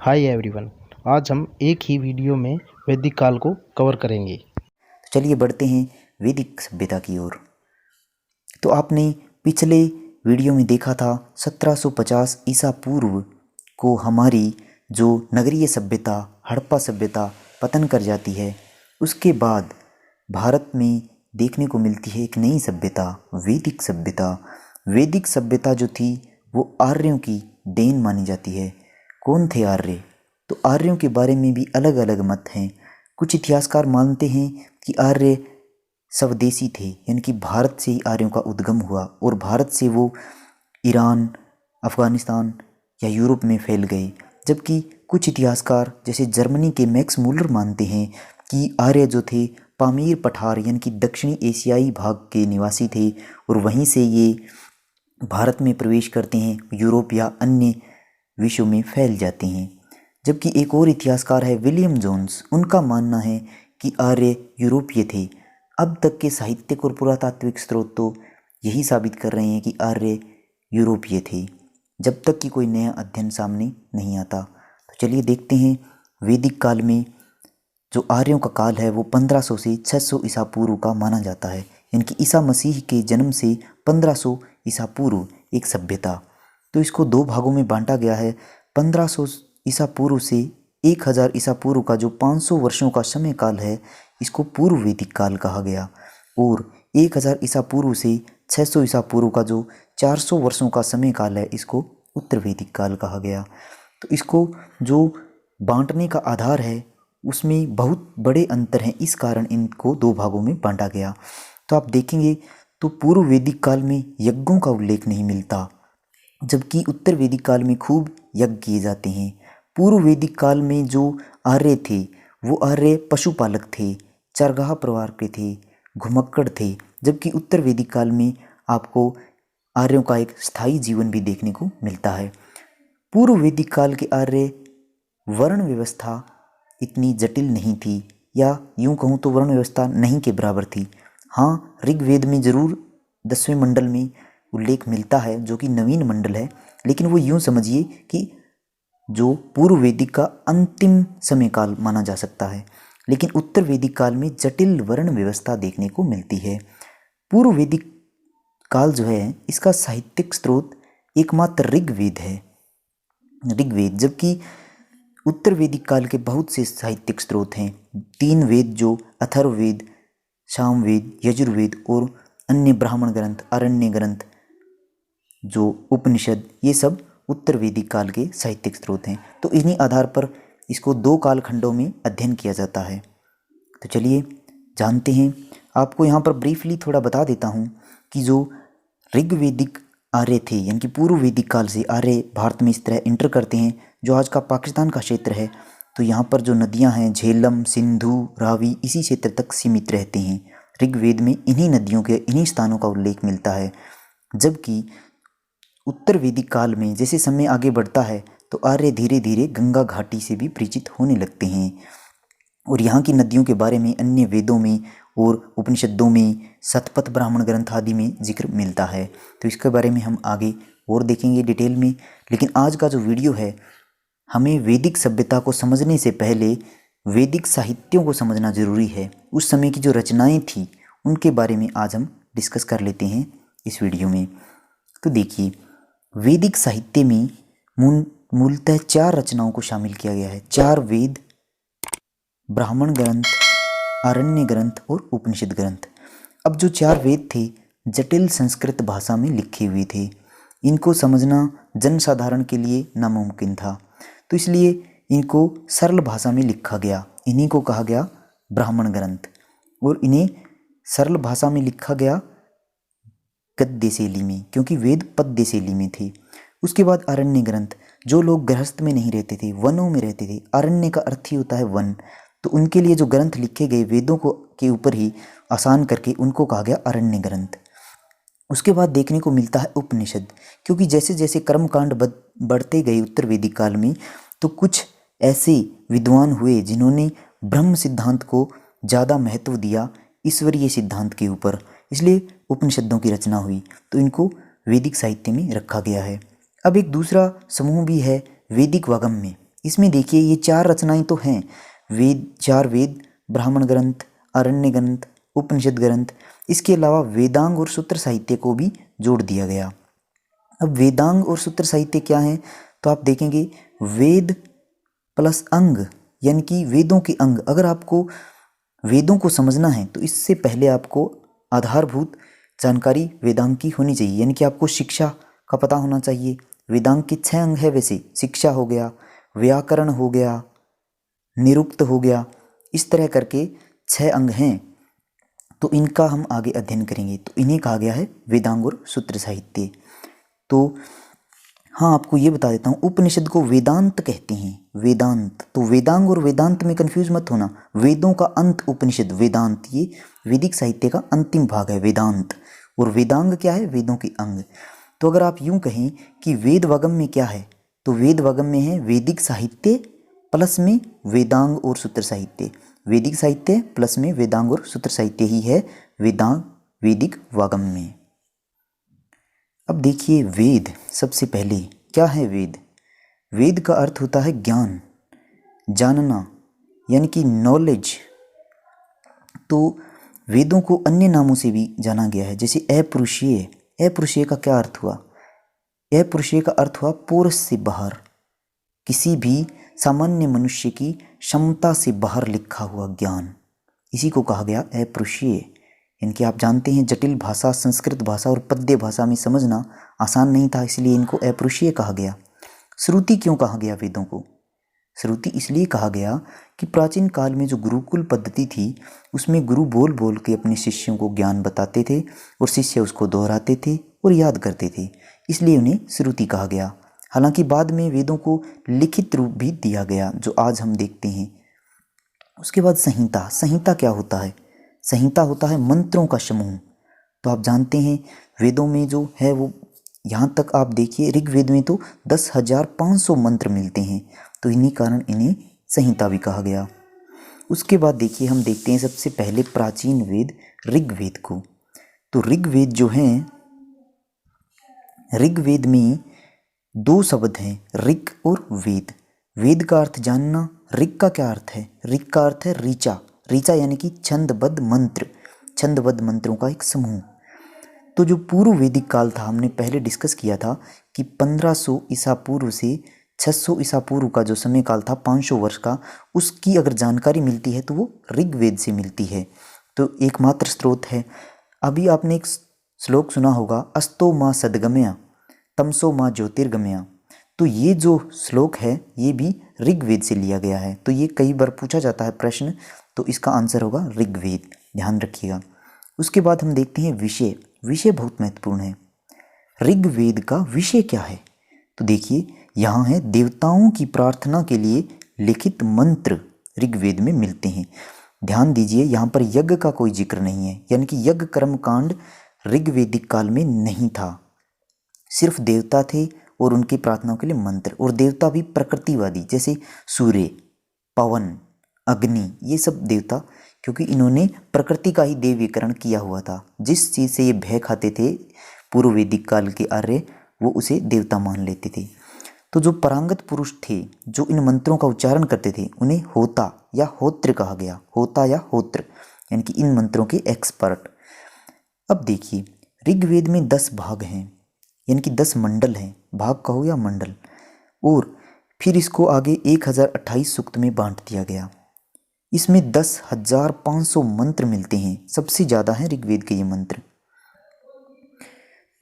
Hi everyone. आज हम एक ही वीडियो में वैदिक काल को कवर करेंगे। तो चलिए बढ़ते हैं वैदिक सभ्यता की ओर। तो आपने पिछले वीडियो में देखा था 1750 ईसा पूर्व को हमारी जो नगरीय सभ्यता हड़प्पा सभ्यता पतन कर जाती है। उसके बाद भारत में देखने को मिलती है एक नई सभ्यता, वैदिक सभ्यता। वैदिक सभ्यता जो थी वो आर्यों की देन मानी जाती है। कौन थे आर्य? तो आर्यों के बारे में भी अलग अलग मत हैं। कुछ इतिहासकार मानते हैं कि आर्य स्वदेशी थे, यानी कि भारत से ही आर्यों का उद्गम हुआ और भारत से वो ईरान, अफ़गानिस्तान या यूरोप में फैल गए। जबकि कुछ इतिहासकार जैसे जर्मनी के मैक्स मूलर मानते हैं कि आर्य जो थे पामीर पठार यानी कि दक्षिणी एशियाई भाग के निवासी थे और वहीं से ये भारत में प्रवेश करते हैं, यूरोप या अन्य विश्व में फैल जाते हैं। जबकि एक और इतिहासकार है विलियम जोन्स, उनका मानना है कि आर्य यूरोपीय थे। अब तक के साहित्यिक और पुरातात्विक स्रोत तो यही साबित कर रहे हैं कि आर्य यूरोपीय थे, जब तक कि कोई नया अध्ययन सामने नहीं आता। तो चलिए देखते हैं वैदिक काल में जो आर्यों का काल है वो 1500 से 600 ईसा पूर्व का माना जाता है, यानी कि ईसा मसीह के जन्म से 1500 ईसा पूर्व एक सभ्यता। तो इसको दो भागों में बांटा गया है। 1500 ईसा पूर्व से 1000 ईसा पूर्व का जो 500 वर्षों का समय काल है, इसको पूर्व वैदिक काल कहा गया। और 1000 ईसा पूर्व से 600 ईसा पूर्व का जो 400 वर्षों का समय काल है, इसको उत्तर वैदिक काल कहा गया। तो इसको जो बांटने का आधार है उसमें बहुत बड़े अंतर हैं, इस कारण इनको दो भागों में बांटा गया। तो आप देखेंगे तो पूर्व वैदिक काल में यज्ञों का उल्लेख नहीं मिलता, जबकि उत्तर वैदिक काल में खूब यज्ञ किए जाते हैं। पूर्व वैदिक काल में जो आर्य थे वो आर्य पशुपालक थे, चरगाह परिवार के थे, घुमक्कड़ थे। जबकि उत्तर वैदिक काल में आपको आर्यों का एक स्थायी जीवन भी देखने को मिलता है। पूर्व वैदिक काल के आर्य वर्ण व्यवस्था इतनी जटिल नहीं थी, या यूं कहूँ तो वर्ण व्यवस्था नहीं के बराबर थी। हाँ, ऋग्वेद में ज़रूर 10वें मंडल में उल्लेख मिलता है जो कि नवीन मंडल है, लेकिन वो यूं समझिए कि जो पूर्व वैदिक का अंतिम समय काल माना जा सकता है। लेकिन उत्तर वैदिक काल में जटिल वर्ण व्यवस्था देखने को मिलती है। पूर्व वैदिक काल जो है इसका साहित्यिक स्रोत एकमात्र ऋग्वेद है, ऋग्वेद। जबकि उत्तर वैदिक काल के बहुत से साहित्यिक स्रोत हैं। 3 वेद जो अथर्ववेद, सामवेद, यजुर्वेद और अन्य ब्राह्मण ग्रंथ, आरण्य ग्रंथ, जो उपनिषद, ये सब उत्तर वैदिक काल के साहित्यिक स्रोत हैं। तो इन्हीं आधार पर इसको दो कालखंडों में अध्ययन किया जाता है। तो चलिए जानते हैं। आपको यहाँ पर ब्रीफली थोड़ा बता देता हूँ कि जो ऋग्वेदिक आर्य थे, यानी कि पूर्व वैदिक काल से आर्य भारत में इस तरह इंटर करते हैं। जो आज का पाकिस्तान का क्षेत्र है, तो यहाँ पर जो नदियाँ हैं झेलम, सिंधु, रावी, इसी क्षेत्र तक सीमित रहते हैं। ऋग्वेद में इन्हीं नदियों के, इन्हीं स्थानों का उल्लेख मिलता है। जबकि उत्तर वैदिक काल में जैसे समय आगे बढ़ता है तो आर्य धीरे धीरे गंगा घाटी से भी परिचित होने लगते हैं और यहाँ की नदियों के बारे में अन्य वेदों में और उपनिषदों में, शतपथ ब्राह्मण ग्रंथ आदि में जिक्र मिलता है। तो इसके बारे में हम आगे और देखेंगे डिटेल में। लेकिन आज का जो वीडियो है, हमें वैदिक सभ्यता को समझने से पहले वैदिक साहित्यों को समझना जरूरी है। उस समय की जो रचनाएं थी उनके बारे में आज हम डिस्कस कर लेते हैं इस वीडियो में। तो देखिए, वैदिक साहित्य में मूलतः 4 रचनाओं को शामिल किया गया है। 4 वेद, ब्राह्मण ग्रंथ, आरण्य ग्रंथ और उपनिषद ग्रंथ। अब जो 4 वेद थे जटिल संस्कृत भाषा में लिखे हुए थे, इनको समझना जनसाधारण के लिए नामुमकिन था। तो इसलिए इनको सरल भाषा में लिखा गया। इन्हीं को कहा गया ब्राह्मण ग्रंथ और इन्हें सरल भाषा में लिखा गया गद्य शैली में, क्योंकि वेद पद्य शैली में थे। उसके बाद आरण्य ग्रंथ, जो लोग गृहस्थ में नहीं रहते थे, वनों में रहते थे, आरण्य का अर्थ ही होता है वन, तो उनके लिए जो ग्रंथ लिखे गए वेदों को के ऊपर ही आसान करके उनको कहा गया आरण्य ग्रंथ। उसके बाद देखने को मिलता है उपनिषद, क्योंकि जैसे जैसे कर्मकांड बढ़ते गए उत्तर वैदिक काल में, तो कुछ ऐसे विद्वान हुए जिन्होंने ब्रह्म सिद्धांत को ज़्यादा महत्व दिया ईश्वरीय सिद्धांत के ऊपर, इसलिए उपनिषदों की रचना हुई। तो इनको वैदिक साहित्य में रखा गया है। अब एक दूसरा समूह भी है वैदिक वागम में। इसमें देखिए ये 4 रचनाएं तो हैं, वेद, 4 वेद, ब्राह्मण ग्रंथ, आरण्य ग्रंथ, उपनिषद ग्रंथ। इसके अलावा वेदांग और सूत्र साहित्य को भी जोड़ दिया गया। अब वेदांग और सूत्र साहित्य क्या है, तो आप देखेंगे वेद प्लस अंग, यानी कि वेदों के अंग। अगर आपको वेदों को समझना है तो इससे पहले आपको आधारभूत जानकारी वेदांग की होनी चाहिए, यानी कि आपको शिक्षा का पता होना चाहिए। वेदांग के 6 अंग है वैसे, शिक्षा हो गया, व्याकरण हो गया, निरुक्त हो गया, इस तरह करके 6 अंग हैं। तो इनका हम आगे अध्ययन करेंगे, तो इन्हें कहा गया है वेदांग और सूत्र साहित्य। तो हाँ, आपको ये बता देता हूँ, उपनिषद को वेदांत कहते हैं, वेदांत। तो वेदांग और वेदांत में कंफ्यूज मत होना। वेदों का अंत उपनिषद, वेदांत, ये वैदिक साहित्य का अंतिम भाग है वेदांत। और वेदांग क्या है, वेदों के अंग। तो अगर आप यूं कहें कि वेद वागम में क्या है, तो वेद वागम में है वैदिक साहित्य प्लस में वेदांग और सूत्र साहित्य। वैदिक साहित्य प्लस में वेदांग और सूत्र साहित्य ही है वेदांग वैदिक वागम में। अब देखिए वेद, सबसे पहले क्या है वेद। वेद का अर्थ होता है ज्ञान, जानना, यानी कि नॉलेज। तो वेदों को अन्य नामों से भी जाना गया है, जैसे अपरुषीय। अपरुषीय का क्या अर्थ हुआ, अपरुषीय का अर्थ हुआ पुरुष से बाहर, किसी भी सामान्य मनुष्य की क्षमता से बाहर लिखा हुआ ज्ञान, इसी को कहा गया अपरुषीय। इनके आप जानते हैं जटिल भाषा, संस्कृत भाषा और पद्य भाषा में समझना आसान नहीं था, इसलिए इनको अपरुषीय कहा गया। श्रुति क्यों कहा गया वेदों को, श्रुति इसलिए कहा गया कि प्राचीन काल में जो गुरुकुल पद्धति थी उसमें गुरु बोल बोल के अपने शिष्यों को ज्ञान बताते थे और शिष्य उसको दोहराते थे और याद करते थे, इसलिए उन्हें श्रुति कहा गया। हालांकि बाद में वेदों को लिखित रूप भी दिया गया, जो आज हम देखते हैं। उसके बाद संहिता। संहिता क्या होता है, संहिता होता है मंत्रों का समूह। तो आप जानते हैं वेदों में जो है वो, यहाँ तक आप देखिए ऋग्वेद में तो 10,500 मंत्र मिलते हैं, तो इन्हीं कारण इन्हें संहिता भी कहा गया। उसके बाद देखिए हम देखते हैं सबसे पहले प्राचीन वेद ऋग्वेद को। तो ऋग्वेद जो है, ऋग्वेद में 2 शब्द हैं, ऋग और वेद। वेद का अर्थ जानना, ऋग का क्या अर्थ है, ऋग का अर्थ है ऋचा, ऋचा यानी कि छंदबद्ध मंत्र, छंदबद्ध मंत्रों का एक समूह। तो जो पूर्व वैदिक काल था, हमने पहले डिस्कस किया था कि 1500 ईसा पूर्व से 600 ईसा पूर्व का जो समय काल था 500 वर्ष का, उसकी अगर जानकारी मिलती है तो वो ऋग्वेद से मिलती है। तो एकमात्र स्रोत है। अभी आपने एक श्लोक सुना होगा, अस्तो माँ सदगमया तमसो माँ ज्योतिर्गमया। तो ये जो श्लोक है ये भी ऋग्वेद से लिया गया है। तो ये कई बार पूछा जाता है प्रश्न, तो इसका आंसर होगा ऋग्वेद, ध्यान रखिएगा। उसके बाद हम देखते हैं विषय। विषय बहुत महत्वपूर्ण है। ऋग्वेद का विषय क्या है, तो देखिए यहाँ है देवताओं की प्रार्थना के लिए लिखित मंत्र ऋग्वेद में मिलते हैं। ध्यान दीजिए यहाँ पर यज्ञ का कोई जिक्र नहीं है, यानी कि यज्ञ कर्म कांड ऋग्वेदिक काल में नहीं था, सिर्फ देवता थे और उनकी प्रार्थनाओं के लिए मंत्र। और देवता भी प्रकृतिवादी, जैसे सूर्य, पवन, अग्नि, ये सब देवता, क्योंकि इन्होंने प्रकृति का ही देवीकरण किया हुआ था। जिस चीज़ से ये भय खाते थे पूर्व वैदिक काल के आर्य, वो उसे देवता मान लेते थे। तो जो परांगत पुरुष थे जो इन मंत्रों का उच्चारण करते थे, उन्हें होता या होत्र कहा गया, होता या होत्र, यानी कि इन मंत्रों के एक्सपर्ट। अब देखिए ऋग्वेद में 10 भाग हैं, यानी कि 10 मंडल हैं, भाग कहो या मंडल। और फिर इसको आगे 1028 सूक्त में बांट दिया गया। इसमें 10,500 मंत्र मिलते हैं, सबसे ज़्यादा है ऋग्वेद के ये मंत्र।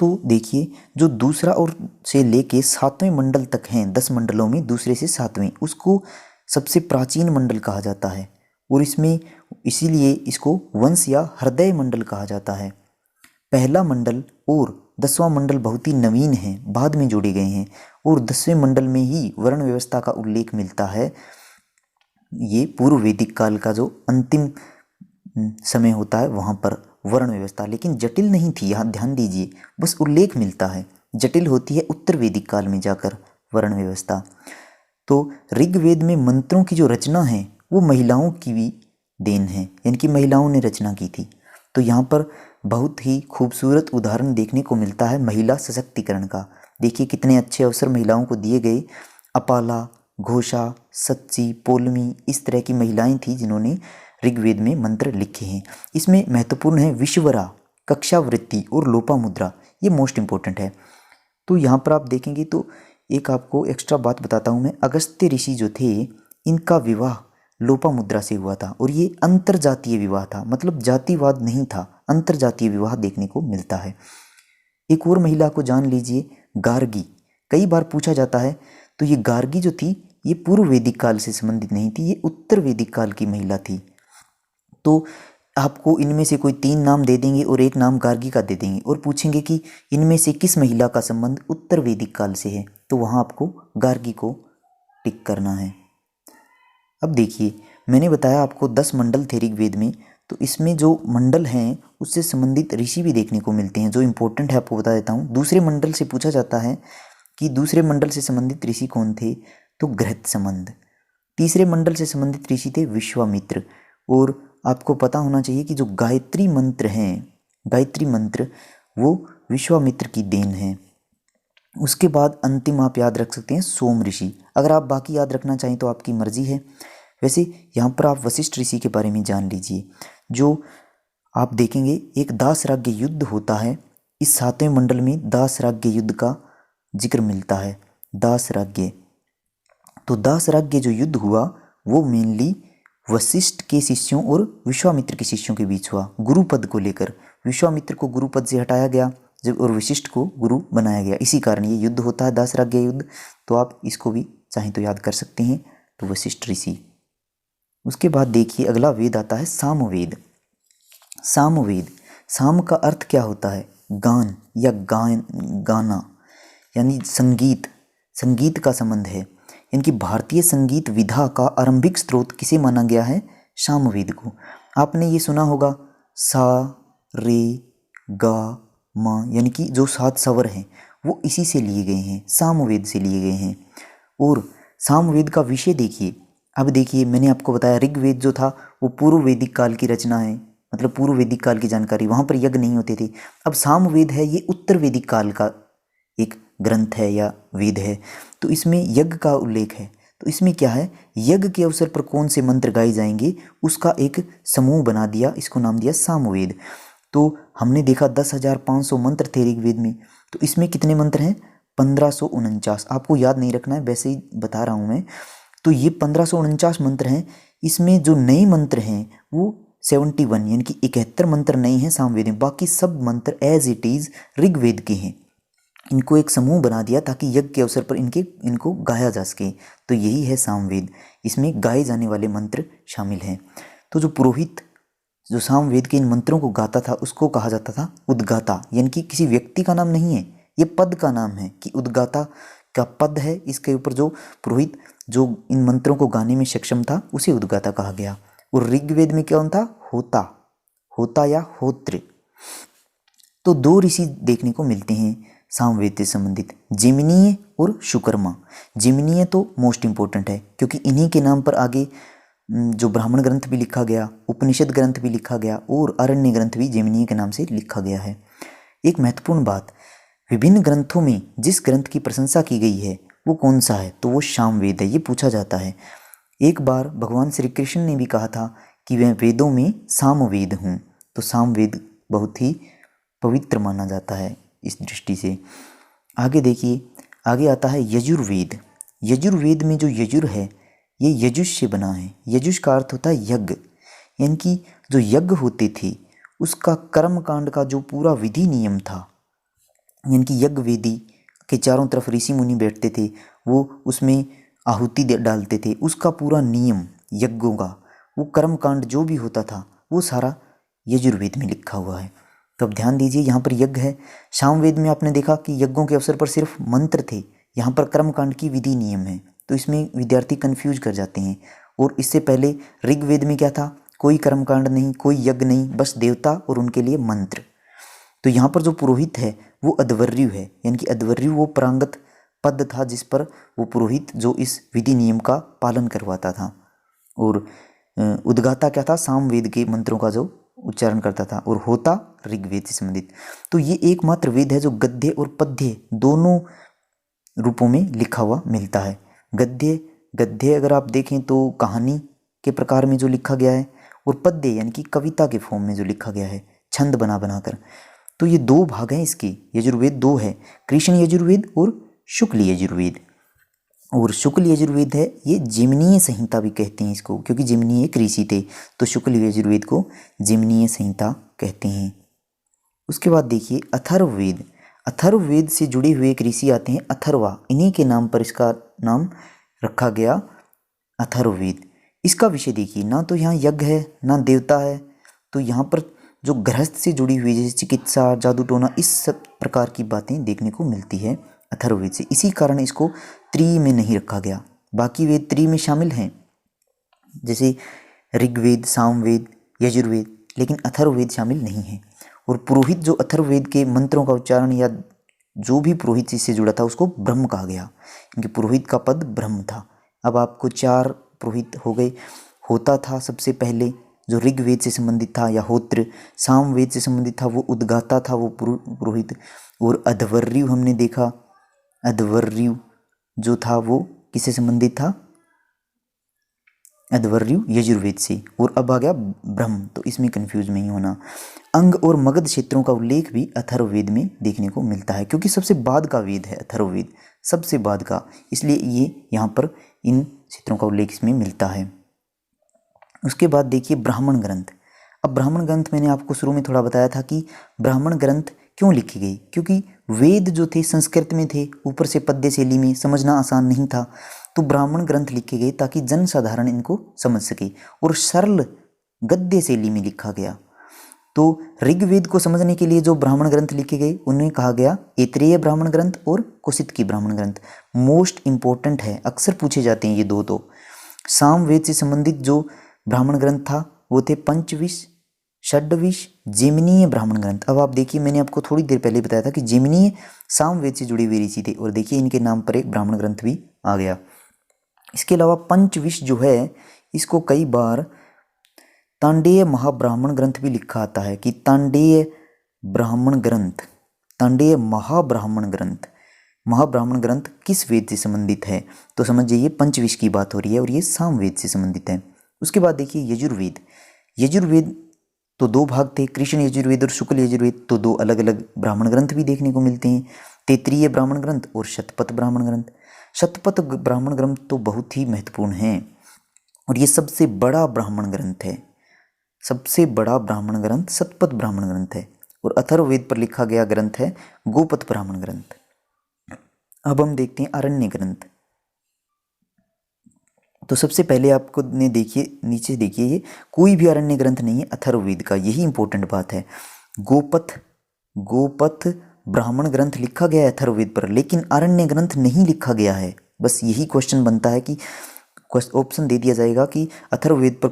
तो देखिए जो दूसरा और से लेके 7वें मंडल तक हैं, 10 मंडलों में दूसरे से 7वें, उसको सबसे प्राचीन मंडल कहा जाता है। और इसमें इसीलिए इसको वंश या हृदय मंडल कहा जाता है। पहला मंडल और 10वां मंडल बहुत ही नवीन हैं, बाद में जोड़े गए हैं। और 10वें मंडल में ही वर्ण व्यवस्था का उल्लेख मिलता है। ये पूर्व वैदिक काल का जो अंतिम समय होता है वहाँ पर वर्ण व्यवस्था, लेकिन जटिल नहीं थी, यहाँ ध्यान दीजिए, बस उल्लेख मिलता है। जटिल होती है उत्तर वैदिक काल में जाकर वर्ण व्यवस्था। तो ऋग्वेद में मंत्रों की जो रचना है वो महिलाओं की भी देन है, यानी कि महिलाओं ने रचना की थी। तो यहाँ पर बहुत ही खूबसूरत उदाहरण देखने को मिलता है महिला सशक्तिकरण का। देखिए कितने अच्छे अवसर महिलाओं को दिए गए। अपाला, घोषा, सच्ची, पोलमी, इस तरह की महिलाएं थी जिन्होंने ऋग्वेद में मंत्र लिखे हैं। इसमें महत्वपूर्ण है विश्वरा, कक्षावृत्ति और लोपामुद्रा, ये मोस्ट इम्पोर्टेंट है। तो यहाँ पर आप देखेंगे तो एक आपको एक्स्ट्रा बात बताता हूँ मैं, अगस्त्य ऋषि जो थे इनका विवाह लोपामुद्रा से हुआ था और ये अंतरजातीय विवाह था, मतलब जातिवाद नहीं था, अंतरजातीय विवाह देखने को मिलता है। एक और महिला को जान लीजिए, गार्गी, कई बार पूछा जाता है। तो ये गार्गी जो थी ये पूर्व वैदिक काल से संबंधित नहीं थी, ये उत्तर वैदिक काल की महिला थी। तो आपको इनमें से कोई 3 नाम दे देंगे और एक नाम गार्गी का दे देंगे और पूछेंगे कि इनमें से किस महिला का संबंध उत्तर वैदिक काल से है, तो वहाँ आपको गार्गी को टिक करना है। अब देखिए, मैंने बताया आपको 10 मंडल थे ऋग्वेद में, तो इसमें जो मंडल हैं उससे संबंधित ऋषि भी देखने को मिलते हैं। जो इम्पोर्टेंट है आपको बता देता हूँ। दूसरे मंडल से पूछा जाता है कि दूसरे मंडल से संबंधित ऋषि कौन थे, तो गृहस्थ संबंध। तीसरे मंडल से संबंधित ऋषि थे विश्वामित्र। और आपको पता होना चाहिए कि जो गायत्री मंत्र हैं, गायत्री मंत्र वो विश्वामित्र की देन है। उसके बाद अंतिम आप याद रख सकते हैं सोम ऋषि। अगर आप बाकी याद रखना चाहें तो आपकी मर्जी है। वैसे यहाँ पर आप वशिष्ठ ऋषि के बारे में जान लीजिए। जो आप देखेंगे एक दासराज्य युद्ध होता है, इस 7वें मंडल में दासराज्य युद्ध का जिक्र मिलता है। दासराज्य, तो दासराज्य जो युद्ध हुआ वो मेनली वशिष्ठ के शिष्यों और विश्वामित्र के शिष्यों के बीच हुआ, गुरुपद को लेकर। विश्वामित्र को गुरुपद से हटाया गया जब और वशिष्ठ को गुरु बनाया गया, इसी कारण ये युद्ध होता है दासराज्य युद्ध। तो आप इसको भी चाहें तो याद कर सकते हैं, तो वशिष्ठ ऋषि। उसके बाद देखिए अगला वेद आता है सामवेद। सामवेद, साम का अर्थ क्या होता है, गान या गाना, यानी संगीत, संगीत का संबंध है। इनकी भारतीय संगीत विधा का आरंभिक स्रोत किसे माना गया है, सामवेद को। आपने ये सुना होगा सा रे गा मा, यानी कि जो 7 स्वर हैं वो इसी से लिए गए हैं, सामवेद से लिए गए हैं। और सामवेद का विषय देखिए, अब देखिए मैंने आपको बताया ऋग्वेद जो था वो पूर्व वैदिक काल की रचना है, मतलब पूर्व वैदिक काल की जानकारी, वहाँ पर यज्ञ नहीं होते थे। अब सामवेद है ये उत्तर वैदिक काल का एक ग्रंथ है या वेद है, तो इसमें यज्ञ का उल्लेख है। तो इसमें क्या है, यज्ञ के अवसर पर कौन से मंत्र गाए जाएंगे उसका एक समूह बना दिया, इसको नाम दिया सामवेद। तो हमने देखा 10,500 मंत्र थे ऋग्वेद में, तो इसमें कितने मंत्र हैं, 1549। आपको याद नहीं रखना है, वैसे ही बता रहा हूँ मैं। तो ये 1549 मंत्र हैं। इसमें जो नए मंत्र हैं वो 71, यानी कि 71 मंत्र नए हैं सामवेद में, बाकी सब मंत्र एज इट इज़ ऋग्वेद के हैं। इनको एक समूह बना दिया ताकि यज्ञ के अवसर पर इनको गाया जा सके, तो यही है सामवेद। इसमें गाए जाने वाले मंत्र शामिल हैं। तो जो पुरोहित जो सामवेद के इन मंत्रों को गाता था उसको कहा जाता था उद्गाता, यानी कि किसी व्यक्ति का नाम नहीं है, ये पद का नाम है कि उद्गाता का पद है, इसके ऊपर जो पुरोहित जो इन मंत्रों को गाने में सक्षम था उसे उद्गाता कहा गया। और ऋग्वेद में कौन था, होता, होता या होत्र। तो 2 ऋषि देखने को मिलते हैं सामवेद से संबंधित, जिमनीय और शुकर्मा। जिमनीय तो मोस्ट इंपॉर्टेंट है क्योंकि इन्हीं के नाम पर आगे जो ब्राह्मण ग्रंथ भी लिखा गया, उपनिषद ग्रंथ भी लिखा गया और अरण्य ग्रंथ भी जिमनीय के नाम से लिखा गया है। एक महत्वपूर्ण बात, विभिन्न ग्रंथों में जिस ग्रंथ की प्रशंसा की गई है वो कौन सा है, तो वो सामवेद है, ये पूछा जाता है। एक बार भगवान श्री कृष्ण ने भी कहा था कि वह वेदों में सामवेद हूँ, तो सामवेद बहुत ही पवित्र माना जाता है इस दृष्टि से। आगे देखिए, आगे आता है यजुर्वेद। यजुर्वेद में जो यजुर है ये यजुष से बना है। यजुष का अर्थ होता है यज्ञ, यानी कि जो यज्ञ होते थे उसका कर्म कांड का जो पूरा विधि नियम था, यानी कि यज्ञ वेदी के चारों तरफ ऋषि मुनि बैठते थे, वो उसमें आहुति डालते थे, उसका पूरा नियम यज्ञों का, वो कर्म कांड जो भी होता था वो सारा यजुर्वेद में लिखा हुआ है। तो अब ध्यान दीजिए, यहाँ पर यज्ञ है। सामवेद में आपने देखा कि यज्ञों के अवसर पर सिर्फ मंत्र थे, यहाँ पर कर्मकांड की विधि नियम है, तो इसमें विद्यार्थी कंफ्यूज कर जाते हैं। और इससे पहले ऋग्वेद में क्या था, कोई कर्मकांड नहीं, कोई यज्ञ नहीं, बस देवता और उनके लिए मंत्र। तो यहाँ पर जो पुरोहित है वो अध्वर्यु है, यानी कि अध्वर्यु वो प्रांगत पद था जिस पर वो पुरोहित जो इस विधि नियम का पालन करवाता था। और उद्गाता क्या था, सामवेद के मंत्रों का जो उच्चारण करता था। और होता ऋग्वेद से संबंधित। तो ये एकमात्र वेद है जो गद्य और पद्य दोनों रूपों में लिखा हुआ मिलता है। गद्य गद्य अगर आप देखें तो कहानी के प्रकार में जो लिखा गया है, और पद्य यानी कि कविता के फॉर्म में जो लिखा गया है छंद बना बनाकर। तो ये दो भाग हैं इसके, यजुर्वेद दो है, कृष्ण यजुर्वेद और शुक्ल यजुर्वेद। और शुक्ल यजुर्वेद है ये जिमनीय संहिता भी कहते हैं इसको, क्योंकि जिमनीय एक ऋषि थे, तो शुक्ल यजुर्वेद को जिमनीय संहिता कहते हैं। उसके बाद देखिए अथर्ववेद। अथर्ववेद से जुड़े हुए एक ऋषि आते हैं अथर्वा, इन्हीं के नाम पर इसका नाम रखा गया अथर्ववेद। इसका विषय देखिए, ना तो यहाँ यज्ञ है ना देवता है, तो यहाँ पर जो गृहस्थ से जुड़ी हुई जैसे चिकित्सा, जादू टोना, इस सब प्रकार की बातें देखने को मिलती है अथर्ववेद से। इसी कारण इसको त्रि में नहीं रखा गया। बाकी वेद त्रि में शामिल हैं, जैसे ऋग्वेद, सामवेद, यजुर्वेद, लेकिन अथर्ववेद शामिल नहीं है। और पुरोहित जो अथर्ववेद के मंत्रों का उच्चारण या जो भी पुरोहित इससे जुड़ा था उसको ब्रह्म कहा गया, क्योंकि पुरोहित का पद ब्रह्म था। अब आपको 4 पुरोहित हो गए। होता था सबसे पहले जो ऋग्वेद से संबंधित था या होत्र, सामवेद से संबंधित था वो उद्गाता था वो पुरोहित, और अध्वर्यु हमने देखा, अध्वर्यु जो था वो किससे संबंधित था, अध्वर्यु यजुर्वेद से। और अब आ गया ब्रह्म, तो इसमें कंफ्यूज नहीं होना। अंग और मगध क्षेत्रों का उल्लेख भी अथर्ववेद में देखने को मिलता है, क्योंकि सबसे बाद का वेद है अथर्ववेद, सबसे बाद का, इसलिए ये यहाँ पर इन क्षेत्रों का उल्लेख इसमें मिलता है। उसके बाद देखिए ब्राह्मण ग्रंथ। अब ब्राह्मण ग्रंथ मैंने आपको शुरू में थोड़ा बताया था कि ब्राह्मण ग्रंथ क्यों लिखी गई, क्योंकि वेद जो थे संस्कृत में थे, ऊपर से पद्य शैली में, समझना आसान नहीं था, तो ब्राह्मण ग्रंथ लिखे गए ताकि जन साधारण इनको समझ सके, और सरल गद्य शैली में लिखा गया। तो ऋग्वेद को समझने के लिए जो ब्राह्मण ग्रंथ लिखे गए उन्हें कहा गया ऐत्रेय ब्राह्मण ग्रंथ और कौशितकी ब्राह्मण ग्रंथ। मोस्ट इंपॉर्टेंट है, अक्सर पूछे जाते हैं ये दो। तो सामवेद से संबंधित जो ब्राह्मण ग्रंथ था वो थे पंचविश, षड्विश, जिमनीय ब्राह्मण ग्रंथ। अब आप देखिए, मैंने आपको थोड़ी देर पहले बताया था कि जिमनीय सामवेद से जुड़े हुए ऋषि थे, और देखिए इनके नाम पर एक ब्राह्मण ग्रंथ भी आ गया। इसके अलावा पंचविश जो है इसको कई बार तांडेय महाब्राह्मण ग्रंथ भी लिखा आता है कि तांडेय ब्राह्मण ग्रंथ, तांडेय महाब्राह्मण ग्रंथ। महाब्राह्मण ग्रंथ किस वेद से संबंधित है, तो समझिए ये पंचविश की बात हो रही है और ये सामवेद से संबंधित है। उसके बाद देखिए यजुर्वेद। यजुर्वेद तो 2 भाग थे, कृष्ण यजुर्वेद और शुक्ल यजुर्वेद, तो 2 अलग अलग ब्राह्मण ग्रंथ भी देखने को मिलते हैं, तैत्तिरीय ब्राह्मण ग्रंथ और शतपथ ब्राह्मण ग्रंथ। शतपथ ब्राह्मण ग्रंथ तो बहुत ही महत्वपूर्ण है, और ये सबसे बड़ा ब्राह्मण ग्रंथ है। सबसे बड़ा ब्राह्मण ग्रंथ शतपथ ब्राह्मण ग्रंथ है, और अथर्ववेद पर लिखा गया ग्रंथ है गोपथ ब्राह्मण ग्रंथ। अब हम देखते हैं अरण्य ग्रंथ। तो सबसे पहले आपको ने देखिए नीचे देखिए, ये कोई भी अरण्य ग्रंथ नहीं है अथर्ववेद का, यही इंपॉर्टेंट बात है। गोपथ ब्राह्मण ग्रंथ लिखा गया है अथर्ववेद पर, लेकिन अरण्य ग्रंथ नहीं लिखा गया है। बस यही क्वेश्चन बनता है कि ऑप्शन दे दिया जाएगा कि अथर्ववेद पर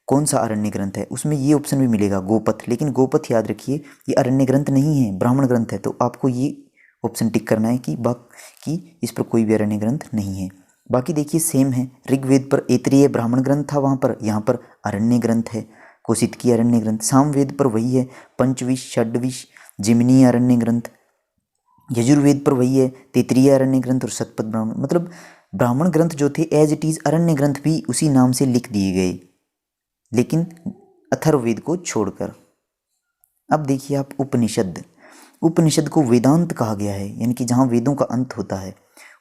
कौन सा अरण्य ग्रंथ है, उसमें ये ऑप्शन भी मिलेगा गोपथ, लेकिन गोपथ याद रखिए ये अरण्य ग्रंथ नहीं है, ब्राह्मण ग्रंथ है। तो आपको ये ऑप्शन टिक करना है कि इस पर कोई भी अरण्य ग्रंथ नहीं है। बाकी देखिए सेम है, ऋग्वेद पर ऐत्रेय ब्राह्मण ग्रंथ था वहाँ पर, यहाँ पर अरण्य ग्रंथ है, कौशितकी अरण्य ग्रंथ। सामवेद पर वही है, पंचविश, षड्विश, जिमनीय अरण्य ग्रंथ। यजुर्वेद पर वही है, तैत्तिरीय अरण्य ग्रंथ और शतपथ ब्राह्मण, मतलब ब्राह्मण ग्रंथ जो थे एज इट इज़ अरण्य ग्रंथ भी उसी नाम से लिख दिए गए, लेकिन अथर्ववेद को छोड़कर। अब देखिए आप उपनिषद। उपनिषद को वेदांत कहा गया है, यानी कि जहाँ वेदों का अंत होता है,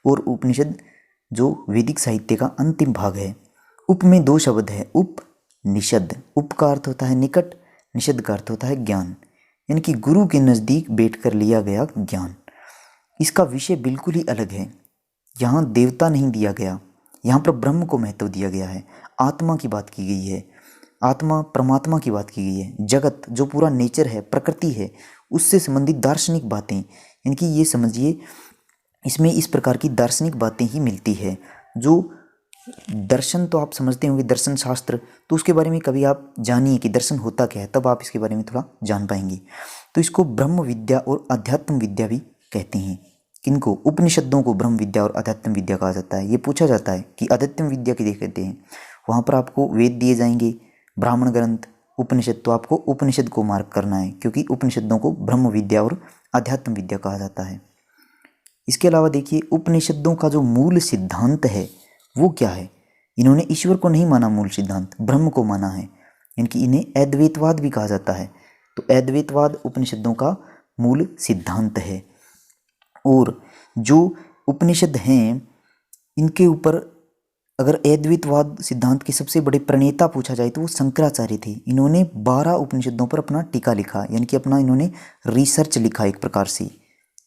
और उपनिषद जो वैदिक साहित्य का अंतिम भाग है। उप में 2 शब्द है, उप निषद। उप का अर्थ होता है निकट, निषद का अर्थ होता है ज्ञान, यानी कि गुरु के नज़दीक बैठकर लिया गया ज्ञान। इसका विषय बिल्कुल ही अलग है, यहाँ देवता नहीं दिया गया, यहाँ पर ब्रह्म को महत्व दिया गया है, आत्मा की बात की गई है, आत्मा परमात्मा की बात की गई है, जगत जो पूरा नेचर है, प्रकृति है, उससे संबंधित दार्शनिक बातें, यानी कि ये समझिए इसमें इस प्रकार की दार्शनिक बातें ही मिलती है। जो दर्शन तो आप समझते होंगे, दर्शन शास्त्र, तो उसके बारे में कभी आप जानिए कि दर्शन होता क्या है, तब आप इसके बारे में थोड़ा जान पाएंगे। तो इसको ब्रह्म विद्या और अध्यात्म विद्या भी कहते हैं। किनको? उपनिषदों को ब्रह्म विद्या और अध्यात्म विद्या कहा जाता है। ये पूछा जाता है कि अध्यात्म विद्या किसे कहते हैं, वहाँ पर आपको वेद दिए जाएंगे, ब्राह्मण ग्रंथ, उपनिषद, तो आपको उपनिषद को मार्क करना है, क्योंकि उपनिषदों को ब्रह्म विद्या और अध्यात्म विद्या कहा जाता है। इसके अलावा देखिए उपनिषदों का जो मूल सिद्धांत है वो क्या है? इन्होंने ईश्वर को नहीं माना मूल सिद्धांत, ब्रह्म को माना है, इनकी इन्हें अद्वैतवाद भी कहा जाता है। तो अद्वैतवाद उपनिषदों का मूल सिद्धांत है। और जो उपनिषद हैं इनके ऊपर अगर अद्वैतवाद सिद्धांत के सबसे बड़े प्रणेता पूछा जाए तो वो शंकराचार्य थे। इन्होंने 12 उपनिषदों पर अपना टीका लिखा, यानी कि अपना इन्होंने रिसर्च लिखा एक प्रकार से,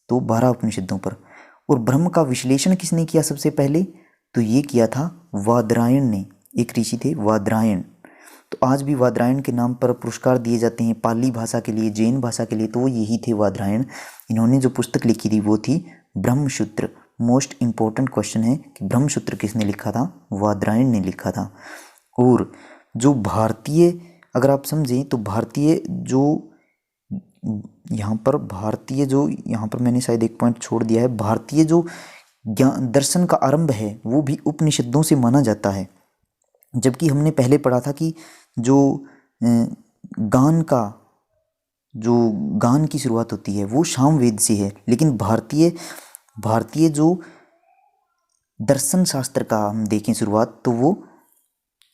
तो 12 उपनिषदों पर। और ब्रह्म का विश्लेषण किसने किया सबसे पहले? तो ये किया था वादरायण ने, एक ऋषि थे वादरायण। तो आज भी वादरायण के नाम पर पुरस्कार दिए जाते हैं पाली भाषा के लिए, जैन भाषा के लिए, तो वो यही थे वादरायण। इन्होंने जो पुस्तक लिखी थी वो थी ब्रह्मसूत्र। मोस्ट इम्पोर्टेंट क्वेश्चन है कि ब्रह्मसूत्र किसने लिखा था? वादरायण ने लिखा था। और जो भारतीय, अगर आप समझें तो भारतीय जो यहाँ पर मैंने शायद एक पॉइंट छोड़ दिया है, भारतीय जो ज्ञान दर्शन का आरंभ है वो भी उपनिषदों से माना जाता है। जबकि हमने पहले पढ़ा था कि जो गान की शुरुआत होती है वो सामवेद से है, लेकिन भारतीय जो दर्शन शास्त्र का हम देखें शुरुआत तो वो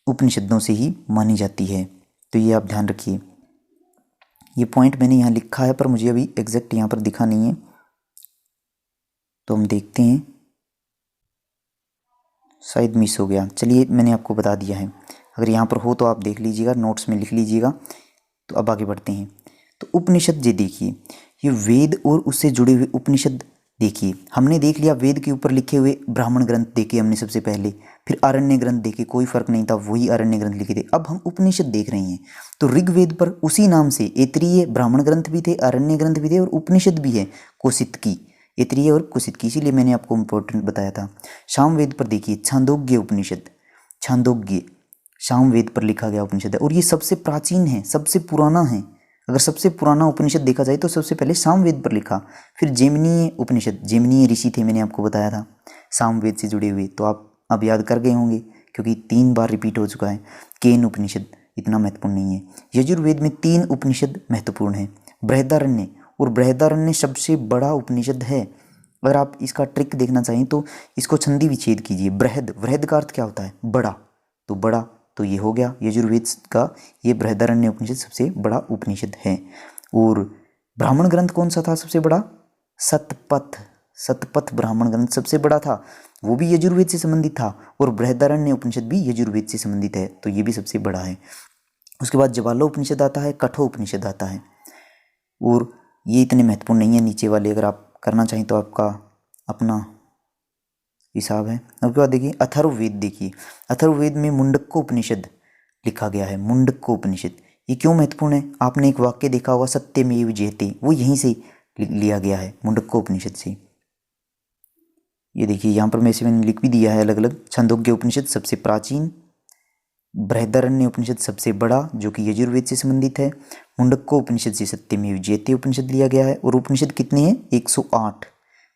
उपनिषदों से ही मानी जाती है। तो ये आप ध्यान रखिए। ये पॉइंट मैंने यहाँ लिखा है पर मुझे अभी एग्जैक्ट यहाँ पर दिखा नहीं है, तो हम देखते हैं, शायद मिस हो गया। चलिए मैंने आपको बता दिया है, अगर यहाँ पर हो तो आप देख लीजिएगा, नोट्स में लिख लीजिएगा। तो अब आगे बढ़ते हैं। तो उपनिषद ये देखिए, ये वेद और उससे जुड़े हुए उपनिषद देखिए। हमने देख लिया वेद के ऊपर लिखे हुए ब्राह्मण ग्रंथ देखे हमने सबसे पहले, फिर अरण्य ग्रंथ देखे, कोई फर्क नहीं था, वही अरण्य ग्रंथ लिखे थे। अब हम उपनिषद देख रहे हैं। तो ऋग्वेद पर उसी नाम से ऐतरेय ब्राह्मण ग्रंथ भी थे, अरण्य ग्रंथ भी थे और उपनिषद भी है कौशितकी, ऐतरेय और कौशितकी, इसीलिए मैंने आपको इम्पोर्टेंट बताया था। सामवेद पर देखिए छांदोग्य उपनिषद, छांदोग्य सामवेद पर लिखा गया उपनिषद है और ये सबसे प्राचीन है, सबसे पुराना है। अगर सबसे पुराना उपनिषद देखा जाए तो सबसे पहले सामवेद पर लिखा, फिर जैमिनीय उपनिषद, जैमिनीय ऋषि थे, मैंने आपको बताया था सामवेद से जुड़े हुए, तो आप अब याद कर गए होंगे क्योंकि 3 बार रिपीट हो चुका है। केन उपनिषद इतना महत्वपूर्ण नहीं है। यजुर्वेद में 3 उपनिषद महत्वपूर्ण है, बृहदारण्य, और बृहदारण्य सबसे बड़ा उपनिषद है। अगर आप इसका ट्रिक देखना चाहें तो इसको छंदी विच्छेद कीजिए। बृहद का अर्थ क्या होता है? बड़ा, तो बड़ा तो ये हो गया यजुर्वेद का, ये बृहदारण्य उपनिषद सबसे बड़ा उपनिषद है। और ब्राह्मण ग्रंथ कौन सा था सबसे बड़ा? सतपथ ब्राह्मण ग्रंथ सबसे बड़ा था, वो भी यजुर्वेद से संबंधित था, और बृहदारण्य उपनिषद भी यजुर्वेद से संबंधित है, तो ये भी सबसे बड़ा है। उसके बाद ज्वाला उपनिषद आता है, कठो उपनिषद आता है, और ये इतने महत्वपूर्ण नहीं है नीचे वाले, अगर आप करना चाहें तो आपका अपना हिसाब है। उसके बाद देखिए अथर्ववेद, देखिए अथर्ववेद में मुंडक्को उपनिषद लिखा गया है। मुंडक्को उपनिषद ये क्यों महत्वपूर्ण है? आपने एक वाक्य देखा होगा सत्यमेव जयते, वो यहीं से लिया गया है मुंडक्को उपनिषद से। ये देखिए यहाँ पर मैंने लिख भी दिया है अलग अलग। छंदोग्य उपनिषद सबसे प्राचीन, बृहदारण्य उपनिषद सबसे बड़ा जो कि यजुर्वेद से संबंधित है, मुंडक्को उपनिषद से सत्यमेव जयते उपनिषद लिया गया है, और उपनिषद कितने हैं? 108,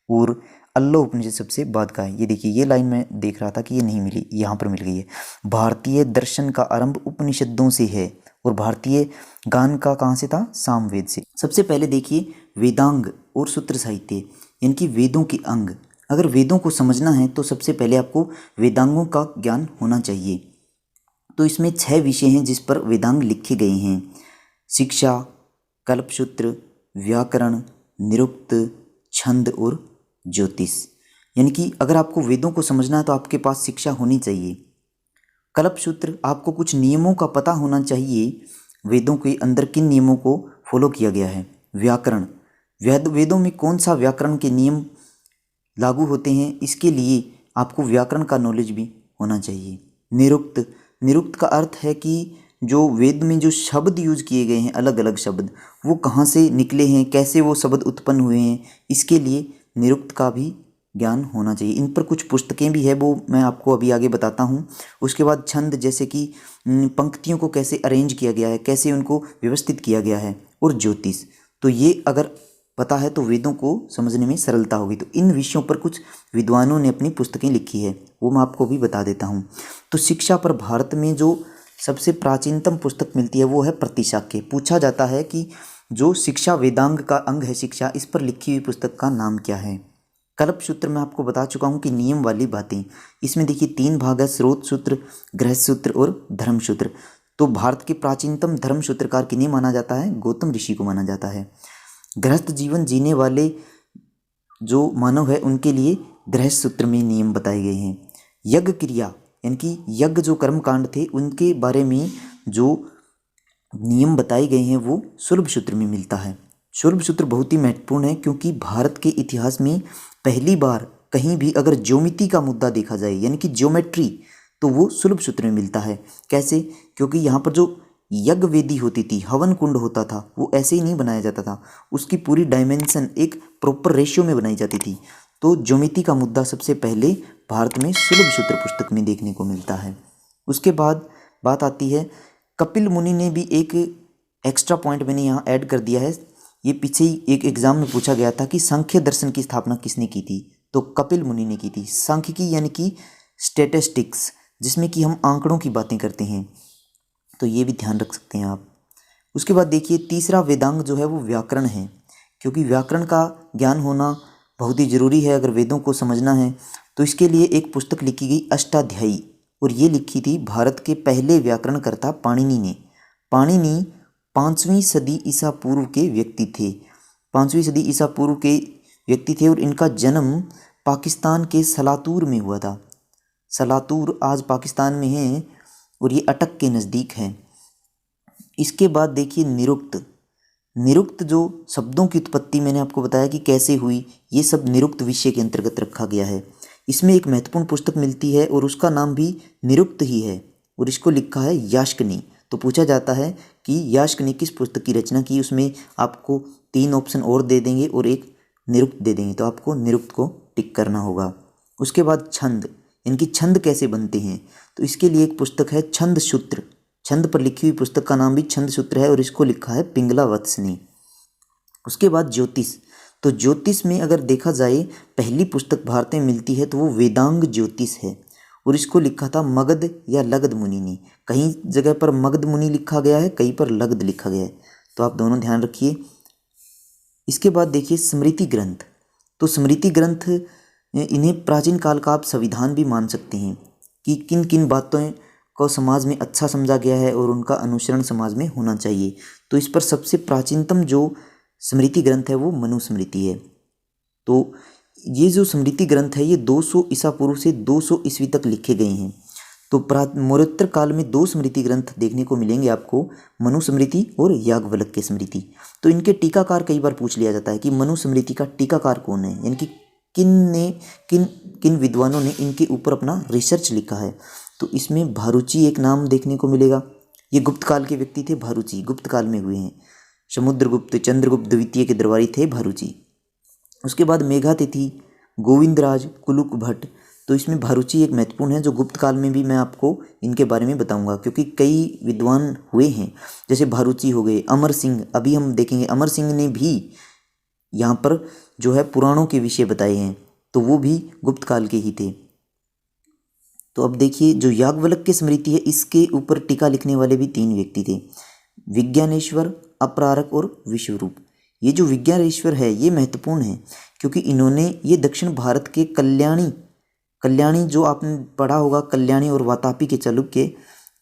और अल्लो उपनिषद सबसे बाद का है। ये देखिए ये लाइन मैं देख रहा था कि ये नहीं मिली, यहाँ पर मिल गई है। भारतीय दर्शन का आरंभ उपनिषदों से है, और भारतीय गान का कहाँ से था? सामवेद से। सबसे पहले देखिए वेदांग और सूत्र साहित्य, यानी कि वेदों के अंग। अगर वेदों को समझना है तो सबसे पहले आपको वेदांगों का ज्ञान होना चाहिए। तो इसमें 6 विषय हैं जिस पर वेदांग लिखे गए हैं: शिक्षा, कल्पसूत्र, व्याकरण, निरुक्त, छंद और ज्योतिष। यानी कि अगर आपको वेदों को समझना है तो आपके पास शिक्षा होनी चाहिए। कल्पसूत्र, आपको कुछ नियमों का पता होना चाहिए, वेदों के अंदर किन नियमों को फॉलो किया गया है। व्याकरण, वेदों में कौन सा व्याकरण के नियम लागू होते हैं, इसके लिए आपको व्याकरण का नॉलेज भी होना चाहिए। निरुक्त, निरुक्त का अर्थ है कि जो वेद में जो शब्द यूज किए गए हैं, अलग अलग शब्द, वो कहाँ से निकले हैं, कैसे वो शब्द उत्पन्न हुए हैं, इसके लिए निरुक्त का भी ज्ञान होना चाहिए। इन पर कुछ पुस्तकें भी है, वो मैं आपको अभी आगे बताता हूँ। उसके बाद छंद, जैसे कि पंक्तियों को कैसे अरेंज किया गया है, कैसे उनको व्यवस्थित किया गया है, और ज्योतिष। तो ये अगर पता है तो वेदों को समझने में सरलता होगी। तो इन विषयों पर कुछ विद्वानों ने अपनी पुस्तकें लिखी है, वो मैं आपको भी बता देता हूँ। तो शिक्षा पर भारत में जो सबसे प्राचीनतम पुस्तक मिलती है वो है प्रतिशाक्य। पूछा जाता है कि जो शिक्षा वेदांग का अंग है शिक्षा, इस पर लिखी हुई पुस्तक का नाम क्या है? कल्प सूत्र में आपको बता चुका हूँ कि नियम वाली बातें। इसमें देखिए 3 भाग है, स्रोत सूत्र, गृहस्थ सूत्र और धर्म सूत्र। तो भारत के प्राचीनतम धर्म सूत्रकार किन्हें माना जाता है? गौतम ऋषि को माना जाता है। गृहस्थ जीवन जीने वाले जो मानव है उनके लिए गृहस्थ सूत्र में नियम बताए गए हैं। यज्ञ क्रिया यानी कि यज्ञ जो कर्म कांड थे उनके बारे में जो नियम बताए गए हैं वो सुलभ सूत्र में मिलता है। सुलभ सूत्र बहुत ही महत्वपूर्ण है क्योंकि भारत के इतिहास में पहली बार कहीं भी अगर ज्योमिति का मुद्दा देखा जाए यानी कि ज्योमेट्री, तो वो सुलभ सूत्र में मिलता है। कैसे? क्योंकि यहाँ पर जो यज्ञ वेदी होती थी, हवन कुंड होता था, वो ऐसे ही नहीं बनाया जाता था, उसकी पूरी डायमेंशन एक प्रॉपर रेशियो में बनाई जाती थी। तो ज्योमिति का मुद्दा सबसे पहले भारत में सुलभ सूत्र पुस्तक में देखने को मिलता है। उसके बाद बात आती है, कपिल मुनि ने भी एक एक्स्ट्रा पॉइंट मैंने यहाँ ऐड कर दिया है। ये पीछे ही एक एग्जाम में पूछा गया था कि सांख्य दर्शन की स्थापना किसने की थी? तो कपिल मुनि ने की थी। सांख्यिकी यानी कि स्टैटिस्टिक्स, जिसमें कि हम आंकड़ों की बातें करते हैं, तो ये भी ध्यान रख सकते हैं आप। उसके बाद देखिए तीसरा वेदांग जो है वो व्याकरण है, क्योंकि व्याकरण का ज्ञान होना बहुत ही ज़रूरी है अगर वेदों को समझना है। तो इसके लिए एक पुस्तक लिखी गई अष्टाध्यायी, और ये लिखी थी भारत के पहले व्याकरणकर्ता पाणिनि ने। पाणिनि 5वीं सदी ईसा पूर्व के व्यक्ति थे। 5वीं सदी ईसा पूर्व के व्यक्ति थे और इनका जन्म पाकिस्तान के सलातूर में हुआ था। सलातूर आज पाकिस्तान में है और ये अटक के नज़दीक है। इसके बाद देखिए निरुक्त। निरुक्त जो शब्दों की उत्पत्ति मैंने आपको बताया कि कैसे हुई, ये सब निरुक्त विषय के अंतर्गत रखा गया है। इसमें एक महत्वपूर्ण पुस्तक मिलती है और उसका नाम भी निरुक्त ही है और इसको लिखा है यास्कनी। तो पूछा जाता है कि यास्क ने किस पुस्तक की रचना की, उसमें आपको 3 ऑप्शन और दे देंगे और एक निरुक्त दे देंगे, तो आपको निरुक्त को टिक करना होगा। उसके बाद छंद, इनकी छंद कैसे बनते हैं, तो इसके लिए एक पुस्तक है छंद सूत्र। छंद पर लिखी हुई पुस्तक का नाम भी छंद सूत्र है और इसको लिखा है पिंगला वत्स ने। उसके बाद ज्योतिष, तो ज्योतिष में अगर देखा जाए पहली पुस्तक भारत में मिलती है तो वो वेदांग ज्योतिष है और इसको लिखा था मगध या लगध मुनि ने। कहीं जगह पर मगध मुनि लिखा गया है, कहीं पर लगध लिखा गया है, तो आप दोनों ध्यान रखिए। इसके बाद देखिए स्मृति ग्रंथ। तो स्मृति ग्रंथ, इन्हें प्राचीन काल का आप संविधान भी मान सकते हैं कि किन किन बातों को समाज में अच्छा समझा गया है और उनका अनुसरण समाज में होना चाहिए। तो इस पर सबसे प्राचीनतम जो स्मृति ग्रंथ है वो मनुस्मृति है। तो ये जो स्मृति ग्रंथ है ये 200 ईसा पूर्व से 200 ईस्वी तक लिखे गए हैं। तो मौर्योत्तर काल में 2 स्मृति ग्रंथ देखने को मिलेंगे आपको, मनुस्मृति और याज्ञवल्क्य स्मृति। तो इनके टीकाकार कई बार पूछ लिया जाता है कि मनुस्मृति का टीकाकार कौन है, यानी कि किन विद्वानों ने इनके ऊपर अपना रिसर्च लिखा है। तो इसमें भारुचि एक नाम देखने को मिलेगा। ये गुप्त काल के व्यक्ति थे, भारुचि गुप्त काल में हुए हैं। समुद्रगुप्त, चंद्रगुप्त द्वितीय के दरबारी थे भारुचि। उसके बाद मेघातिथि, गोविंदराज, कुलुक भट्ट। तो इसमें भारुचि एक महत्वपूर्ण है जो गुप्त काल में भी मैं आपको इनके बारे में बताऊंगा, क्योंकि कई विद्वान हुए हैं, जैसे भारुचि हो गए, अमर सिंह, अभी हम देखेंगे अमर सिंह ने भी यहाँ पर जो है पुराणों के विषय बताए हैं, तो वो भी गुप्त काल के ही थे। तो अब देखिए जो याज्ञवल्क्य स्मृति है इसके ऊपर टीका लिखने वाले भी 3 व्यक्ति थे, विज्ञानेश्वर, अपरारक और विश्वरूप। ये जो विज्ञानेश्वर है ये महत्वपूर्ण है क्योंकि इन्होंने ये दक्षिण भारत के कल्याणी जो आपने पढ़ा होगा, कल्याणी और वातापी के चालुक्य।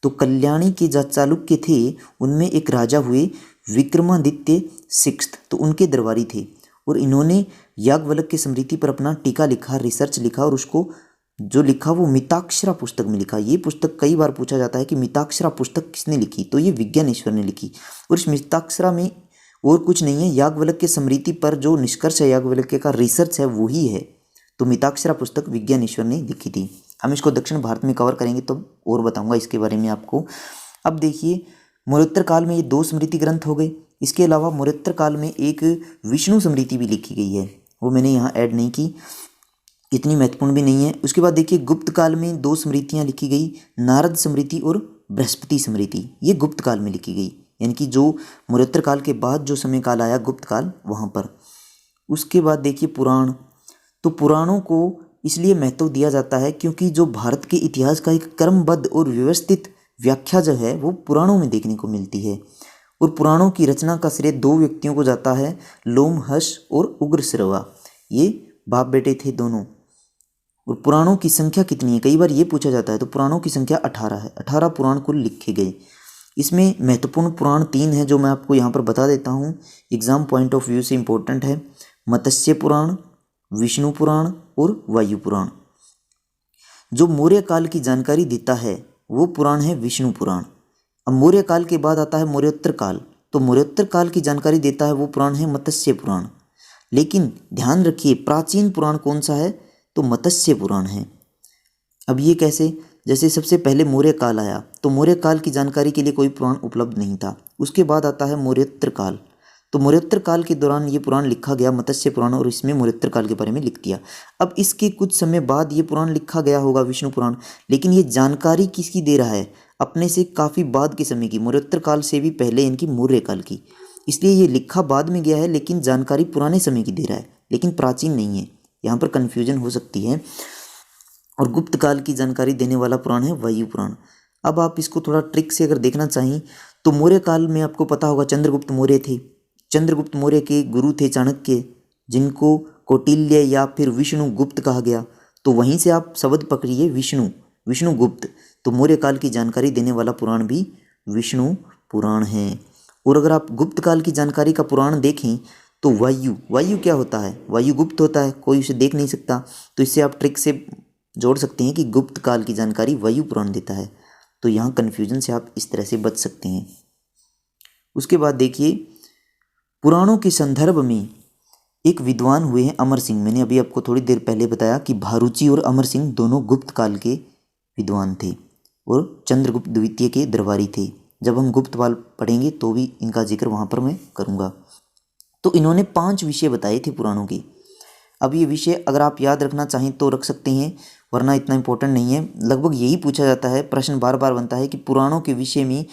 तो कल्याणी के जो चालुक्य थे उनमें एक राजा हुए विक्रमादित्य सिक्स्थ, तो उनके दरबारी थे और इन्होंने याज्ञवल्क्य स्मृति पर अपना टीका लिखा, रिसर्च लिखा और उसको जो लिखा वो मिताक्षरा पुस्तक में लिखा। ये पुस्तक कई बार पूछा जाता है कि मिताक्षरा पुस्तक किसने लिखी, तो ये विज्ञानेश्वर ने लिखी। और इस मिताक्षरा में और कुछ नहीं है, याज्ञवल्क्य स्मृति पर जो निष्कर्ष है, याज्ञवल्क्य का रिसर्च है वही है। तो मिताक्षरा पुस्तक विज्ञानेश्वर ने लिखी थी। हम इसको दक्षिण भारत में कवर करेंगे तो और बताऊंगा इसके बारे में आपको। अब देखिए मौर्योत्तर काल में ये 2 स्मृति ग्रंथ हो गए। इसके अलावा मौर्योत्तर काल में एक विष्णु स्मृति भी लिखी गई है, वो मैंने यहाँ ऐड नहीं की, इतनी महत्वपूर्ण भी नहीं है। उसके बाद देखिए गुप्त काल में 2 स्मृतियाँ लिखी गई, नारद स्मृति और बृहस्पति स्मृति। ये गुप्त काल में लिखी गई, यानी कि जो मौर्योत्तर काल के बाद जो समय काल आया गुप्त काल, वहाँ पर। उसके बाद देखिए पुराण। तो पुराणों को इसलिए महत्व दिया जाता है क्योंकि जो भारत के इतिहास का एक क्रमबद्ध और व्यवस्थित व्याख्या जो है वो पुराणों में देखने को मिलती है। और पुराणों की रचना का श्रेय 2 व्यक्तियों को जाता है, लोमहर्ष और उग्रश्रवा। ये बाप बेटे थे दोनों। और पुराणों की संख्या कितनी है, कई बार ये पूछा जाता है। तो पुराणों की संख्या 18 है। 18 पुराण कुल लिखे गए। इसमें महत्वपूर्ण पुराण 3 हैं जो मैं आपको यहाँ पर बता देता हूँ, एग्जाम पॉइंट ऑफ व्यू से इम्पोर्टेंट है। मत्स्य पुराण, विष्णु पुराण और वायु पुराण। जो मौर्य काल की जानकारी देता है वो पुराण है विष्णु पुराण। अब मौर्य काल के बाद आता है मौर्योत्तर काल, तो मौर्योत्तर काल की जानकारी देता है वो पुराण है मत्स्य पुराण। लेकिन ध्यान रखिए प्राचीन पुराण कौन सा है, तो मत्स्य पुराण है। अब ये कैसे, जैसे सबसे पहले मौर्य काल आया तो मौर्य काल की जानकारी के लिए कोई पुराण उपलब्ध नहीं था। उसके बाद आता है मौर्योत्तर काल, तो मौर्योत्तर काल के दौरान ये पुराण लिखा गया मत्स्य पुराण, और इसमें मौर्योत्तर काल के बारे में लिख दिया। अब इसके कुछ समय बाद ये पुराण लिखा गया होगा विष्णु पुराण, लेकिन ये जानकारी किसकी दे रहा है, अपने से काफ़ी बाद के समय की, मौर्योत्तर काल से भी पहले इनकी मौर्य काल की। इसलिए ये लिखा बाद में गया है लेकिन जानकारी पुराने समय की दे रहा है, लेकिन प्राचीन नहीं है। यहाँ पर कन्फ्यूजन हो सकती है। और गुप्त काल की जानकारी देने वाला पुराण है वायु पुराण। अब आप इसको थोड़ा ट्रिक से अगर देखना चाहें तो मौर्य काल में आपको पता होगा चंद्रगुप्त मौर्य थे। चंद्रगुप्त मौर्य के गुरु थे चाणक्य, जिनको कौटिल्य या फिर विष्णु गुप्त कहा गया। तो वहीं से आप शब्द पकड़िए विष्णु गुप्त। तो मौर्य काल की जानकारी देने वाला पुराण भी विष्णु पुराण है। और अगर आप गुप्त काल की जानकारी का पुराण देखें तो वायु क्या होता है, वायु गुप्त होता है, कोई उसे देख नहीं सकता। तो इससे आप ट्रिक से जोड़ सकते हैं कि गुप्त काल की जानकारी वायु पुराण देता है। तो यहाँ कन्फ्यूजन से आप इस तरह से बच सकते हैं। उसके बाद देखिए पुराणों के संदर्भ में एक विद्वान हुए हैं अमर सिंह। मैंने अभी आपको थोड़ी देर पहले बताया कि भारुचि और अमर सिंह दोनों गुप्त काल के विद्वान थे और चंद्रगुप्त द्वितीय के दरबारी थे। जब हम गुप्त काल पढ़ेंगे तो भी इनका जिक्र वहाँ पर मैं करूँगा। तो इन्होंने 5 विषय बताए थे पुराणों के। अब ये विषय अगर आप याद रखना चाहें तो रख सकते हैं, वरना इतना इम्पोर्टेंट नहीं है। लगभग यही पूछा जाता है, प्रश्न बार बार बनता है कि पुराणों के विषय में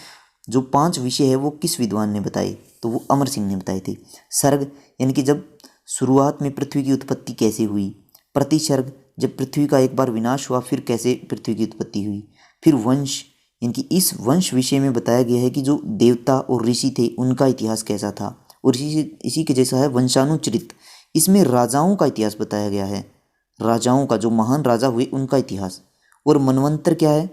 जो 5 विषय है वो किस विद्वान ने बताए, तो वो अमर सिंह ने बताए थे। सर्ग यानी कि जब शुरुआत में पृथ्वी की उत्पत्ति कैसे हुई। प्रतिसर्ग जब पृथ्वी का एक बार विनाश हुआ फिर कैसे पृथ्वी की उत्पत्ति हुई। फिर वंश यानी कि इस वंश विषय में बताया गया है कि जो देवता और ऋषि थे उनका इतिहास कैसा था। और इसी के जैसा है वंशानुचरित, इसमें राजाओं का इतिहास बताया गया है, राजाओं का, जो महान राजा हुए उनका इतिहास। और मनवंतर क्या है,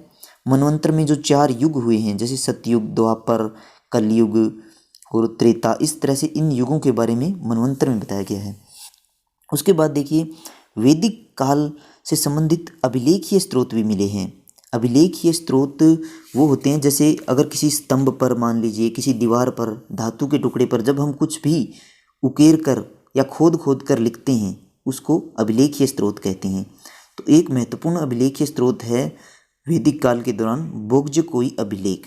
मनवंतर में जो 4 युग हुए हैं जैसे सतयुग, द्वापर, कलयुग और त्रेता, इस तरह से इन युगों के बारे में मनवंतर में बताया गया है। उसके बाद देखिए वैदिक काल से संबंधित अभिलेखीय स्रोत भी मिले हैं। अभिलेखीय स्रोत वो होते हैं जैसे अगर किसी स्तंभ पर, मान लीजिए किसी दीवार पर, धातु के टुकड़े पर जब हम कुछ भी उकेर कर या खोद कर लिखते हैं उसको अभिलेखीय स्रोत कहते हैं। तो एक महत्वपूर्ण अभिलेखीय स्रोत है वैदिक काल के दौरान बोग्जकोई अभिलेख।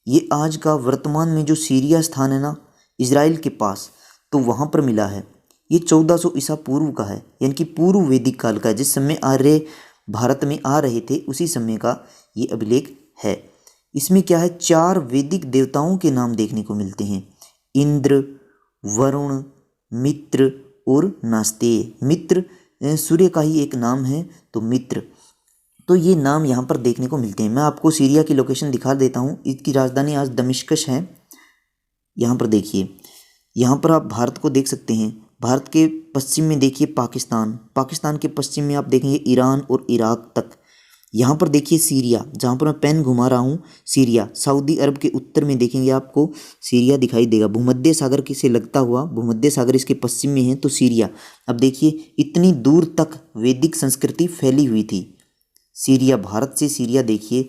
ये आज का वर्तमान में जो सीरिया स्थान है ना, इजराइल के पास, तो वहाँ पर मिला है। ये 1400 ईसा पूर्व का है, यानी कि पूर्व वैदिक काल का है। जिस समय आर्य भारत में आ रहे थे उसी समय का ये अभिलेख है। इसमें क्या है, 4 वैदिक देवताओं के नाम देखने को मिलते हैं, इंद्र, वरुण, मित्र और नास्तेय। मित्र सूर्य का ही एक नाम है, तो मित्र। तो ये नाम यहाँ पर देखने को मिलते हैं। मैं आपको सीरिया की लोकेशन दिखा देता हूँ। इसकी राजधानी आज दमिश्कश है। यहाँ पर देखिए, यहाँ पर आप भारत को देख सकते हैं। भारत के पश्चिम में देखिए पाकिस्तान, पाकिस्तान के पश्चिम में आप देखेंगे ईरान और इराक तक। यहाँ पर देखिए सीरिया, जहाँ पर मैं पेन घुमा रहा हूँ, सीरिया। सऊदी अरब के उत्तर में देखेंगे आपको सीरिया दिखाई देगा, भूमध्य सागर से लगता हुआ, भूमध्य सागर इसके पश्चिम में है, तो सीरिया। अब देखिए इतनी दूर तक वैदिक संस्कृति फैली हुई थी। सीरिया, भारत से सीरिया देखिए,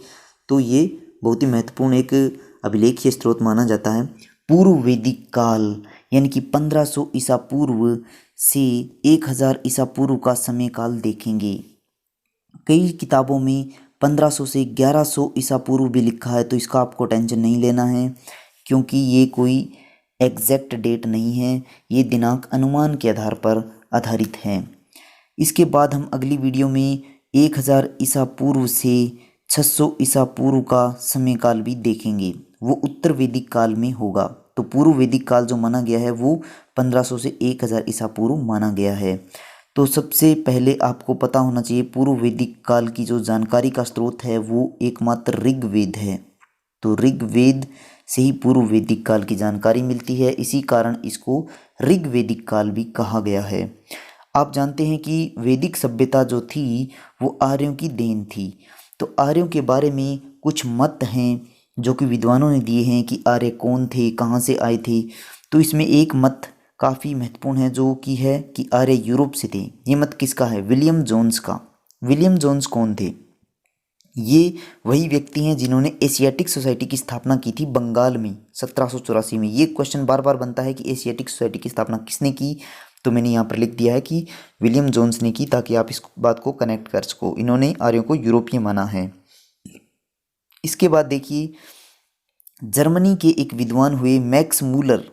तो ये बहुत ही महत्वपूर्ण एक अभिलेखीय स्रोत माना जाता है। पूर्व वैदिक काल यानी कि 1500 ईसा पूर्व से 1000 ईसा पूर्व का समय काल देखेंगे। कई किताबों में 1500 से 1100 ईसा पूर्व भी लिखा है, तो इसका आपको टेंशन नहीं लेना है, क्योंकि ये कोई एग्जैक्ट डेट नहीं है, ये दिनांक अनुमान के आधार पर आधारित है। इसके बाद हम अगली वीडियो में 1000 ईसा पूर्व से 600 ईसा पूर्व का समय काल भी देखेंगे, वो उत्तर वैदिक काल में होगा। तो पूर्व वैदिक काल जो माना गया है वो 1500 से 1000 ईसा पूर्व माना गया है। तो सबसे पहले आपको पता होना चाहिए पूर्व वैदिक काल की जो जानकारी का स्रोत है वो एकमात्र ऋग्वेद है। तो ऋग्वेद से ही पूर्व वैदिक काल की जानकारी मिलती है, इसी कारण इसको ऋग्वेदिक काल भी कहा गया है। आप जानते हैं कि वैदिक सभ्यता जो थी वो आर्यों की देन थी। तो आर्यों के बारे में कुछ मत हैं जो कि विद्वानों ने दिए हैं कि आर्य कौन थे, कहाँ से आए थे। तो इसमें एक मत काफ़ी महत्वपूर्ण है जो कि है कि आर्य यूरोप से थे। ये मत किसका है? विलियम जोन्स का। विलियम जोन्स कौन थे? ये वही व्यक्ति हैं जिन्होंने एशियाटिक सोसाइटी की स्थापना की थी बंगाल में 1784 में। ये क्वेश्चन बार बार बनता है कि एशियाटिक सोसाइटी की स्थापना किसने की, तो मैंने यहाँ पर लिख दिया है कि विलियम जोन्स ने की, ताकि आप इस बात को कनेक्ट कर सको। इन्होंने आर्यों को यूरोपीय माना है। इसके बाद देखिए, जर्मनी के एक विद्वान हुए मैक्स मूलर।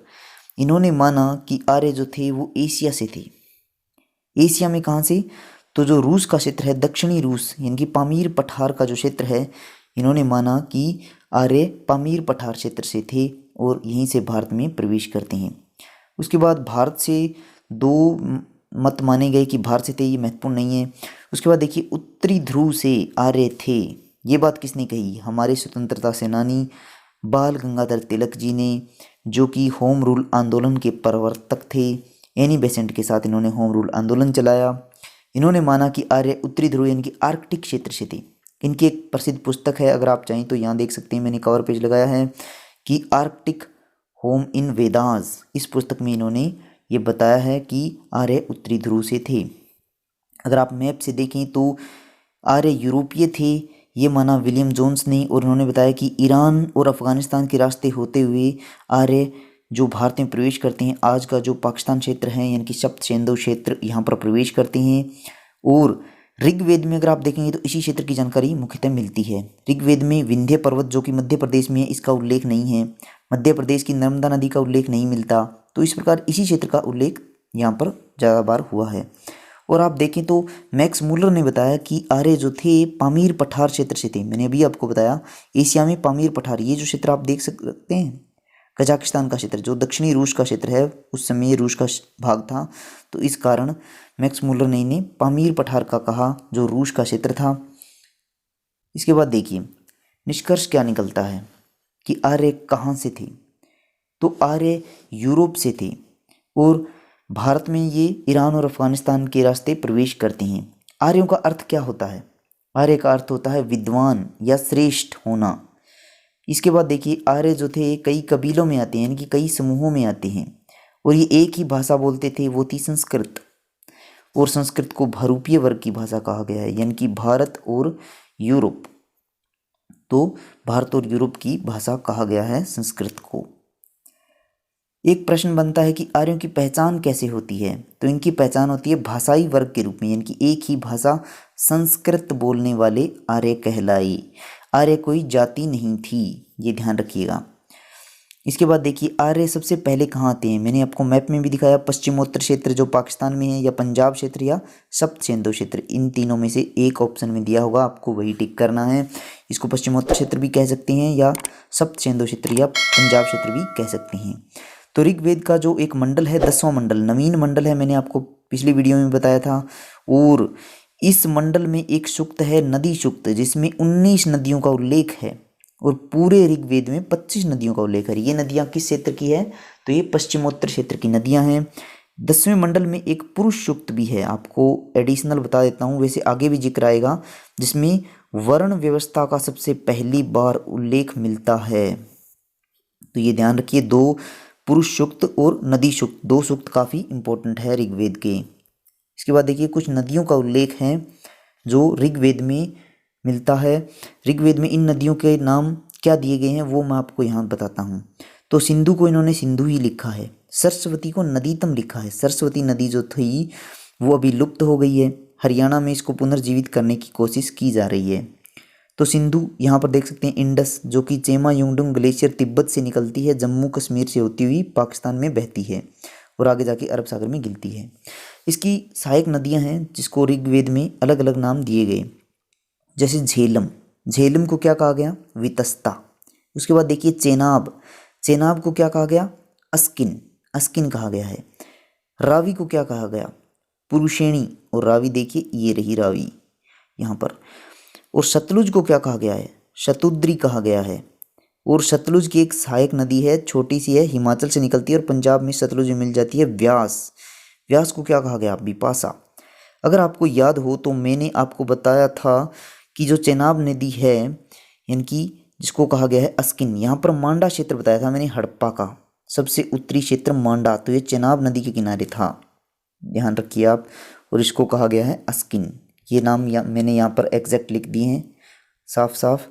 इन्होंने माना कि आर्य जो थे वो एशिया से थे। एशिया में कहाँ से? तो जो रूस का क्षेत्र है, दक्षिणी रूस, यानी कि पामीर पठार का जो क्षेत्र है, इन्होंने माना कि आर्य पामीर पठार क्षेत्र से थे और यहीं से भारत में प्रवेश करते हैं। उसके बाद भारत से दो मत माने गए कि भारत से थे, ये महत्वपूर्ण नहीं है। उसके बाद देखिए, उत्तरी ध्रुव से आर्य थे। ये बात किसने कही? हमारे स्वतंत्रता सेनानी बाल गंगाधर तिलक जी ने, जो कि होम रूल आंदोलन के प्रवर्तक थे। एनी बेसेंट के साथ इन्होंने होम रूल आंदोलन चलाया। इन्होंने माना कि आर्य उत्तरी ध्रुव यानी कि आर्कटिक क्षेत्र से थे। इनकी एक प्रसिद्ध पुस्तक है, अगर आप चाहें तो यहाँ देख सकते हैं, मैंने कवर पेज लगाया है कि आर्कटिक होम इन वेदास। इस पुस्तक में इन्होंने ये बताया है कि आर्य उत्तरी ध्रुव से थे। अगर आप मैप से देखें तो आर्य यूरोपीय थे, ये माना विलियम जोन्स ने, और उन्होंने बताया कि ईरान और अफ़गानिस्तान के रास्ते होते हुए आर्य जो भारत में प्रवेश करते हैं, आज का जो पाकिस्तान क्षेत्र है यानी कि सप्त सिंधु क्षेत्र, यहाँ पर प्रवेश करते हैं। और ऋग्वेद में अगर आप देखेंगे तो इसी क्षेत्र की जानकारी मुख्यतः मिलती है। ऋग्वेद में विंध्य पर्वत जो कि मध्य प्रदेश में है, इसका उल्लेख नहीं है। मध्य प्रदेश की नर्मदा नदी का उल्लेख नहीं मिलता। तो इस प्रकार इसी क्षेत्र का उल्लेख यहाँ पर ज़्यादा बार हुआ है। और आप देखें तो मैक्स मूलर ने बताया कि आर्य जो थे पामीर पठार क्षेत्र से थे। मैंने अभी आपको बताया एशिया में पामीर पठार, ये जो क्षेत्र आप देख सकते हैं, कजाकिस्तान का क्षेत्र जो दक्षिणी रूस का क्षेत्र है, उस समय रूस का भाग था। तो इस कारण मैक्स मूलर ने इन्हें पामीर पठार का कहा, जो रूस का क्षेत्र था। इसके बाद देखिए, निष्कर्ष क्या निकलता है कि आर्य कहाँ से थे? तो आर्य यूरोप से थे और भारत में ये ईरान और अफगानिस्तान के रास्ते प्रवेश करते हैं। आर्यों का अर्थ क्या होता है? आर्य का अर्थ होता है विद्वान या श्रेष्ठ होना। इसके बाद देखिए, आर्य जो थे कई कबीलों में आते हैं, यानी कि कई समूहों में आते हैं, और ये एक ही भाषा बोलते थे, वो थी संस्कृत। और संस्कृत को भारूपीय वर्ग की भाषा कहा गया है, यानी कि भारत और यूरोप। तो भारत और यूरोप की भाषा कहा गया है संस्कृत को। एक प्रश्न बनता है कि आर्यों की पहचान कैसे होती है? तो इनकी पहचान होती है भाषाई वर्ग के रूप में, यानी कि एक ही भाषा संस्कृत बोलने वाले आर्य कहलाए। आर्य कोई जाति नहीं थी, ये ध्यान रखिएगा। इसके बाद देखिए, आर्य सबसे पहले कहाँ आते हैं? मैंने आपको मैप में भी दिखाया, पश्चिमोत्तर क्षेत्र जो पाकिस्तान में है, या पंजाब क्षेत्र, या सप्त सिंधु क्षेत्र, इन तीनों में से एक ऑप्शन में दिया होगा, आपको वही टिक करना है। इसको पश्चिमोत्तर क्षेत्र भी कह सकते हैं, या सप्त सिंधु क्षेत्र, या पंजाब क्षेत्र भी कह सकते हैं। तो ऋग्वेद का जो एक मंडल है, 10वां मंडल, नवीन मंडल है, मैंने आपको पिछली वीडियो में बताया था। और इस मंडल में एक सूक्त है नदी सूक्त, जिसमें 19 नदियों का उल्लेख है, और पूरे ऋग्वेद में 25 नदियों का उल्लेख है। ये नदियाँ किस क्षेत्र की है? तो ये पश्चिमोत्तर क्षेत्र की नदियाँ हैं। 10वें मंडल में एक पुरुष सूक्त भी है, आपको एडिशनल बता देता हूँ, वैसे आगे भी जिक्र आएगा, जिसमें वर्ण व्यवस्था का सबसे पहली बार उल्लेख मिलता है। तो ये ध्यान रखिए, 2 पुरुष सूक्त और नदी सूक्त, 2 सूक्त काफ़ी इंपॉर्टेंट है ऋग्वेद के। इसके बाद देखिए, कुछ नदियों का उल्लेख है जो ऋग्वेद में मिलता है। ऋग्वेद में इन नदियों के नाम क्या दिए गए हैं वो मैं आपको यहाँ बताता हूँ। तो सिंधु को इन्होंने सिंधु ही लिखा है, सरस्वती को नदीतम लिखा है। सरस्वती नदी जो थी वो अभी लुप्त हो गई है, हरियाणा में इसको पुनर्जीवित करने की कोशिश की जा रही है। तो सिंधु यहाँ पर देख सकते हैं, इंडस जो कि चेमा युंगडुंग ग्लेशियर तिब्बत से निकलती है, जम्मू कश्मीर से होती हुई पाकिस्तान में बहती है और आगे जाके अरब सागर में गिरती है। इसकी सहायक नदियाँ हैं जिसको ऋग्वेद में अलग अलग नाम दिए गए, जैसे झेलम, झेलम को क्या कहा गया? वितस्ता। उसके बाद देखिए चेनाब, चेनाब को क्या कहा गया? अस्किन, अस्किन कहा गया है। रावी को क्या कहा गया? पुरुषेणी, और रावी देखिए ये रही रावी यहाँ पर। और सतलुज को क्या कहा गया है? शतुद्री कहा गया है। और सतलुज की एक सहायक नदी है, छोटी सी है, हिमाचल से निकलती है और पंजाब में सतलुज में मिल जाती है, व्यास। व्यास को क्या कहा गया? बिपाशा। अगर आपको याद हो तो मैंने आपको बताया था कि जो चेनाब नदी है यानी कि जिसको कहा गया है अस्किन, यहाँ पर मांडा क्षेत्र बताया था मैंने हड़प्पा का सबसे उत्तरी क्षेत्र मांडा, तो ये चेनाब नदी के किनारे था, ध्यान रखिए आप। और इसको कहा गया है अस्किन, ये नाम मैंने यहाँ पर एग्जैक्ट लिख दिए हैं साफ साफ।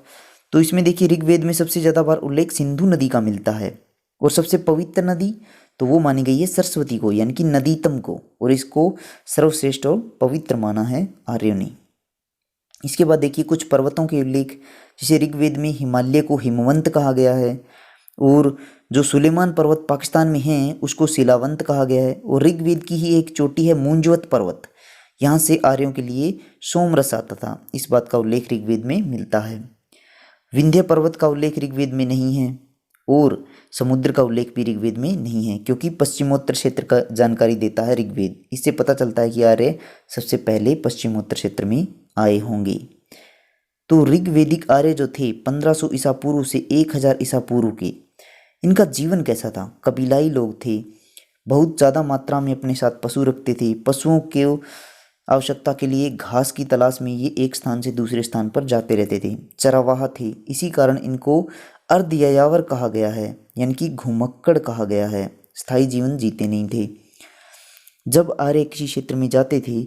तो इसमें देखिए ऋग्वेद में सबसे ज़्यादा बार उल्लेख सिंधु नदी का मिलता है और सबसे पवित्र नदी तो वो मानी गई है सरस्वती को यानी कि नदीतम को, और इसको सर्वश्रेष्ठ और पवित्र माना है आर्यों ने। इसके बाद देखिए कुछ पर्वतों के उल्लेख, जैसे ऋग्वेद में हिमालय को हिमवंत कहा गया है और जो सुलेमान पर्वत पाकिस्तान में है उसको शिलावंत कहा गया है। और ऋग्वेद की ही एक चोटी है मूंजवत पर्वत, यहाँ से आर्यों के लिए सोमरस आता था, इस बात का उल्लेख ऋग्वेद में मिलता है। विंध्य पर्वत का उल्लेख ऋग्वेद में नहीं है और समुद्र का उल्लेख भी ऋग्वेद में नहीं है, क्योंकि पश्चिमोत्तर क्षेत्र का जानकारी देता है ऋग्वेद। इससे पता चलता है कि आर्य सबसे पहले पश्चिमोत्तर क्षेत्र में आए होंगे। तो ऋग्वेदिक आर्य जो थे 1500 ईसा पूर्व से 1000 ईसा पूर्व के, इनका जीवन कैसा था? कबीलाई लोग थे, बहुत ज़्यादा मात्रा में अपने साथ पशु रखते थे, पशुओं के आवश्यकता के लिए घास की तलाश में ये एक स्थान से दूसरे स्थान पर जाते रहते थे, चरवाहा थे, इसी कारण इनको अर्धयायावर कहा गया है यानी कि घुमक्कड़ कहा गया है, स्थायी जीवन जीते नहीं थे। जब आर्य किसी क्षेत्र में जाते थे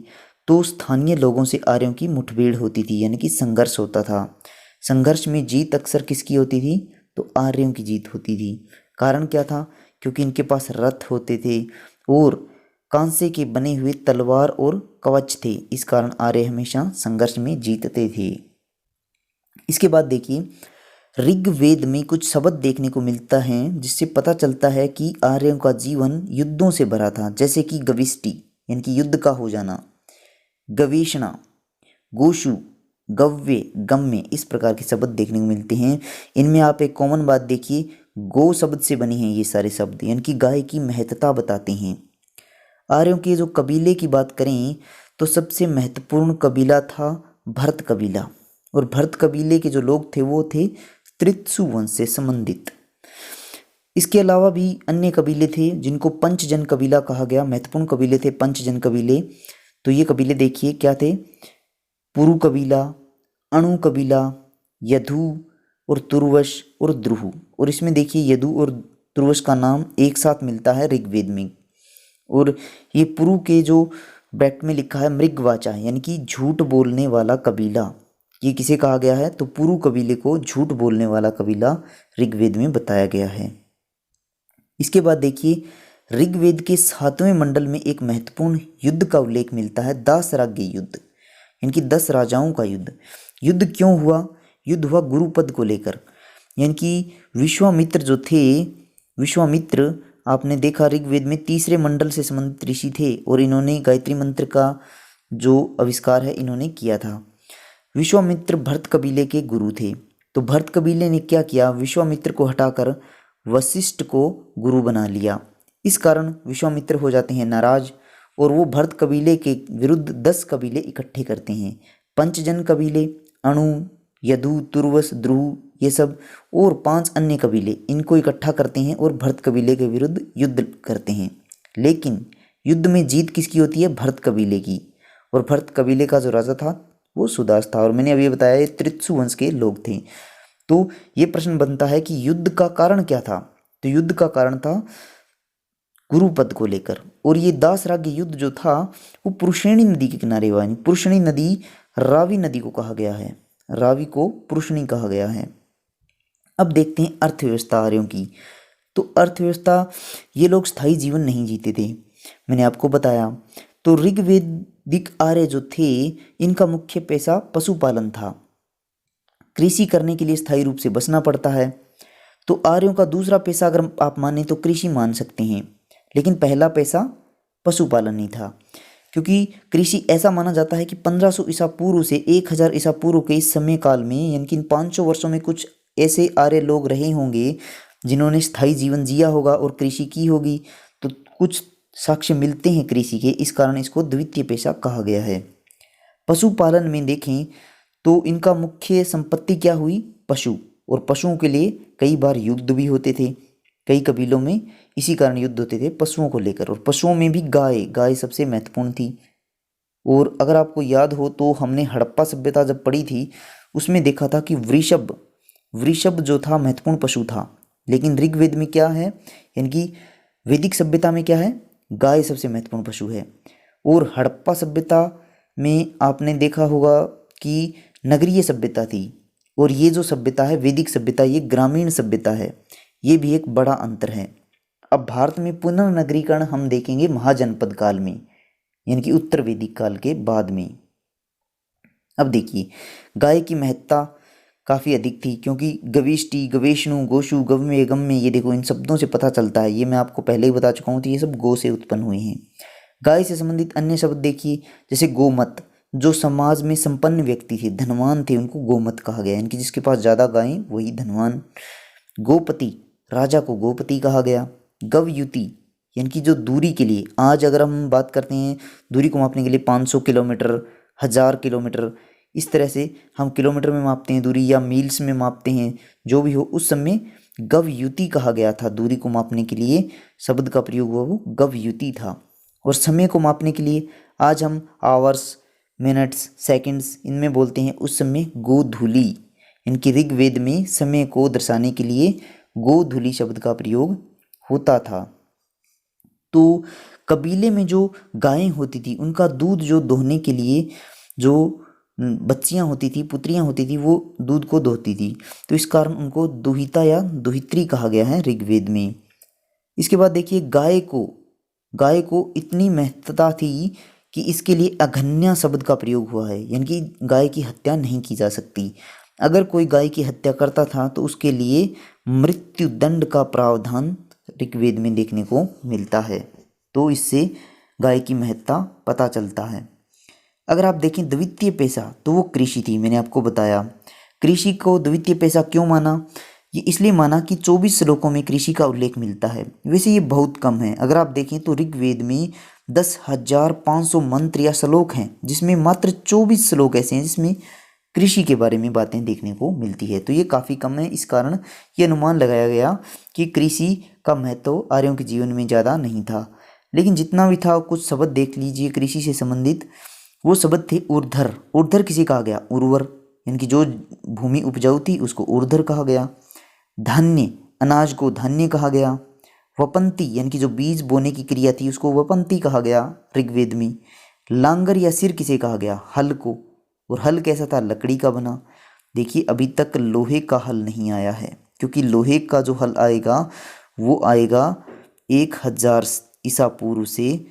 तो स्थानीय लोगों से आर्यों की मुठभेड़ होती थी यानी कि संघर्ष होता था। संघर्ष में जीत अक्सर किसकी होती थी? तो आर्यों की जीत होती थी। कारण क्या था? क्योंकि इनके पास रथ होते थे और कांसे के बने हुए तलवार और कवच थे, इस कारण आर्य हमेशा संघर्ष में जीतते थे। इसके बाद देखिए ऋग्वेद में कुछ शब्द देखने को मिलता है जिससे पता चलता है कि आर्यों का जीवन युद्धों से भरा था, जैसे कि गविष्टि यानी कि युद्ध का हो जाना, गवेषणा, गोशु, गव्य, गम्य, इस प्रकार के शब्द देखने को मिलते हैं। इनमें आप एक कॉमन बात देखिए, गो शब्द से बने हैं ये सारे शब्द, यानी कि गाय की महत्ता बताते हैं। आर्यों के जो कबीले की बात करें तो सबसे महत्वपूर्ण कबीला था भरत कबीला, और भरत कबीले के जो लोग थे वो थे त्रित्सु वंश से संबंधित। इसके अलावा भी अन्य कबीले थे जिनको पंचजन कबीला कहा गया, महत्वपूर्ण कबीले थे पंचजन कबीले। तो ये कबीले देखिए क्या थे? पुरु कबीला, अणु कबीला, यदु और तुर्वश और द्रुहु। और इसमें देखिए यदु और तुर्वश का नाम एक साथ मिलता है ऋग्वेद में। और ये पुरु के जो ब्रैकेट में लिखा है मृगवाचा यानी कि झूठ बोलने वाला कबीला, ये किसे कहा गया है? तो पुरु कबीले को झूठ बोलने वाला कबीला ऋग्वेद में बताया गया है। इसके बाद देखिए ऋग्वेद के 7वें मंडल में एक महत्वपूर्ण युद्ध का उल्लेख मिलता है, दासराग्य युद्ध, यानी कि 10 राजाओं का युद्ध। युद्ध क्यों हुआ? युद्ध हुआ गुरुपद को लेकर, यानी कि विश्वामित्र जो थे, विश्वामित्र आपने देखा ऋग्वेद में 3रे मंडल से संबंधित ऋषि थे और इन्होंने गायत्री मंत्र का जो आविष्कार है इन्होंने किया था। विश्वामित्र भरत कबीले के गुरु थे, तो भरत कबीले ने क्या किया? विश्वामित्र को हटाकर वशिष्ठ को गुरु बना लिया। इस कारण विश्वामित्र हो जाते हैं नाराज और वो भरत कबीले के विरुद्ध 10 कबीले इकट्ठे करते हैं, पंचजन कबीले, अणु, यदु, तुर्वस, द्रुहु ये सब, और 5 अन्य कबीले, इनको इकट्ठा करते हैं और भरत कबीले के विरुद्ध युद्ध करते हैं। लेकिन युद्ध में जीत किसकी होती है? भरत कबीले की। और भरत कबीले का जो राजा था वो सुदास था, और मैंने अभी बताया ये त्रित्सु वंश के लोग थे। तो ये प्रश्न बनता है कि युद्ध का कारण क्या था? तो युद्ध का कारण था गुरुपद को लेकर। और ये दासराग्य युद्ध जो था वो पुरुषेणी नदी के किनारे हुआ, यानी पुरुषेणी नदी रावी नदी को कहा गया है, रावी को पुरुषणी कहा गया है। अब देखते हैं अर्थव्यवस्था आर्यों की। तो अर्थव्यवस्था, ये लोग स्थायी जीवन नहीं जीते थे, मैंने आपको बताया। तो ऋग्वेदिक आर्य जो थे इनका मुख्य पेशा पशुपालन था। कृषि करने के लिए स्थायी रूप से बसना पड़ता है। तो आर्यों का दूसरा पेशा अगर आप माने तो कृषि मान सकते हैं, लेकिन पहला पेशा पशुपालन ही था, क्योंकि कृषि ऐसा माना जाता है कि 1500 ईसा पूर्व से 1000 ईसा पूर्व के इस समय काल में, यानी कि इन 500 वर्षों में कुछ ऐसे आर्य लोग रहे होंगे जिन्होंने स्थायी जीवन जिया होगा और कृषि की होगी। तो कुछ साक्ष्य मिलते हैं कृषि के, इस कारण इसको द्वितीय पेशा कहा गया है। पशुपालन में देखें तो इनका मुख्य संपत्ति क्या हुई? पशु, और पशुओं के लिए कई बार युद्ध भी होते थे। कई कबीलों में इसी कारण युद्ध होते थे पशुओं को लेकर, और पशुओं में भी गाय सबसे महत्वपूर्ण थी। और अगर आपको याद हो तो हमने हड़प्पा सभ्यता जब पढ़ी थी उसमें देखा था कि वृषभ जो था महत्वपूर्ण पशु था, लेकिन ऋग्वेद में क्या है, यानी कि वैदिक सभ्यता में क्या है, गाय सबसे महत्वपूर्ण पशु है। और हड़प्पा सभ्यता में आपने देखा होगा कि नगरीय सभ्यता थी, और ये जो सभ्यता है वैदिक सभ्यता, ये ग्रामीण सभ्यता है। ये भी एक बड़ा अंतर है। अब भारत में पुनर्नगरीकरण हम देखेंगे महाजनपद काल में, यानी कि उत्तर वैदिक काल के बाद में। अब देखिए गाय की महत्ता काफ़ी अधिक थी, क्योंकि गविष्टि, गवेष्णु, गोशु, गव्य, गम्य, ये देखो इन शब्दों से पता चलता है। ये मैं आपको पहले ही बता चुका हूँ, तो ये सब गो से उत्पन्न हुए हैं। गाय से संबंधित अन्य शब्द देखिए, जैसे गोमत, जो समाज में संपन्न व्यक्ति थे, धनवान थे, उनको गोमत कहा गया, यानी कि जिसके पास ज़्यादा गायें वही धनवान। गोपति, राजा को गोपति कहा गया। गवयुति, यानी कि जो दूरी के लिए, आज अगर हम बात करते हैं दूरी को मापने के लिए 500 किलोमीटर, 1000 किलोमीटर, इस तरह से हम किलोमीटर में मापते हैं दूरी, या मील्स में मापते हैं, जो भी हो, उस समय गवयुति कहा गया था। दूरी को मापने के लिए शब्द का प्रयोग हुआ वो गवयुति था। और समय को मापने के लिए आज हम आवर्स, मिनट्स, सेकंड्स इनमें बोलते हैं, उस समय गोधूली, इनकी ऋग्वेद में समय को दर्शाने के लिए गोधूली शब्द का प्रयोग होता था। तो कबीले में जो गायें होती थी उनका दूध जो दोहने के लिए जो बच्चियां होती थी, पुत्रियां होती थी, वो दूध को दोहती थी, तो इस कारण उनको दुहिता या दुहित्री कहा गया है ऋग्वेद में। इसके बाद देखिए गाय को इतनी महत्ता थी कि इसके लिए अघन्या शब्द का प्रयोग हुआ है, यानी कि गाय की हत्या नहीं की जा सकती। अगर कोई गाय की हत्या करता था तो उसके लिए मृत्युदंड का प्रावधान ऋग्वेद में देखने को मिलता है। तो इससे गाय की महत्ता पता चलता है। अगर आप देखें द्वितीय पेशा, तो वो कृषि थी। मैंने आपको बताया कृषि को द्वितीय पेशा क्यों माना, ये इसलिए माना कि 24 श्लोकों में कृषि का उल्लेख मिलता है। वैसे ये बहुत कम है। अगर आप देखें तो ऋग्वेद में 10,500 मंत्र या श्लोक हैं, जिसमें मात्र 24 श्लोक ऐसे हैं जिसमें कृषि के बारे में बातें देखने को मिलती है। तो ये काफ़ी कम है। इस कारण ये अनुमान लगाया गया कि कृषि का महत्व आर्यों के जीवन में ज़्यादा नहीं था। लेकिन जितना भी था, कुछ शब्द देख लीजिए कृषि से संबंधित। वो शब्द थे ऊर्ध्वर किसे कहा गया, उर्वर, यानी कि जो भूमि उपजाऊ थी उसको ऊर्ध्वर कहा गया। धान्य, अनाज को धान्य कहा गया। वपंती, यानी कि जो बीज बोने की क्रिया थी उसको वपंती कहा गया ऋग्वेद में। लांगर या सिर किसे कहा गया, हल को। और हल कैसा था, लकड़ी का बना। देखिए अभी तक लोहे का हल नहीं आया है, क्योंकि लोहे का जो हल आएगा वो आएगा 1000 ईसा पूर्व से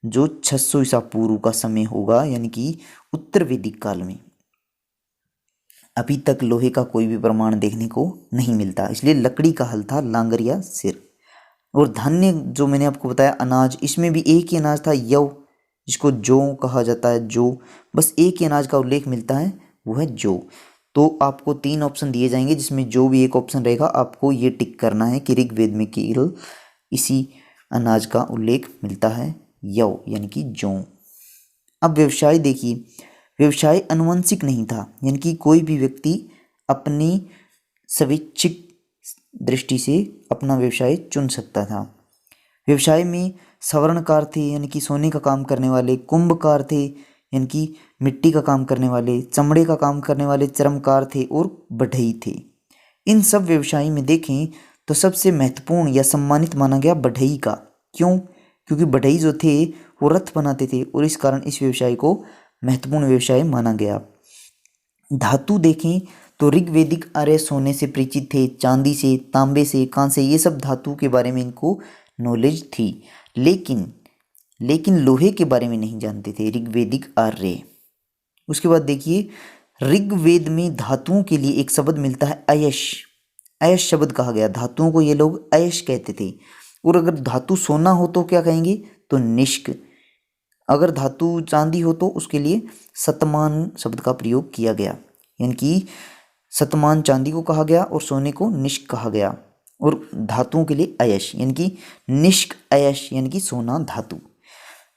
जो 600 ईसा पूर्व का समय होगा, यानी कि उत्तर वैदिक काल में। अभी तक लोहे का कोई भी प्रमाण देखने को नहीं मिलता, इसलिए लकड़ी का हल था, लांगर या सिर। और धान्य जो मैंने आपको बताया, अनाज, इसमें भी एक ही अनाज था, यव, जिसको जौ कहा जाता है, जौ। बस एक ही अनाज का उल्लेख मिलता है, वो है जौ। तो आपको 3 ऑप्शन दिए जाएंगे, जिसमें जो भी एक ऑप्शन रहेगा आपको ये टिक करना है कि ऋग्वेद में केवल इसी अनाज का उल्लेख मिलता है, यव, यानी कि जौ। अब व्यवसाय देखिए, व्यवसाय अनुवंशिक नहीं था, यानी कि कोई भी व्यक्ति अपनी स्वैच्छिक दृष्टि से अपना व्यवसाय चुन सकता था। व्यवसाय में सवर्णकार थे, यानी कि सोने का काम करने वाले। कुंभकार थे, यानी कि मिट्टी का काम करने वाले। चमड़े का काम करने वाले चर्मकार थे, और बढ़ई थे। इन सब व्यवसाय में देखें तो सबसे महत्वपूर्ण या सम्मानित माना गया बढ़ई का। क्यों? क्योंकि बढ़ई जो थे वो रथ बनाते थे, और इस कारण इस व्यवसाय को महत्वपूर्ण व्यवसाय माना गया। धातु देखें तो ऋग्वेदिक आर्य सोने से परिचित थे, चांदी से, तांबे से, कांसे, ये सब धातु के बारे में इनको नॉलेज थी। लेकिन लोहे के बारे में नहीं जानते थे ऋग्वेदिक आर्य। उसके बाद देखिए ऋग्वेद में धातुओं के लिए एक शब्द मिलता है, अयश शब्द कहा गया। धातुओं को ये लोग अयश कहते थे। और अगर धातु सोना हो तो क्या कहेंगे, तो निष्क। अगर धातु चांदी हो तो उसके लिए सतमान शब्द का प्रयोग किया गया, यानी कि सतमान चांदी को कहा गया और सोने को निष्क कहा गया। और धातुओं के लिए अयश, यानी कि निष्क अयश, यानी कि सोना धातु।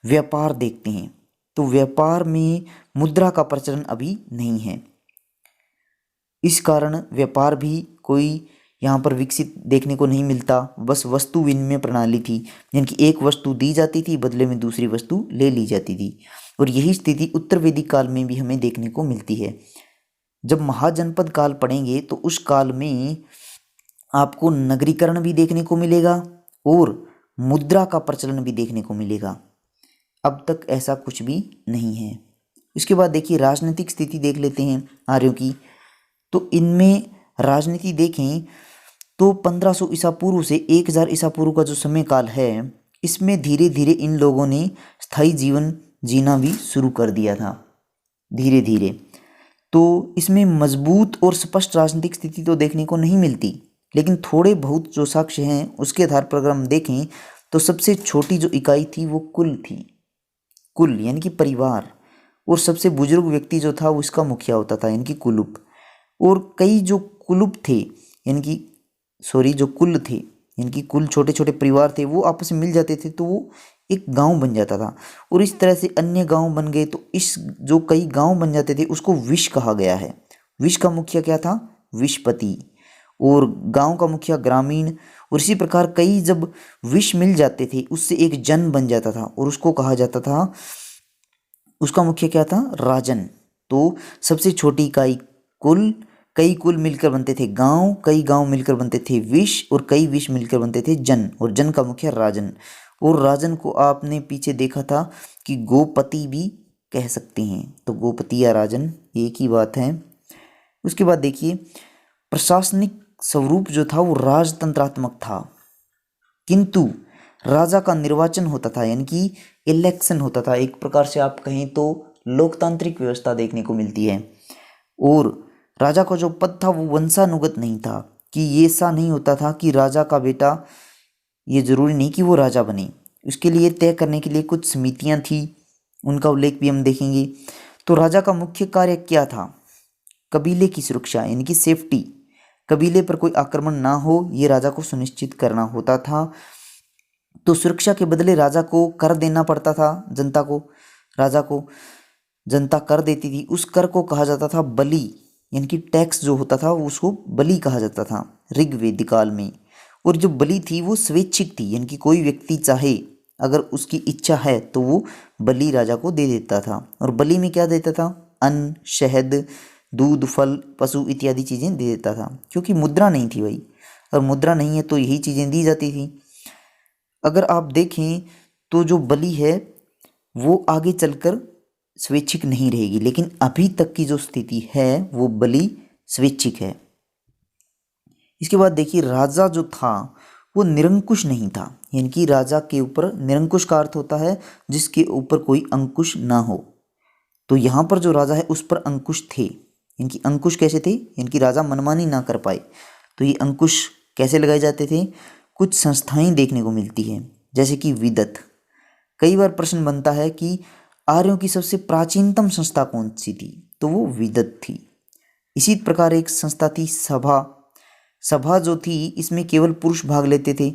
व्यापार देखते हैं तो व्यापार में मुद्रा का प्रचलन अभी नहीं है। इस कारण व्यापार भी कोई यहाँ पर विकसित देखने को नहीं मिलता, बस वस्तु विनिमय प्रणाली थी, यानी कि एक वस्तु दी जाती थी, बदले में दूसरी वस्तु ले ली जाती थी। और यही स्थिति उत्तर वैदिक काल में भी हमें देखने को मिलती है। जब महाजनपद काल पढ़ेंगे तो उस काल में आपको नगरीकरण भी देखने को मिलेगा और मुद्रा का प्रचलन भी देखने को मिलेगा। अब तक ऐसा कुछ भी नहीं है। इसके बाद देखिए राजनीतिक स्थिति देख लेते हैं आर्यों की। तो इनमें राजनीति देखें तो 1500 ईसा पूर्व से 1000 ईसा पूर्व का जो समय काल है, इसमें धीरे धीरे इन लोगों ने स्थायी जीवन जीना भी शुरू कर दिया था धीरे धीरे। तो इसमें मजबूत और स्पष्ट राजनीतिक स्थिति तो देखने को नहीं मिलती, लेकिन थोड़े बहुत जो साक्ष्य हैं उसके आधार पर अगर हम देखें तो सबसे छोटी जो इकाई थी वो कुल थी। कुल यानी कि परिवार, और सबसे बुजुर्ग व्यक्ति जो था वो इसका मुखिया होता था, यानी कि कुलुप। और कई जो कुलुप थे यानी कि जो कुल थे, यानी कि कुल छोटे छोटे परिवार थे, वो आपस में मिल जाते थे तो वो एक गांव बन जाता था। और इस तरह से अन्य गांव बन गए, तो इस जो कई गांव बन जाते थे उसको विश कहा गया है। विश का मुखिया क्या था? विशपति। और गांव का मुखिया ग्रामीण। और इसी प्रकार कई जब विश मिल जाते थे उससे एक जन बन जाता था और उसको कहा जाता था, उसका मुखिया क्या था? राजन। तो सबसे छोटी इकाई कुल, कई कुल मिलकर बनते थे गांव, कई गांव मिलकर बनते थे विश, और कई विश मिलकर बनते थे जन, और जन का मुखिया राजन। और राजन को आपने पीछे देखा था कि गोपति भी कह सकते हैं, तो गोपति या राजन एक ही बात है। उसके बाद देखिए प्रशासनिक स्वरूप जो था वो राजतंत्रात्मक था, किंतु राजा का निर्वाचन होता था, यानी कि इलेक्शन होता था। एक प्रकार से आप कहें तो लोकतांत्रिक व्यवस्था देखने को मिलती है। और राजा का जो पद था वो वंशानुगत नहीं था, कि ये ऐसा नहीं होता था कि राजा का बेटा, ये जरूरी नहीं कि वो राजा बने। उसके लिए तय करने के लिए कुछ समितियां थी, उनका उल्लेख भी हम देखेंगे। तो राजा का मुख्य कार्य क्या था? कबीले की सुरक्षा, यानी कि सेफ्टी, कबीले पर कोई आक्रमण ना हो ये राजा को सुनिश्चित करना होता था। तो सुरक्षा के बदले राजा को कर देना पड़ता था जनता को, राजा को जनता कर देती थी, उस कर को कहा जाता था बलि, यानी कि टैक्स जो होता था उसको बलि कहा जाता था ऋग्वेद काल में। और जो बलि थी वो स्वैच्छिक थी, यानी कि कोई व्यक्ति चाहे अगर उसकी इच्छा है तो वो बलि राजा को दे देता था। और बलि में क्या देता था? अन्न, शहद, दूध, फल, पशु इत्यादि चीज़ें दे देता था, क्योंकि मुद्रा नहीं थी भाई, और मुद्रा नहीं है तो यही चीज़ें दी जाती थी। अगर आप देखें तो जो बलि है वो आगे चलकर स्वैच्छिक नहीं रहेगी, लेकिन अभी तक की जो स्थिति है वो बलि स्वैच्छिक है। इसके बाद देखिए राजा जो था वो निरंकुश नहीं था, यानी कि राजा के ऊपर, निरंकुश का अर्थ होता है जिसके ऊपर कोई अंकुश ना हो। तो यहाँ पर जो राजा है उस पर अंकुश थे, यानी कि अंकुश कैसे थे? यानी कि राजा मनमानी ना कर पाए। तो ये अंकुश कैसे लगाए जाते थे? कुछ संस्थाएं देखने को मिलती हैं, जैसे कि विदत। कई बार प्रश्न बनता है कि आर्यों की सबसे प्राचीनतम संस्था कौन सी थी? तो वो विदत थी। इसी प्रकार एक संस्था थी सभा। सभा जो थी इसमें केवल पुरुष भाग लेते थे।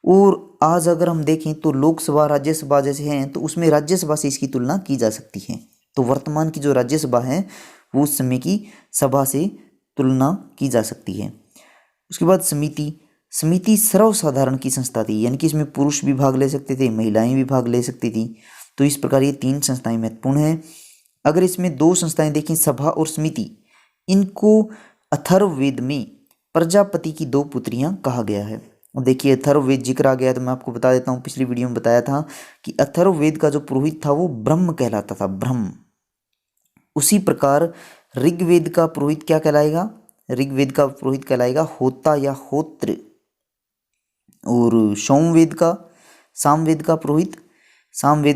और आज अगर हम देखें तो लोकसभा, राज्यसभा जैसे हैं तो उसमें राज्यसभा से इसकी तुलना की जा सकती है। तो वर्तमान की जो राज्यसभा है वो उस समय की सभा से तुलना की जा सकती है। उसके बाद समिति। समिति सर्वसाधारण की संस्था थी, यानी कि इसमें पुरुष भी भाग ले सकते थे, महिलाएं भी भाग ले सकती थी। तो इस प्रकार ये 3 संस्थाएं महत्वपूर्ण हैं। अगर इसमें 2 संस्थाएं देखें, सभा और समिति, इनको अथर्ववेद में प्रजापति की 2 पुत्रियां कहा गया है। अब देखिए अथर्ववेद जिक्र आ गया तो मैं आपको बता देता हूँ, पिछली वीडियो में बताया था कि अथर्ववेद का जो पुरोहित था वो ब्रह्म कहलाता था, ब्रह्म। उसी प्रकार ऋग्वेद का पुरोहित क्या कहलाएगा? ऋग्वेद का पुरोहित कहलाएगा होता या होत्र। और सामवेद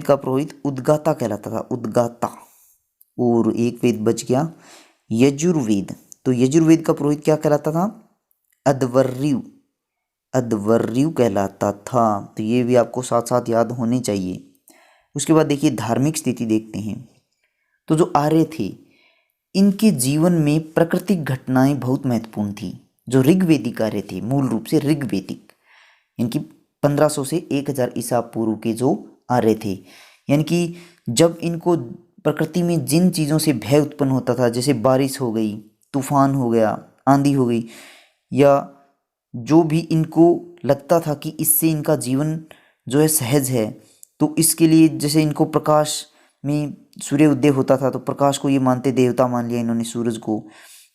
का पुरोहित उद्गाता कहलाता था, उद्गाता। और एक वेद बच गया यजुर्वेद। तो यजुर्वेद का पुरोहित क्या कहलाता था? अध्वर्यु कहलाता था। तो ये भी आपको साथ साथ याद होने चाहिए। उसके बाद देखिए धार्मिक स्थिति देखते हैं। तो जो आर्य थे इनके जीवन में प्राकृतिक घटनाएं बहुत महत्वपूर्ण थी। जो ऋग्वेदिक आर्य थे, मूल रूप से ऋग्वेदिक, इनकी 1500 से 1000 ईसा पूर्व के जो आर्य थे, यानी कि जब इनको प्रकृति में जिन चीज़ों से भय उत्पन्न होता था, जैसे बारिश हो गई, तूफान हो गया, आंधी हो गई, या जो भी इनको लगता था कि इससे इनका जीवन जो है सहज है, तो इसके लिए जैसे इनको प्रकाश में सूर्य उदय होता था तो प्रकाश को ये मानते, देवता मान लिया इन्होंने सूरज को।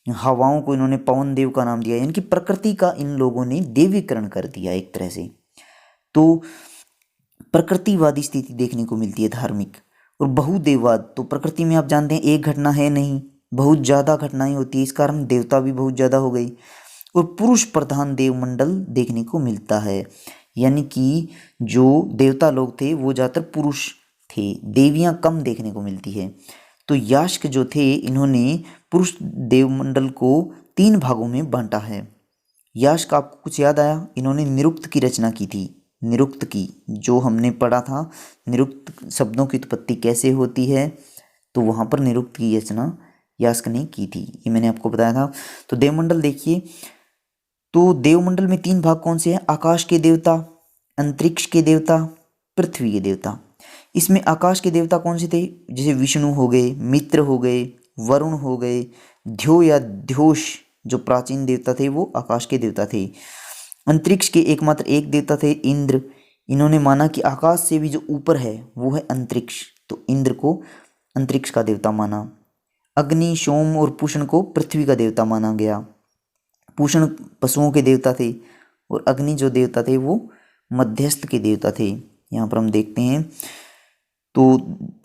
हवाओं को इन्होंने पवन देव का नाम दिया, यानी कि प्रकृति का इन लोगों ने देवीकरण कर दिया एक तरह से। तो प्रकृतिवादी स्थिति देखने को मिलती है धार्मिक। और बहुदेववाद, तो प्रकृति में आप जानते हैं एक घटना है नहीं, बहुत ज़्यादा घटनाएं होती है, इस कारण देवता भी बहुत ज़्यादा हो गई। और पुरुष प्रधान देवमंडल देखने को मिलता है, यानी कि जो देवता लोग थे वो ज़्यादातर पुरुष थे, देवियां कम देखने को मिलती है। तो यास्क जो थे इन्होंने पुरुष देवमंडल को 3 भागों में बांटा है। यास्क, आपको कुछ याद आया? इन्होंने निरुक्त की रचना की थी। निरुक्त की, जो हमने पढ़ा था निरुक्त शब्दों की उत्पत्ति कैसे होती है, तो वहाँ पर निरुक्त की रचना यास्क ने की थी, ये मैंने आपको बताया था। तो देवमंडल देखिए, तो देवमंडल में 3 भाग कौन से हैं? आकाश के देवता, अंतरिक्ष के देवता, पृथ्वी के देवता। इसमें आकाश के देवता कौन से थे? जैसे विष्णु हो गए, मित्र हो गए, वरुण हो गए, ध्यो या ध्योष जो प्राचीन देवता थे वो आकाश के देवता थे। अंतरिक्ष के एकमात्र एक देवता थे इंद्र। इन्होंने माना कि आकाश से भी जो ऊपर है वो है अंतरिक्ष, तो इंद्र को अंतरिक्ष का देवता माना। अग्नि, सोम और पूषण को पृथ्वी का देवता माना गया। पूषण पशुओं के देवता थे और अग्नि जो देवता थे वो मध्यस्थ के देवता थे। यहाँ पर हम देखते हैं, तो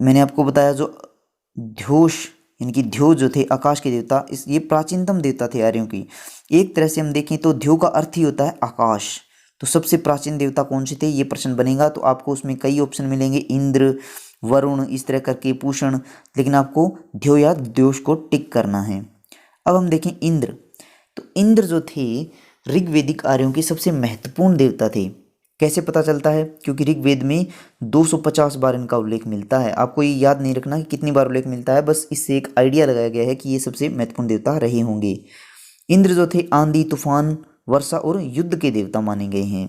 मैंने आपको बताया जो ध्योष यानी कि ध्यो जो थे आकाश के देवता, ये प्राचीनतम देवता थे आर्यों की। एक तरह से हम देखें तो ध्यो का अर्थ ही होता है आकाश। तो सबसे प्राचीन देवता कौन से थे, ये प्रश्न बनेगा, तो आपको उसमें कई ऑप्शन मिलेंगे, इंद्र, वरुण, इस तरह करके पूषण, लेकिन आपको ध्यो या द्योष को टिक करना है। अब हम देखें इंद्र, तो इंद्र जो थे ऋग्वेदिक आर्यों के सबसे महत्वपूर्ण देवता थे। कैसे पता चलता है? क्योंकि ऋग्वेद में 250 बार इनका उल्लेख मिलता है। आपको ये याद नहीं रखना कि कितनी बार उल्लेख मिलता है, बस इससे एक आइडिया लगाया गया है कि ये सबसे महत्वपूर्ण देवता रहे होंगे। इंद्र जो थे आंधी, तूफान, वर्षा और युद्ध के देवता माने गए हैं।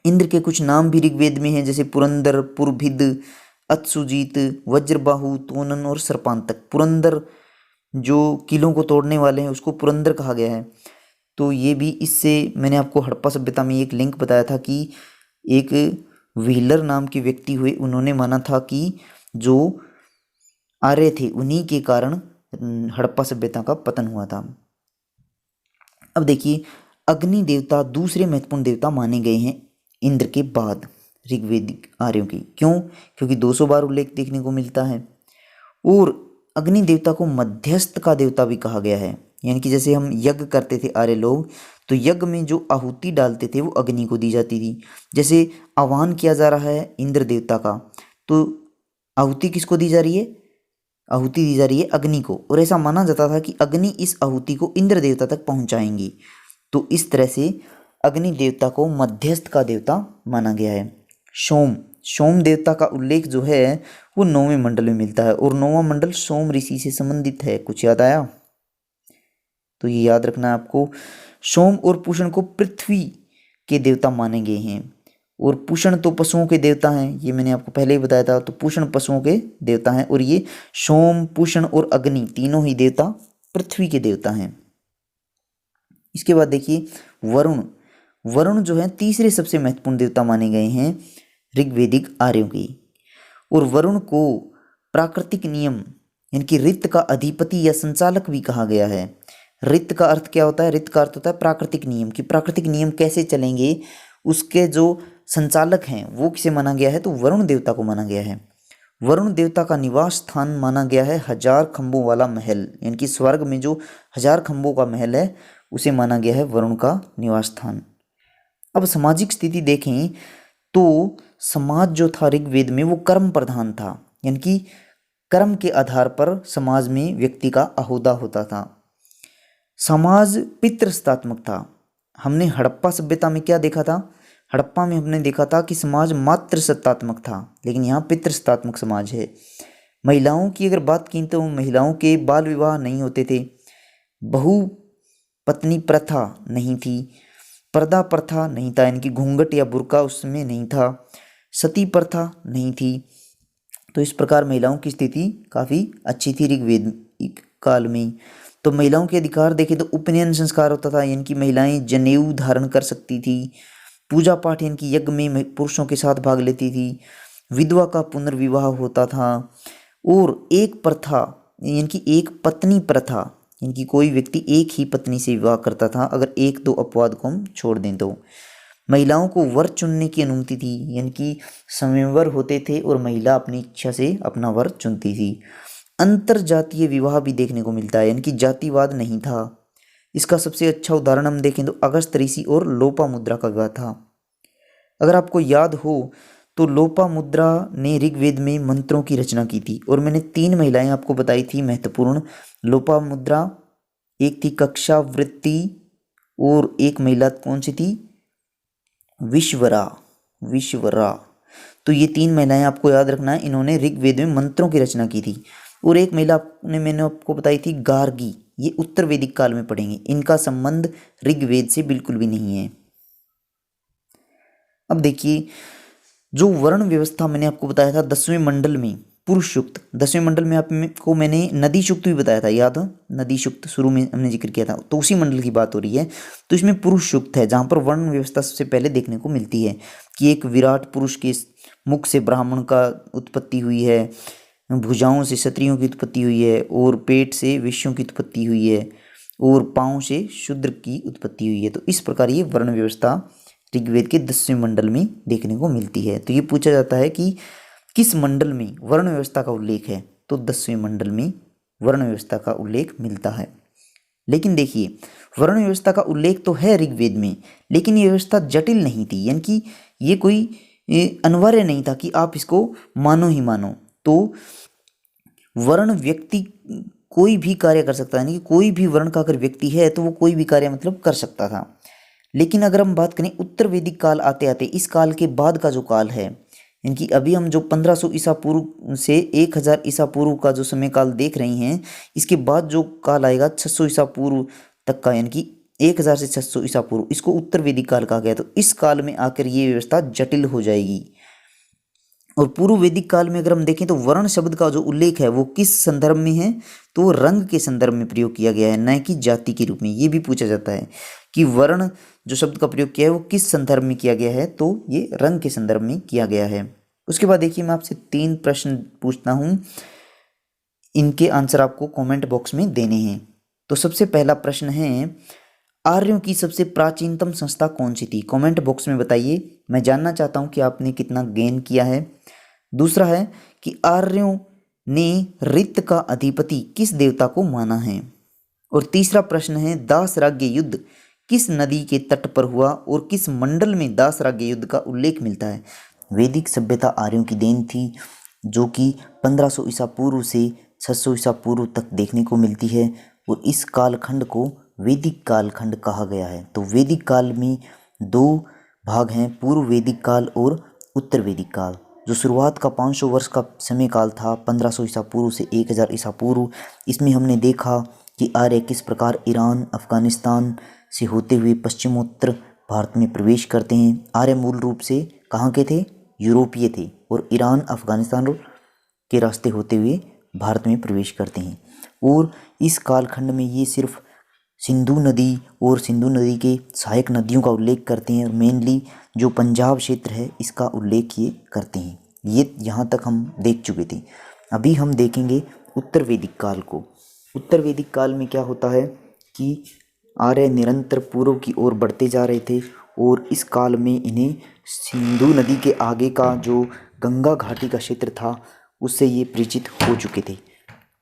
इंद्र के कुछ नाम भी ऋग्वेद में हैं, जैसे पुरंदर, पुरभिद, अत्सुजीत, वज्रबाहु, तोनन और सर्पांतक। पुरंदर जो किलों को तोड़ने वाले हैं उसको पुरंदर कहा गया है। तो ये भी, इससे मैंने आपको हड़प्पा सभ्यता में एक लिंक बताया था कि एक व्हीलर नाम के व्यक्ति हुए, उन्होंने माना था कि जो आर्य थे उन्हीं के कारण हड़प्पा सभ्यता का पतन हुआ था। अब देखिए, अग्नि देवता दूसरे महत्वपूर्ण देवता माने गए हैं इंद्र के बाद ऋग्वेदिक आर्यों की। क्यों? क्योंकि 200 बार उल्लेख देखने को मिलता है। और अग्नि देवता को मध्यस्थ का देवता भी कहा गया है, यानी कि जैसे हम यज्ञ करते थे आर्य लोग, तो यज्ञ में जो आहुति डालते थे वो अग्नि को दी जाती थी। जैसे आह्वान किया जा रहा है इंद्र देवता का, तो आहुति किसको दी जा रही है? आहुति दी जा रही है अग्नि को, और ऐसा माना जाता था कि अग्नि इस आहुति को इंद्र देवता तक पहुंचाएंगी। तो इस तरह से अग्नि देवता को मध्यस्थ का देवता माना गया है। सोम देवता का उल्लेख जो है वो 9वें मंडल में मिलता है, और 9वां मंडल सोम ऋषि से संबंधित है। कुछ याद आया? तो ये याद रखना है आपको। सोम और पूषण को पृथ्वी के देवता माने गए हैं, और पूषण तो पशुओं के देवता हैं, ये मैंने आपको पहले ही बताया था। तो पूषण पशुओं के देवता हैं, और ये सोम, पूषण और अग्नि तीनों ही देवता पृथ्वी के देवता हैं। इसके बाद देखिए वरुण जो है तीसरे सबसे महत्वपूर्ण देवता माने गए हैं ऋग्वेदिक आर्यों की। और वरुण को प्राकृतिक नियम यानी कि ऋत का अधिपति या संचालक भी कहा गया है। ऋत का अर्थ क्या होता है? ऋत का अर्थ होता है प्राकृतिक नियम, कि प्राकृतिक नियम कैसे चलेंगे उसके जो संचालक हैं वो किसे माना गया है? तो वरुण देवता को माना गया है। वरुण देवता का निवास स्थान माना गया है 1000 खंभों वाला महल, यानी कि स्वर्ग में जो 1000 खंभों का महल है उसे माना गया है वरुण का निवास स्थान। अब सामाजिक स्थिति देखें तो समाज जो था ऋग्वेद में वो कर्म प्रधान था, यानी कि कर्म के आधार पर समाज में व्यक्ति का अहोदा होता था। समाज पितृसत्तात्मक था। हमने हड़प्पा सभ्यता में क्या देखा था? हड़प्पा में हमने देखा था कि समाज मातृसत्तात्मक था, लेकिन यहाँ पितृसत्तात्मक समाज है। महिलाओं की अगर बात की तो महिलाओं के बाल विवाह नहीं होते थे, बहुपत्नी प्रथा नहीं थी, पर्दा प्रथा नहीं था, यानी कि घूंघट या बुर्का उसमें नहीं था, सती प्रथा नहीं थी। तो इस प्रकार महिलाओं की स्थिति काफ़ी अच्छी थी ऋग्वेदिक काल में। तो महिलाओं के अधिकार देखें तो उपनयन संस्कार होता था, यानी कि महिलाएं जनेऊ धारण कर सकती थी। पूजा पाठ यानी कि यज्ञ में पुरुषों के साथ भाग लेती थी। विधवा का पुनर्विवाह होता था। और एक प्रथा यानी कि एक पत्नी प्रथा, यानी कि कोई व्यक्ति एक ही पत्नी से विवाह करता था अगर एक दो अपवाद को हम छोड़ दें तो। महिलाओं को वर चुनने की अनुमति थी, यानी कि स्वयंवर होते थे और महिला अपनी इच्छा से अपना वर चुनती थी। अंतर जातीय विवाह भी देखने को मिलता है, यानी कि जातिवाद नहीं था। इसका सबसे अच्छा उदाहरण हम देखें तो अगस्त ऋषि और लोपामुद्रा का विवाह था। अगर आपको याद हो तो लोपामुद्रा ने ऋग्वेद में मंत्रों की रचना की थी और मैंने 3 महिलाएं आपको बताई थी महत्वपूर्ण। लोपामुद्रा, एक थी कक्षावृत्ति और एक महिला कौन सी थी, विश्वरा। तो ये 3 महिलाएं आपको याद रखना है, इन्होंने ऋग्वेद में मंत्रों की रचना की थी। और एक महिला मैंने आपको बताई थी गार्गी, ये उत्तर वैदिक काल में पढ़ेंगे। इनका संबंध ऋग्वेद से बिल्कुल भी नहीं है। अब देखिए, जो वर्ण व्यवस्था मैंने आपको बताया था 10वें मंडल में पुरुष युक्त, 10वें मंडल में आपको मैंने नदी शुक्त भी बताया था, याद हो, नदी शुक्त शुरू में हमने जिक्र किया था, तो उसी मंडल की बात हो रही है। तो इसमें पुरुष युक्त है, जहाँ पर वर्ण व्यवस्था सबसे पहले देखने को मिलती है कि एक विराट पुरुष के मुख से ब्राह्मण का उत्पत्ति हुई है, भुजाओं से क्षत्रियों की उत्पत्ति हुई है, और पेट से वैश्यों की उत्पत्ति हुई है, और पाँव से शूद्र की उत्पत्ति हुई है। तो इस प्रकार ये वर्ण व्यवस्था ऋग्वेद के 10वें मंडल में देखने को मिलती है। तो ये पूछा जाता है कि किस मंडल में वर्ण व्यवस्था का उल्लेख है, तो 10वें मंडल में वर्ण व्यवस्था का उल्लेख मिलता है। लेकिन देखिए, वर्ण व्यवस्था का उल्लेख तो है ऋग्वेद में, लेकिन ये व्यवस्था जटिल नहीं थी, यानी कि ये कोई अनिवार्य नहीं था कि आप इसको मानो ही मानो। तो वर्ण व्यक्ति कोई भी कार्य कर सकता है, यानी कि कोई भी वर्ण का अगर व्यक्ति है तो वो कोई भी कार्य मतलब कर सकता था। लेकिन अगर हम बात करें उत्तर वैदिक काल आते आते, इस काल के बाद का जो काल है, यानी कि अभी हम जो 1500 ईसा पूर्व से 1000 ईसा पूर्व का जो समय काल देख रहे हैं, इसके बाद जो काल आएगा 600 ईसा पूर्व तक का, यानी कि 1000 से 600 ईसा पूर्व, इसको उत्तर वैदिक काल कहा गया। तो इस काल में आकर ये व्यवस्था जटिल हो जाएगी। और पूर्व वैदिक काल में अगर हम देखें तो वर्ण शब्द का जो उल्लेख है वो किस संदर्भ में है, तो रंग के संदर्भ में प्रयोग किया गया है, न कि जाति के रूप में। ये भी पूछा जाता है कि वर्ण जो शब्द का प्रयोग किया है वो किस संदर्भ में किया गया है, तो ये रंग के संदर्भ में किया गया है। उसके बाद देखिए, मैं आपसे 3 प्रश्न पूछता हूँ, इनके आंसर आपको कमेंट बॉक्स में देने हैं। तो सबसे पहला प्रश्न है, आर्यों की सबसे प्राचीनतम संस्था कौन सी थी? कमेंट बॉक्स में बताइए, मैं जानना चाहता हूँ कि आपने कितना गेन किया है। दूसरा है कि आर्यों ने ऋत का अधिपति किस देवता को माना है? और तीसरा प्रश्न है, दासराज्य युद्ध किस नदी के तट पर हुआ और किस मंडल में दासराज्य युद्ध का उल्लेख मिलता है? वैदिक सभ्यता आर्यों की देन थी, जो कि 1500 ईसा पूर्व से 600 ईसा पूर्व तक देखने को मिलती है, और इस कालखंड को वैदिक कालखंड कहा गया है। तो वैदिक काल में 2 भाग हैं, पूर्व वैदिक काल और उत्तर वैदिक काल। जो शुरुआत का 500 वर्ष का समय काल था 1500 ईसा पूर्व से 1000 ईसा पूर्व, इसमें हमने देखा कि आर्य किस प्रकार ईरान, अफगानिस्तान से होते हुए पश्चिमोत्तर भारत में प्रवेश करते हैं। आर्य मूल रूप से कहाँ के थे? यूरोपीय थे, और ईरान, अफगानिस्तान के रास्ते होते हुए भारत में प्रवेश करते हैं। और इस कालखंड में ये सिर्फ सिंधु नदी और सिंधु नदी के सहायक नदियों का उल्लेख करते हैं, और मेनली जो पंजाब क्षेत्र है इसका उल्लेख ये करते हैं। ये यहाँ तक हम देख चुके थे। अभी हम देखेंगे उत्तर वैदिक काल को। उत्तर वैदिक काल में क्या होता है कि आर्य निरंतर पूर्व की ओर बढ़ते जा रहे थे, और इस काल में इन्हें सिंधु नदी के आगे का जो गंगा घाटी का क्षेत्र था उससे ये परिचित हो चुके थे।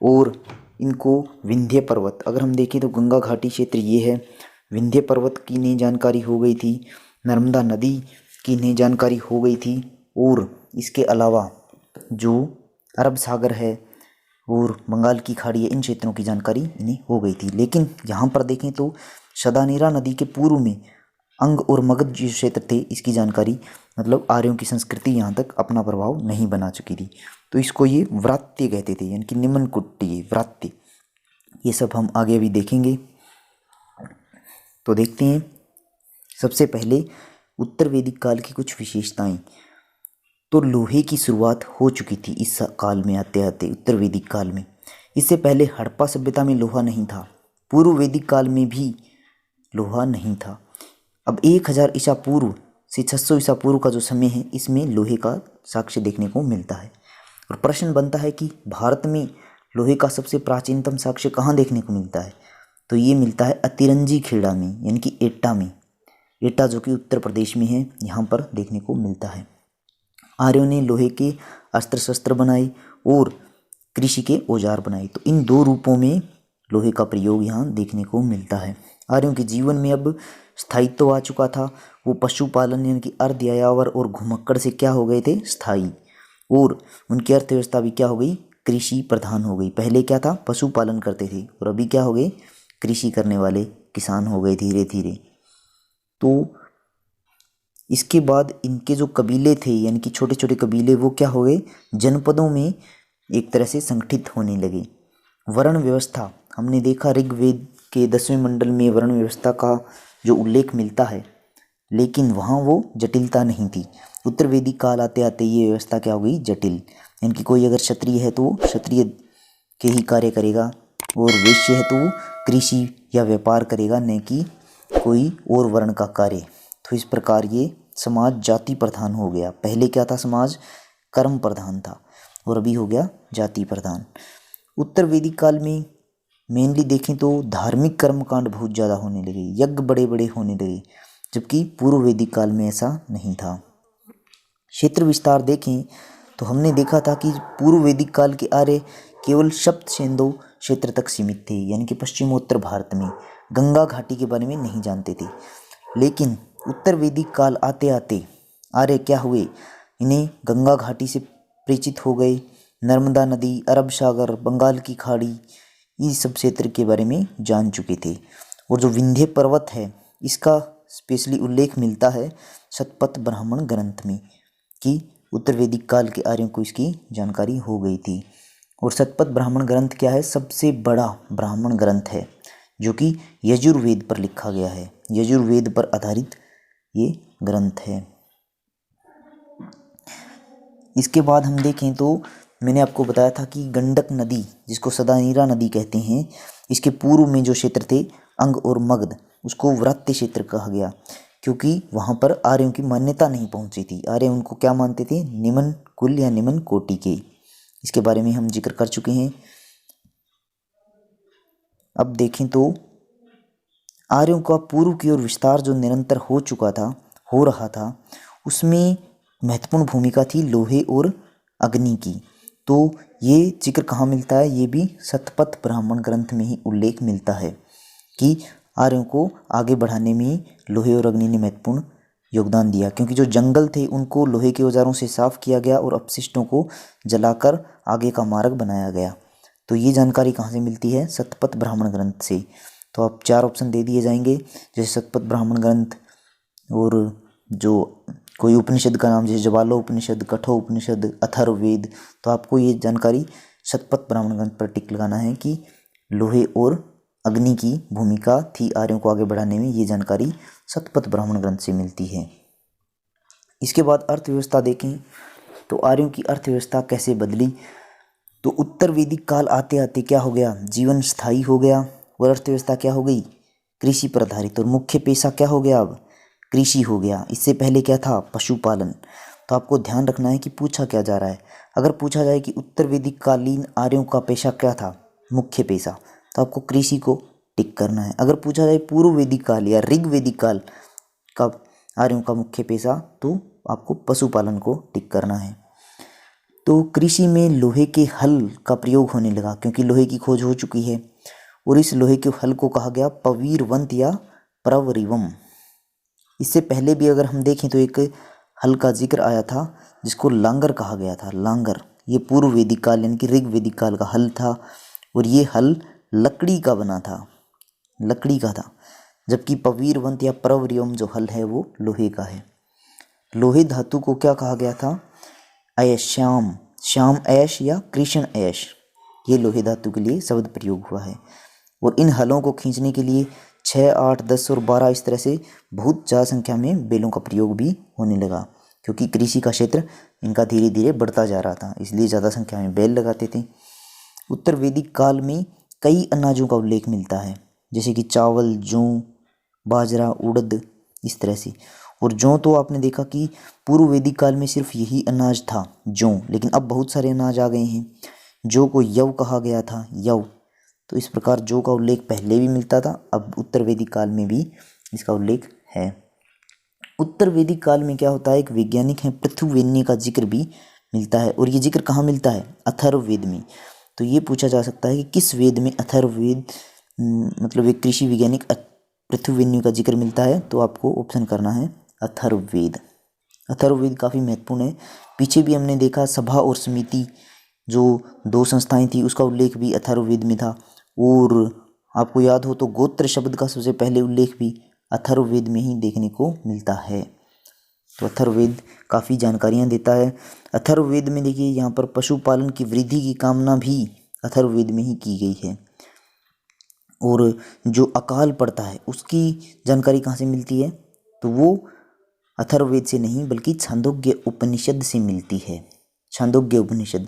और इनको विंध्य पर्वत, अगर हम देखें तो गंगा घाटी क्षेत्र ये है, विंध्य पर्वत की इन्हें जानकारी हो गई थी, नर्मदा नदी की इन्हें जानकारी हो गई थी, और इसके अलावा जो अरब सागर है और बंगाल की खाड़ी है, इन क्षेत्रों की जानकारी इन्हें हो गई थी। लेकिन यहाँ पर देखें तो सदानेरा नदी के पूर्व में अंग और मगध जो क्षेत्र थे, इसकी जानकारी मतलब आर्यों की संस्कृति यहाँ तक अपना प्रभाव नहीं बना चुकी थी। तो इसको ये व्रात्य कहते थे, यानी कि निम्नकुट्टीय व्रात्य। ये सब हम आगे भी देखेंगे। तो देखते हैं सबसे पहले उत्तर वैदिक काल की कुछ विशेषताएं। तो लोहे की शुरुआत हो चुकी थी इस काल में आते आते उत्तर वैदिक काल में। इससे पहले हड़प्पा सभ्यता में लोहा नहीं था, पूर्व वैदिक काल में भी लोहा नहीं था। अब 1000 ईसा पूर्व से 600 ईसा पूर्व का जो समय है, इसमें लोहे का साक्ष्य देखने को मिलता है। और प्रश्न बनता है कि भारत में लोहे का सबसे प्राचीनतम साक्ष्य कहाँ देखने को मिलता है? तो ये मिलता है अतिरंजी खेड़ा में, यानी कि एटा में। एटा जो कि उत्तर प्रदेश में है, यहाँ पर देखने को मिलता है। आर्यों ने लोहे के अस्त्र शस्त्र बनाए और कृषि के औजार बनाए। तो इन दो रूपों में लोहे का प्रयोग यहाँ देखने को मिलता है। आर्यों के जीवन में अब स्थायित्व आ चुका था। वो पशुपालन यानी कि अर्ध यायावर और घुमक्कड़ से क्या हो गए थे? स्थायी। और उनकी अर्थव्यवस्था भी क्या हो गई? कृषि प्रधान हो गई। पहले क्या था? पशुपालन करते थे, और अभी क्या हो गए? कृषि करने वाले किसान हो गए धीरे धीरे। तो इसके बाद इनके जो कबीले थे, यानी कि छोटे छोटे कबीले, वो क्या हो गए? जनपदों में एक तरह से संगठित होने लगे। वर्ण व्यवस्था हमने देखा, ऋग्वेद के 10वें मंडल में वर्ण व्यवस्था का जो उल्लेख मिलता है, लेकिन वहाँ वो जटिलता नहीं थी। उत्तर वैदिक काल आते आते ये व्यवस्था क्या हो गई? जटिल। यानी कि कोई अगर क्षत्रिय है तो वो क्षत्रिय के ही कार्य करेगा, और वैश्य है तो वो कृषि या व्यापार करेगा, न कि कोई और वर्ण का कार्य। तो इस प्रकार ये समाज जाति प्रधान हो गया। पहले क्या था? समाज कर्म प्रधान था, और अभी हो गया जाति प्रधान। उत्तर वैदिक काल में मेनली देखें तो धार्मिक कर्मकांड बहुत ज़्यादा होने लगे, यज्ञ बड़े बड़े होने लगे, जबकि पूर्व वैदिक काल में ऐसा नहीं था। क्षेत्र विस्तार देखें तो हमने देखा था कि पूर्व वैदिक काल के आर्य केवल सप्त सिंधु क्षेत्र तक सीमित थे, यानी कि पश्चिमोत्तर भारत में गंगा घाटी के बारे में नहीं जानते थे। लेकिन उत्तर वैदिक काल आते आते आर्य क्या हुए? इन्हें गंगा घाटी से परिचित हो गए। नर्मदा नदी, अरब सागर, बंगाल की खाड़ी, इस सब क्षेत्र के बारे में जान चुके थे। और जो विंध्य पर्वत है, इसका स्पेशली उल्लेख मिलता है शतपथ ब्राह्मण ग्रंथ में, कि उत्तर वैदिक काल के आर्यों को इसकी जानकारी हो गई थी। और शतपथ ब्राह्मण ग्रंथ क्या है? सबसे बड़ा ब्राह्मण ग्रंथ है, जो कि यजुर्वेद पर लिखा गया है। यजुर्वेद पर आधारित ये ग्रंथ है। इसके बाद हम देखें तो मैंने आपको बताया था कि गंडक नदी, जिसको सदानीरा नदी कहते हैं, इसके पूर्व में जो क्षेत्र थे अंग और मगध, उसको व्रात्य क्षेत्र कहा गया, क्योंकि वहाँ पर आर्यों की मान्यता नहीं पहुँची थी। आर्य उनको क्या मानते थे? निम्न कुल या निम्न कोटि के। इसके बारे में हम जिक्र कर चुके हैं। अब देखें तो आर्यों का पूर्व की ओर विस्तार जो निरंतर हो रहा था, उसमें महत्वपूर्ण भूमिका थी लोहे और अग्नि की। तो ये जिक्र कहाँ मिलता है? ये भी शतपथ ब्राह्मण ग्रंथ में ही उल्लेख मिलता है कि आर्यों को आगे बढ़ाने में लोहे और अग्नि ने महत्वपूर्ण योगदान दिया, क्योंकि जो जंगल थे उनको लोहे के औजारों से साफ किया गया और अपशिष्टों को जलाकर आगे का मार्ग बनाया गया। तो ये जानकारी कहाँ से मिलती है? शतपथ ब्राह्मण ग्रंथ से। तो आप 4 ऑप्शन दे दिए जाएंगे, जैसे शतपथ ब्राह्मण ग्रंथ, और जो कोई उपनिषद का नाम जैसे ज्वालो उपनिषद, कठो उपनिषद, अथर्ववेद। तो आपको ये जानकारी शतपथ ब्राह्मण ग्रंथ पर टिक लगाना है कि लोहे और अग्नि की भूमिका थी आर्यों को आगे बढ़ाने में। ये जानकारी शतपथ ब्राह्मण ग्रंथ से मिलती है। इसके बाद अर्थव्यवस्था देखें तो आर्यों की अर्थव्यवस्था कैसे बदली। तो उत्तर वैदिक काल आते आते क्या हो गया? जीवन स्थायी हो गया और अर्थव्यवस्था क्या हो गई? कृषि पर आधारित। और मुख्य पेशा क्या हो गया? अब कृषि हो गया। इससे पहले क्या था? पशुपालन। तो आपको ध्यान रखना है कि पूछा क्या जा रहा है। अगर पूछा जाए कि उत्तर वैदिक कालीन आर्यों का पेशा क्या था? मुख्य पेशा, तो आपको कृषि को टिक करना है। अगर पूछा जाए पूर्व वैदिक काल या ऋग वैदिक काल का आर्यों का मुख्य पेशा, तो आपको पशुपालन को टिक करना है। तो कृषि में लोहे के हल का प्रयोग होने लगा, क्योंकि लोहे की खोज हो चुकी है। और इस लोहे के हल को कहा गया पवीरवंत या प्रवरिवम। इससे पहले भी अगर हम देखें तो एक हल का जिक्र आया था जिसको लांगर कहा गया था। लांगर ये पूर्व वैदिक काल यानी कि ऋग वैदिक काल का हल था, और ये हल लकड़ी का बना था, लकड़ी का था। जबकि पवीरवंत या प्रवरिवम जो हल है वो लोहे का है। लोहे धातु को क्या कहा गया था? अयश्याम, श्याम ऐश या कृष्ण ऐश, ये लोहे धातु के लिए शब्द प्रयोग हुआ है। और इन हलों को खींचने के लिए 6, 8, 10 और 12 इस तरह से बहुत ज़्यादा संख्या में बेलों का प्रयोग भी होने लगा, क्योंकि कृषि का क्षेत्र इनका धीरे धीरे बढ़ता जा रहा था, इसलिए ज़्यादा संख्या में बैल लगाते थे। उत्तर वैदिक काल में कई अनाजों का उल्लेख मिलता है, जैसे कि चावल, जौ, बाजरा, उड़द, इस तरह से। और जौ तो आपने देखा कि पूर्व वैदिक काल में सिर्फ यही अनाज था, जौ, लेकिन अब बहुत सारे अनाज आ गए हैं। जौ को यव कहा गया था, यव। तो इस प्रकार जौ का उल्लेख पहले भी मिलता था, अब उत्तर वैदिक काल में भी इसका उल्लेख है। उत्तर वैदिक काल में क्या होता है, एक वैज्ञानिक है पृथुवेन्य का जिक्र भी मिलता है। और ये जिक्र कहाँ मिलता है, अथर्ववेद में। तो ये पूछा जा सकता है कि किस वेद में अथर्ववेद, मतलब एक कृषि वैज्ञानिक पृथुवेन्य का जिक्र मिलता है, तो आपको ऑप्शन करना है अथर्ववेद। अथर्ववेद काफ़ी महत्वपूर्ण है। पीछे भी हमने देखा सभा और समिति, जो दो संस्थाएं थी, उसका उल्लेख भी अथर्ववेद में था। और आपको याद हो तो गोत्र शब्द का सबसे पहले उल्लेख भी अथर्ववेद में ही देखने को मिलता है। तो अथर्ववेद काफ़ी जानकारियाँ देता है। अथर्ववेद में देखिए यहाँ पर पशुपालन की वृद्धि की कामना भी अथर्ववेद में ही की गई है। और जो अकाल पड़ता है उसकी जानकारी कहाँ से मिलती है, तो वो अथर्ववेद से नहीं बल्कि छांदोग्य उपनिषद से मिलती है। छांदोग्य उपनिषद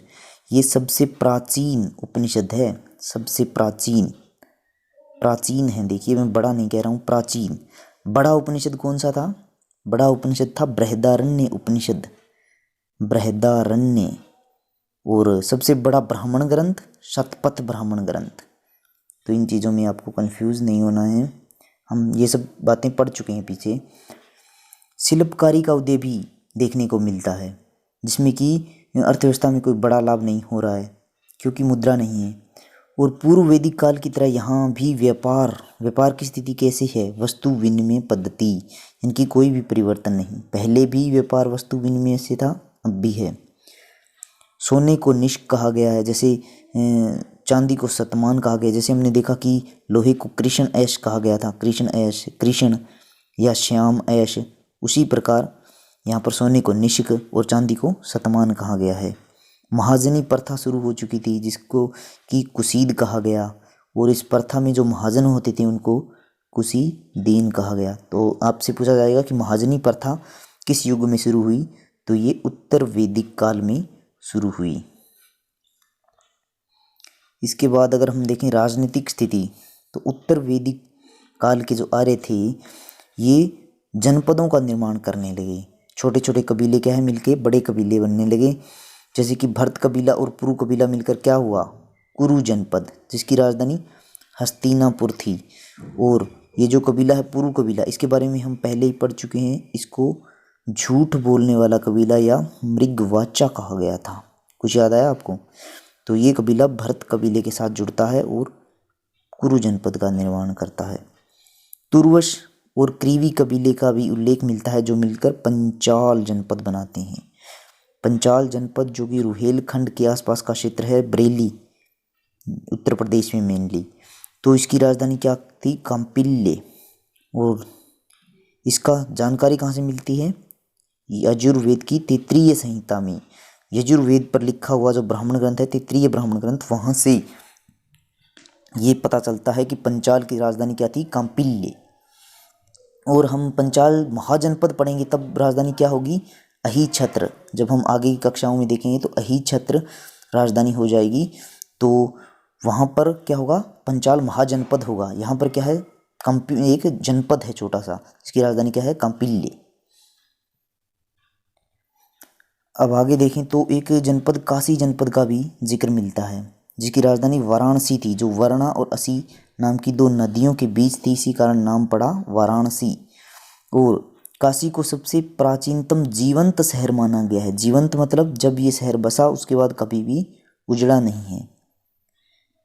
ये सबसे प्राचीन उपनिषद है, सबसे प्राचीन है। देखिए मैं बड़ा नहीं कह रहा हूँ, प्राचीन। बड़ा उपनिषद कौन सा था, बड़ा उपनिषद था बृहदारण्य उपनिषद, बृहदारण्य। और सबसे बड़ा ब्राह्मण ग्रंथ शतपथ ब्राह्मण ग्रंथ। तो इन चीज़ों में आपको कंफ्यूज नहीं होना है, हम ये सब बातें पढ़ चुके हैं पीछे। शिल्पकारी का उदय भी देखने को मिलता है, जिसमें कि अर्थव्यवस्था में कोई बड़ा लाभ नहीं हो रहा है क्योंकि मुद्रा नहीं है। और पूर्व वैदिक काल की तरह यहाँ भी व्यापार की स्थिति कैसे है, वस्तु विनिमय पद्धति, इनकी कोई भी परिवर्तन नहीं। पहले भी व्यापार वस्तु विनिमय से था, अब भी है। सोने को निष्क कहा गया है, जैसे चांदी को सतमान कहा गया। जैसे हमने देखा कि लोहे को कृष्ण ऐश कहा गया था, कृष्ण या श्याम ऐश, उसी प्रकार यहाँ पर सोने को निष्क और चांदी को सतमान कहा गया है। महाजनी प्रथा शुरू हो चुकी थी, जिसको कि कुसीद कहा गया। और इस प्रथा में जो महाजन होते थे उनको कुसीदीन कहा गया। तो आपसे पूछा जाएगा कि महाजनी प्रथा किस युग में शुरू हुई, तो ये उत्तर वैदिक काल में शुरू हुई। इसके बाद अगर हम देखें राजनीतिक स्थिति, तो उत्तर वैदिक काल के जो आर्य थे ये जनपदों का निर्माण करने लगे। छोटे छोटे कबीले क्या है मिलके बड़े कबीले बनने लगे। जैसे कि भरत कबीला और पुरु कबीला मिलकर क्या हुआ, कुरु जनपद, जिसकी राजधानी हस्तिनापुर थी। और ये जो कबीला है पुरु कबीला, इसके बारे में हम पहले ही पढ़ चुके हैं। इसको झूठ बोलने वाला कबीला या मृगवाचा कहा गया था, कुछ याद आया आपको। तो ये कबीला भरत कबीले के साथ जुड़ता है और कुरु जनपद का निर्माण करता है। तुर्वश और क्रीवी कबीले का भी उल्लेख मिलता है, जो मिलकर पंचाल जनपद बनाते हैं। पंचाल जनपद जो कि रुहेलखंड के आसपास का क्षेत्र है, बरेली उत्तर प्रदेश में मेनली। तो इसकी राजधानी क्या थी, कांपिल्य। और इसका जानकारी कहाँ से मिलती है, यजुर्वेद की तैत्तिरीय संहिता में। यजुर्वेद पर लिखा हुआ जो ब्राह्मण ग्रंथ है, तैत्तिरीय ब्राह्मण ग्रंथ, वहाँ से ये पता चलता है कि पंचाल की राजधानी क्या थी, कांपिल्य। और हम पंचाल महाजनपद पढ़ेंगे तब राजधानी क्या होगी, अहिछत्र। जब हम आगे की कक्षाओं में देखेंगे तो अहिछत्र राजधानी हो जाएगी। तो वहाँ पर क्या होगा, पंचाल महाजनपद होगा। यहाँ पर क्या है, एक जनपद है छोटा सा, जिसकी राजधानी क्या है, कांपिल्य। अब आगे देखें तो एक जनपद काशी जनपद का भी जिक्र मिलता है, जिसकी राजधानी वाराणसी थी। जो वर्णा और असी नाम की दो नदियों के बीच थी, इसी कारण नाम पड़ा वाराणसी। और काशी को सबसे प्राचीनतम जीवंत शहर माना गया है। जीवंत मतलब जब ये शहर बसा उसके बाद कभी भी उजड़ा नहीं है।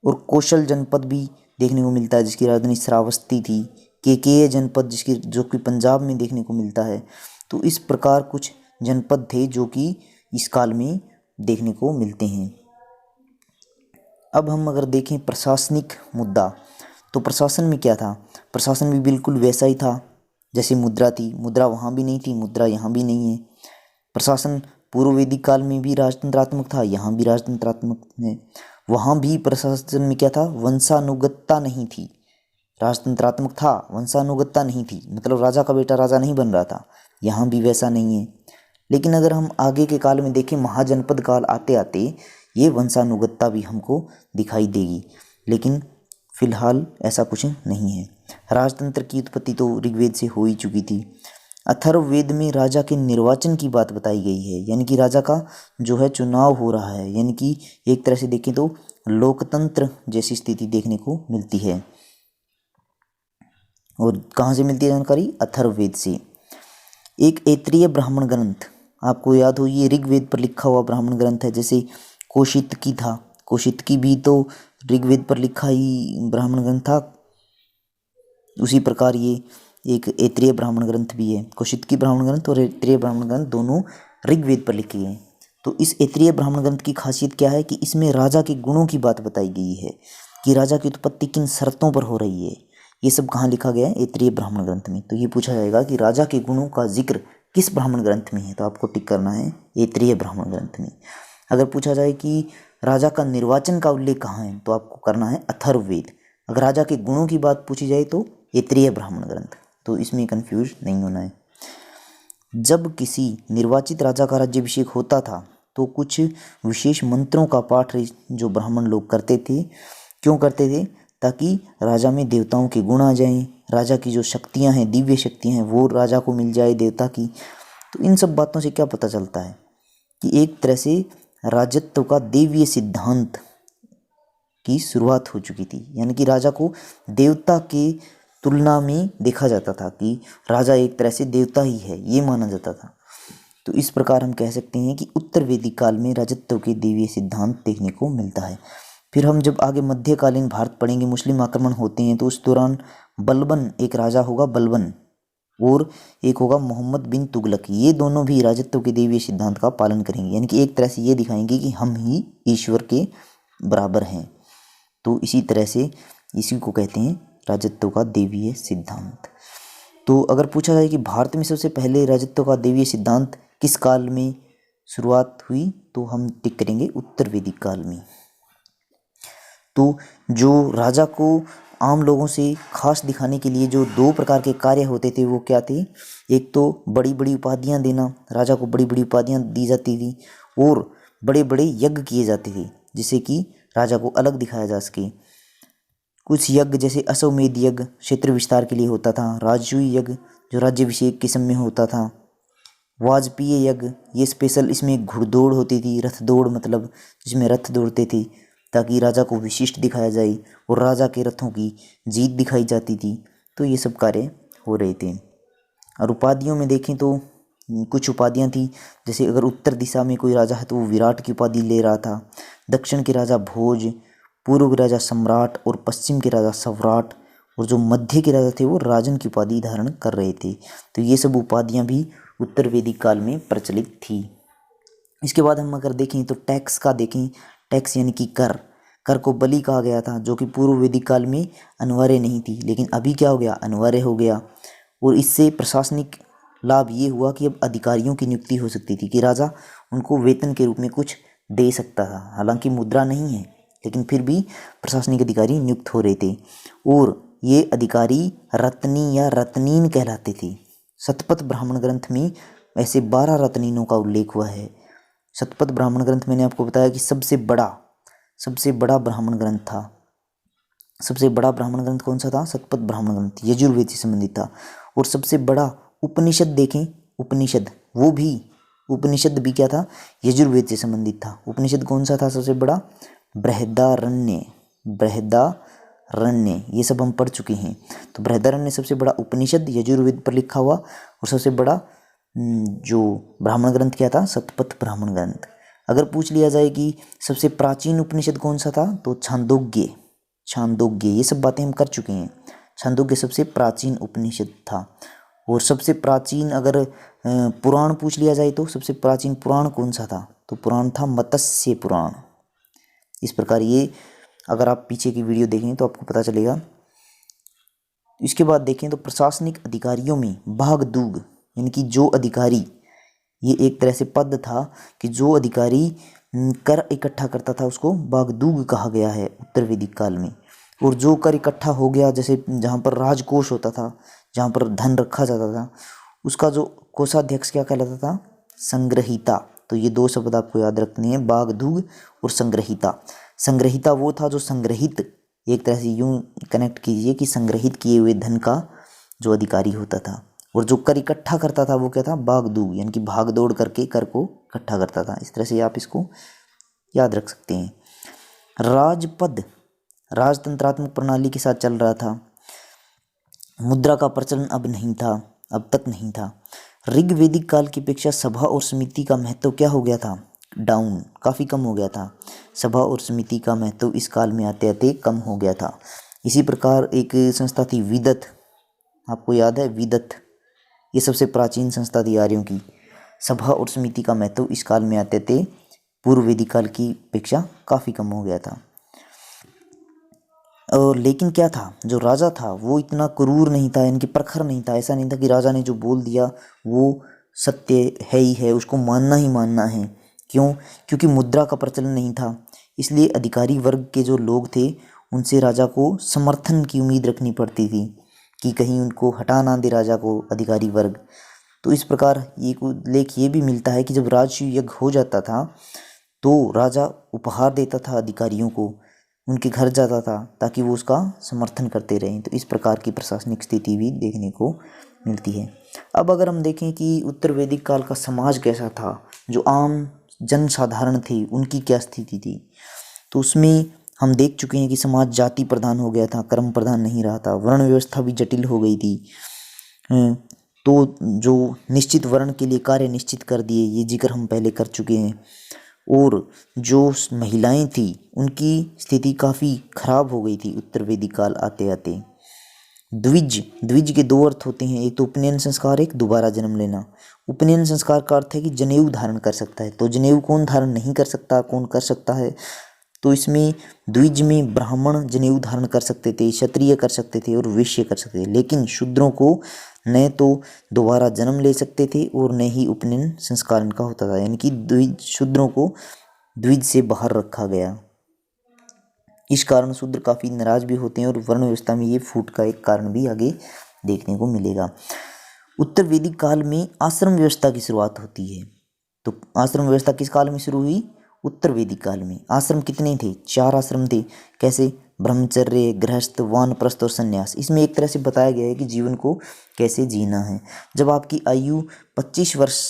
और कौशल जनपद भी देखने को मिलता है, जिसकी राजधानी श्रावस्ती थी। केकेय जनपद जो कि पंजाब में देखने को मिलता है। तो इस प्रकार कुछ जनपद थे जो कि इस काल में देखने को मिलते हैं। अब हम अगर देखें प्रशासनिक मुद्दा, तो प्रशासन में क्या था, प्रशासन भी बिल्कुल वैसा ही था जैसे मुद्रा थी। मुद्रा वहाँ भी नहीं थी, मुद्रा यहाँ भी नहीं है। प्रशासन पूर्व वैदिक काल में भी राजतंत्रात्मक था, यहाँ भी राजतंत्रात्मक है। वहाँ भी प्रशासन में क्या था, वंशानुगतता नहीं थी। राजतंत्रात्मक था, वंशानुगतता नहीं थी, मतलब राजा का बेटा राजा नहीं बन रहा था। यहाँ भी वैसा नहीं है। लेकिन अगर हम आगे के काल में देखें, महाजनपद काल आते आते ये वंशानुगतता भी हमको दिखाई देगी। लेकिन फिलहाल ऐसा कुछ नहीं है। राजतंत्र की उत्पत्ति तो ऋग्वेद से हो ही चुकी थी। अथर्ववेद में राजा के निर्वाचन की बात बताई गई है, यानी कि राजा का जो है चुनाव हो रहा है, यानी कि एक तरह से देखें तो लोकतंत्र जैसी स्थिति देखने को मिलती है। और कहाँ से मिलती है जानकारी? अथर्ववेद से। एक ऐत्रेय ब्राह्मण ग्रंथ, आपको याद हो ये ऋग्वेद पर लिखा हुआ ब्राह्मण ग्रंथ है, जैसे कौशितकी था, कौशितकी भी तो ऋग्वेद पर लिखा ही ब्राह्मण ग्रंथ था, उसी प्रकार ये एक ऐत्रेय ब्राह्मण ग्रंथ भी है। कौशितकी ब्राह्मण ग्रंथ और ऐत्रेय ब्राह्मण ग्रंथ दोनों ऋग्वेद पर लिखे हैं। तो इस ऐत्रेय ब्राह्मण ग्रंथ की खासियत क्या है कि इसमें राजा के गुणों की बात बताई गई है कि राजा की उत्पत्ति किन शर्तों पर हो रही है। ये सब कहाँ लिखा गया है? ऐत्रेय ब्राह्मण ग्रंथ में। तो ये पूछा जाएगा कि राजा के गुणों का जिक्र किस ब्राह्मण ग्रंथ में है, तो आपको टिक करना है ऐत्रेय ब्राह्मण ग्रंथ में। अगर पूछा जाए कि राजा का निर्वाचन का उल्लेख कहाँ है, तो आपको करना है अथर्ववेद। अगर राजा के गुणों की बात पूछी जाए तो ऐत्रेय ब्राह्मण ग्रंथ। तो इसमें कंफ्यूज नहीं होना है। जब किसी निर्वाचित राजा का राज्याभिषेक होता था तो कुछ विशेष मंत्रों का पाठ जो ब्राह्मण लोग करते थे, क्यों करते थे? ताकि राजा में देवताओं के गुण आ जाएं, राजा की जो शक्तियां हैं, दिव्य शक्तियां हैं, वो राजा को मिल जाए देवता की। तो इन सब बातों से क्या पता चलता है कि एक तरह से राजत्व का देवीय सिद्धांत की शुरुआत हो चुकी थी, यानी कि राजा को देवता के तुलना में देखा जाता था कि राजा एक तरह से देवता ही है, ये माना जाता था। तो इस प्रकार हम कह सकते हैं कि उत्तर वैदिक काल में राजत्व के देवीय सिद्धांत देखने को मिलता है। फिर हम जब आगे मध्यकालीन भारत पढ़ेंगे, मुस्लिम आक्रमण होते हैं, तो उस दौरान बलबन एक राजा होगा, बलबन, और एक होगा मोहम्मद बिन तुगलक। ये दोनों भी राजत्व के देवीय सिद्धांत का पालन करेंगे, यानी कि एक तरह से ये दिखाएंगे कि हम ही ईश्वर के बराबर हैं। तो इसी तरह से इसी को कहते हैं राजत्व का देवीय सिद्धांत। तो अगर पूछा जाए कि भारत में सबसे पहले राजत्व का देवीय सिद्धांत किस काल में शुरुआत हुई, तो हम टिक करेंगे उत्तर वैदिक काल में। तो जो राजा को आम लोगों से खास दिखाने के लिए जो दो प्रकार के कार्य होते थे वो क्या थे? एक तो बड़ी बड़ी उपाधियां देना, राजा को बड़ी बड़ी उपाधियां दी जाती थी, और बड़े बड़े यज्ञ किए जाते थे जिससे कि राजा को अलग दिखाया जा सके। कुछ यज्ञ जैसे अश्वमेध यज्ञ क्षेत्र विस्तार के लिए होता था, राजसूय यज्ञ जो राज्याभिषेक के समय होता था, वाजपेयी यज्ञ ये स्पेशल, इसमें घुड़दौड़ होती थी, रथ दौड़ मतलब जिसमें रथ दौड़ते थे ताकि राजा को विशिष्ट दिखाया जाए और राजा के रथों की जीत दिखाई जाती थी। तो ये सब कार्य हो रहे थे। और उपाधियों में देखें तो कुछ उपाधियां थी, जैसे अगर उत्तर दिशा में कोई राजा है तो वो विराट की उपाधि ले रहा था, दक्षिण के राजा भोज, पूर्व के राजा सम्राट और पश्चिम के राजा सवराट, और जो मध्य के राजा थे वो राजन की उपाधि धारण कर रहे थे। तो ये सब उपाधियां भी उत्तर वैदिक काल में प्रचलित थी। इसके बाद हम अगर देखें तो टैक्स का देखें, टैक्स यानी कि कर, कर को बलि कहा गया था, जो कि पूर्व वैदिक काल में अनिवार्य नहीं थी, लेकिन अभी क्या हो गया? अनिवार्य हो गया। और इससे प्रशासनिक लाभ ये हुआ कि अब अधिकारियों की नियुक्ति हो सकती थी कि राजा उनको वेतन के रूप में कुछ दे सकता था। हालांकि मुद्रा नहीं है, लेकिन फिर भी प्रशासनिक अधिकारी नियुक्त हो रहे थे, और ये अधिकारी रत्नी या रत्नीन कहलाते थे। शतपथ ब्राह्मण ग्रंथ में ऐसे 12 रत्नीनों का उल्लेख हुआ है। शतपथ ब्राह्मण ग्रंथ मैंने आपको बताया कि सबसे बड़ा ब्राह्मण ग्रंथ था। सबसे बड़ा ब्राह्मण ग्रंथ कौन सा था? शतपथ ब्राह्मण ग्रंथ, यजुर्वेद से संबंधित था। और सबसे बड़ा उपनिषद देखें, उपनिषद उपनिषद भी क्या था? यजुर्वेद से संबंधित था। उपनिषद कौन सा था सबसे बड़ा? बृहदारण्य, ये सब हम पढ़ चुके हैं। तो बृहदारण्य सबसे बड़ा उपनिषद, यजुर्वेद पर लिखा हुआ, और सबसे बड़ा जो ब्राह्मण ग्रंथ क्या था? शतपथ ब्राह्मण ग्रंथ। अगर पूछ लिया जाए कि सबसे प्राचीन उपनिषद कौन सा था, तो छांदोग्य, ये सब बातें हम कर चुके हैं। छांदोग्य सबसे प्राचीन उपनिषद था। और सबसे प्राचीन अगर पुराण पूछ लिया जाए तो सबसे प्राचीन पुराण कौन सा था, तो पुराण था मत्स्य पुराण। इस प्रकार ये अगर आप पीछे की वीडियो देखें तो आपको पता चलेगा। इसके बाद देखें तो प्रशासनिक अधिकारियों में भागदूग, यानी कि जो अधिकारी, ये एक तरह से पद था कि जो अधिकारी कर इकट्ठा करता था उसको भागदूग कहा गया है उत्तर वैदिक काल में। और जो कर इकट्ठा हो गया, जैसे जहाँ पर राजकोष होता था, जहाँ पर धन रखा जाता था, उसका जो कोषाध्यक्ष क्या कहलाता था? संग्रहीता। तो ये दो शब्द आपको याद रखने हैं, भागदूग और संग्रहीता। संग्रहीता वो था जो संग्रहित एक तरह से यूँ कनेक्ट कीजिए कि संग्रहित किए हुए धन का जो अधिकारी होता था, और जो कर इकट्ठा करता था वो क्या था, बागदू, यानी कि भाग दौड़ करके कर को इकट्ठा करता था। इस तरह से आप इसको याद रख सकते हैं। राजपद राजतंत्रात्मक प्रणाली के साथ चल रहा था। मुद्रा का प्रचलन अब तक नहीं था। ऋग्वेदिक काल की अपेक्षा सभा और समिति का महत्व क्या हो गया था, डाउन, काफ़ी कम हो गया था। सभा और समिति का महत्व इस काल में आते आते कम हो गया था। इसी प्रकार एक संस्था थी विदत, आपको याद है विदत, ये सबसे प्राचीन संस्था थी आर्यों की। सभा और समिति का महत्व इस काल में आते थे पूर्व वैदिक काल की अपेक्षा काफ़ी कम हो गया था। और लेकिन क्या था, जो राजा था वो इतना क्रूर नहीं था, यानी कि प्रखर नहीं था। ऐसा नहीं था कि राजा ने जो बोल दिया वो सत्य है ही है, उसको मानना ही मानना है। क्यों? क्योंकि मुद्रा का प्रचलन नहीं था, इसलिए अधिकारी वर्ग के जो लोग थे उनसे राजा को समर्थन की उम्मीद रखनी पड़ती थी कि कहीं उनको हटा ना दे राजा को अधिकारी वर्ग। तो इस प्रकार ये उल्लेख ये भी मिलता है कि जब राजसूय यज्ञ हो जाता था तो राजा उपहार देता था अधिकारियों को, उनके घर जाता था ताकि वो उसका समर्थन करते रहें। तो इस प्रकार की प्रशासनिक स्थिति भी देखने को मिलती है। अब अगर हम देखें कि उत्तर वैदिक काल का समाज कैसा था, जो आम जनसाधारण थे उनकी क्या स्थिति थी, तो उसमें हम देख चुके हैं कि समाज जाति प्रधान हो गया था, कर्म प्रधान नहीं रहा था। वर्ण व्यवस्था भी जटिल हो गई थी। तो जो निश्चित वर्ण के लिए कार्य निश्चित कर दिए, ये जिक्र हम पहले कर चुके हैं। और जो महिलाएं थी उनकी स्थिति काफ़ी खराब हो गई थी उत्तर वैदिक काल आते आते। द्विज के दो अर्थ होते हैं, एक तो उपनयन संस्कार, एक दोबारा जन्म लेना। उपनयन संस्कार का अर्थ है कि जनेऊ धारण कर सकता है। तो जनेऊ कौन धारण नहीं कर सकता, कौन कर सकता है? तो इसमें द्विज में ब्राह्मण जनेऊ धारण कर सकते थे, क्षत्रिय कर सकते थे और वैश्य कर सकते थे। लेकिन शूद्रों को न तो दोबारा जन्म ले सकते थे और न ही उपनयन संस्कार इनका होता था, यानी कि शूद्रों को द्विज से बाहर रखा गया। इस कारण शूद्र काफ़ी नाराज भी होते हैं और वर्ण व्यवस्था में ये फूट का एक कारण भी आगे देखने को मिलेगा। उत्तर वैदिक काल में आश्रम व्यवस्था की शुरुआत होती है। तो आश्रम व्यवस्था किस काल में शुरू हुई? उत्तर वैदिक काल में। आश्रम कितने थे? 4 आश्रम थे। कैसे? ब्रह्मचर्य, गृहस्थ, वानप्रस्थ और संन्यास। इसमें एक तरह से बताया गया है कि जीवन को कैसे जीना है। जब आपकी आयु 25 वर्ष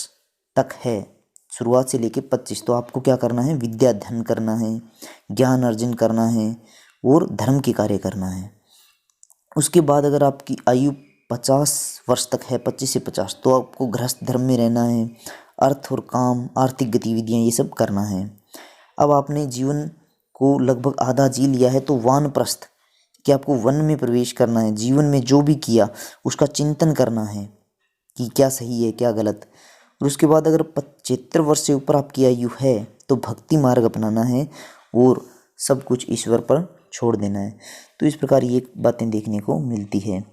तक है, शुरुआत से लेके 25, तो आपको क्या करना है? विद्या अध्ययन करना है, ज्ञान अर्जन करना है और धर्म के कार्य करना है। उसके बाद अगर आपकी आयु 50 वर्ष तक है, 25 से 50, तो आपको गृहस्थ धर्म में रहना है, अर्थ और काम, आर्थिक गतिविधियां ये सब करना है। अब आपने जीवन को लगभग आधा जी लिया है, तो वानप्रस्थ, कि आपको वन में प्रवेश करना है। जीवन में जो भी किया उसका चिंतन करना है कि क्या सही है क्या गलत। और उसके बाद अगर 75 वर्ष से ऊपर आपकी आयु है तो भक्ति मार्ग अपनाना है और सब कुछ ईश्वर पर छोड़ देना है। तो इस प्रकार ये बातें देखने को मिलती है।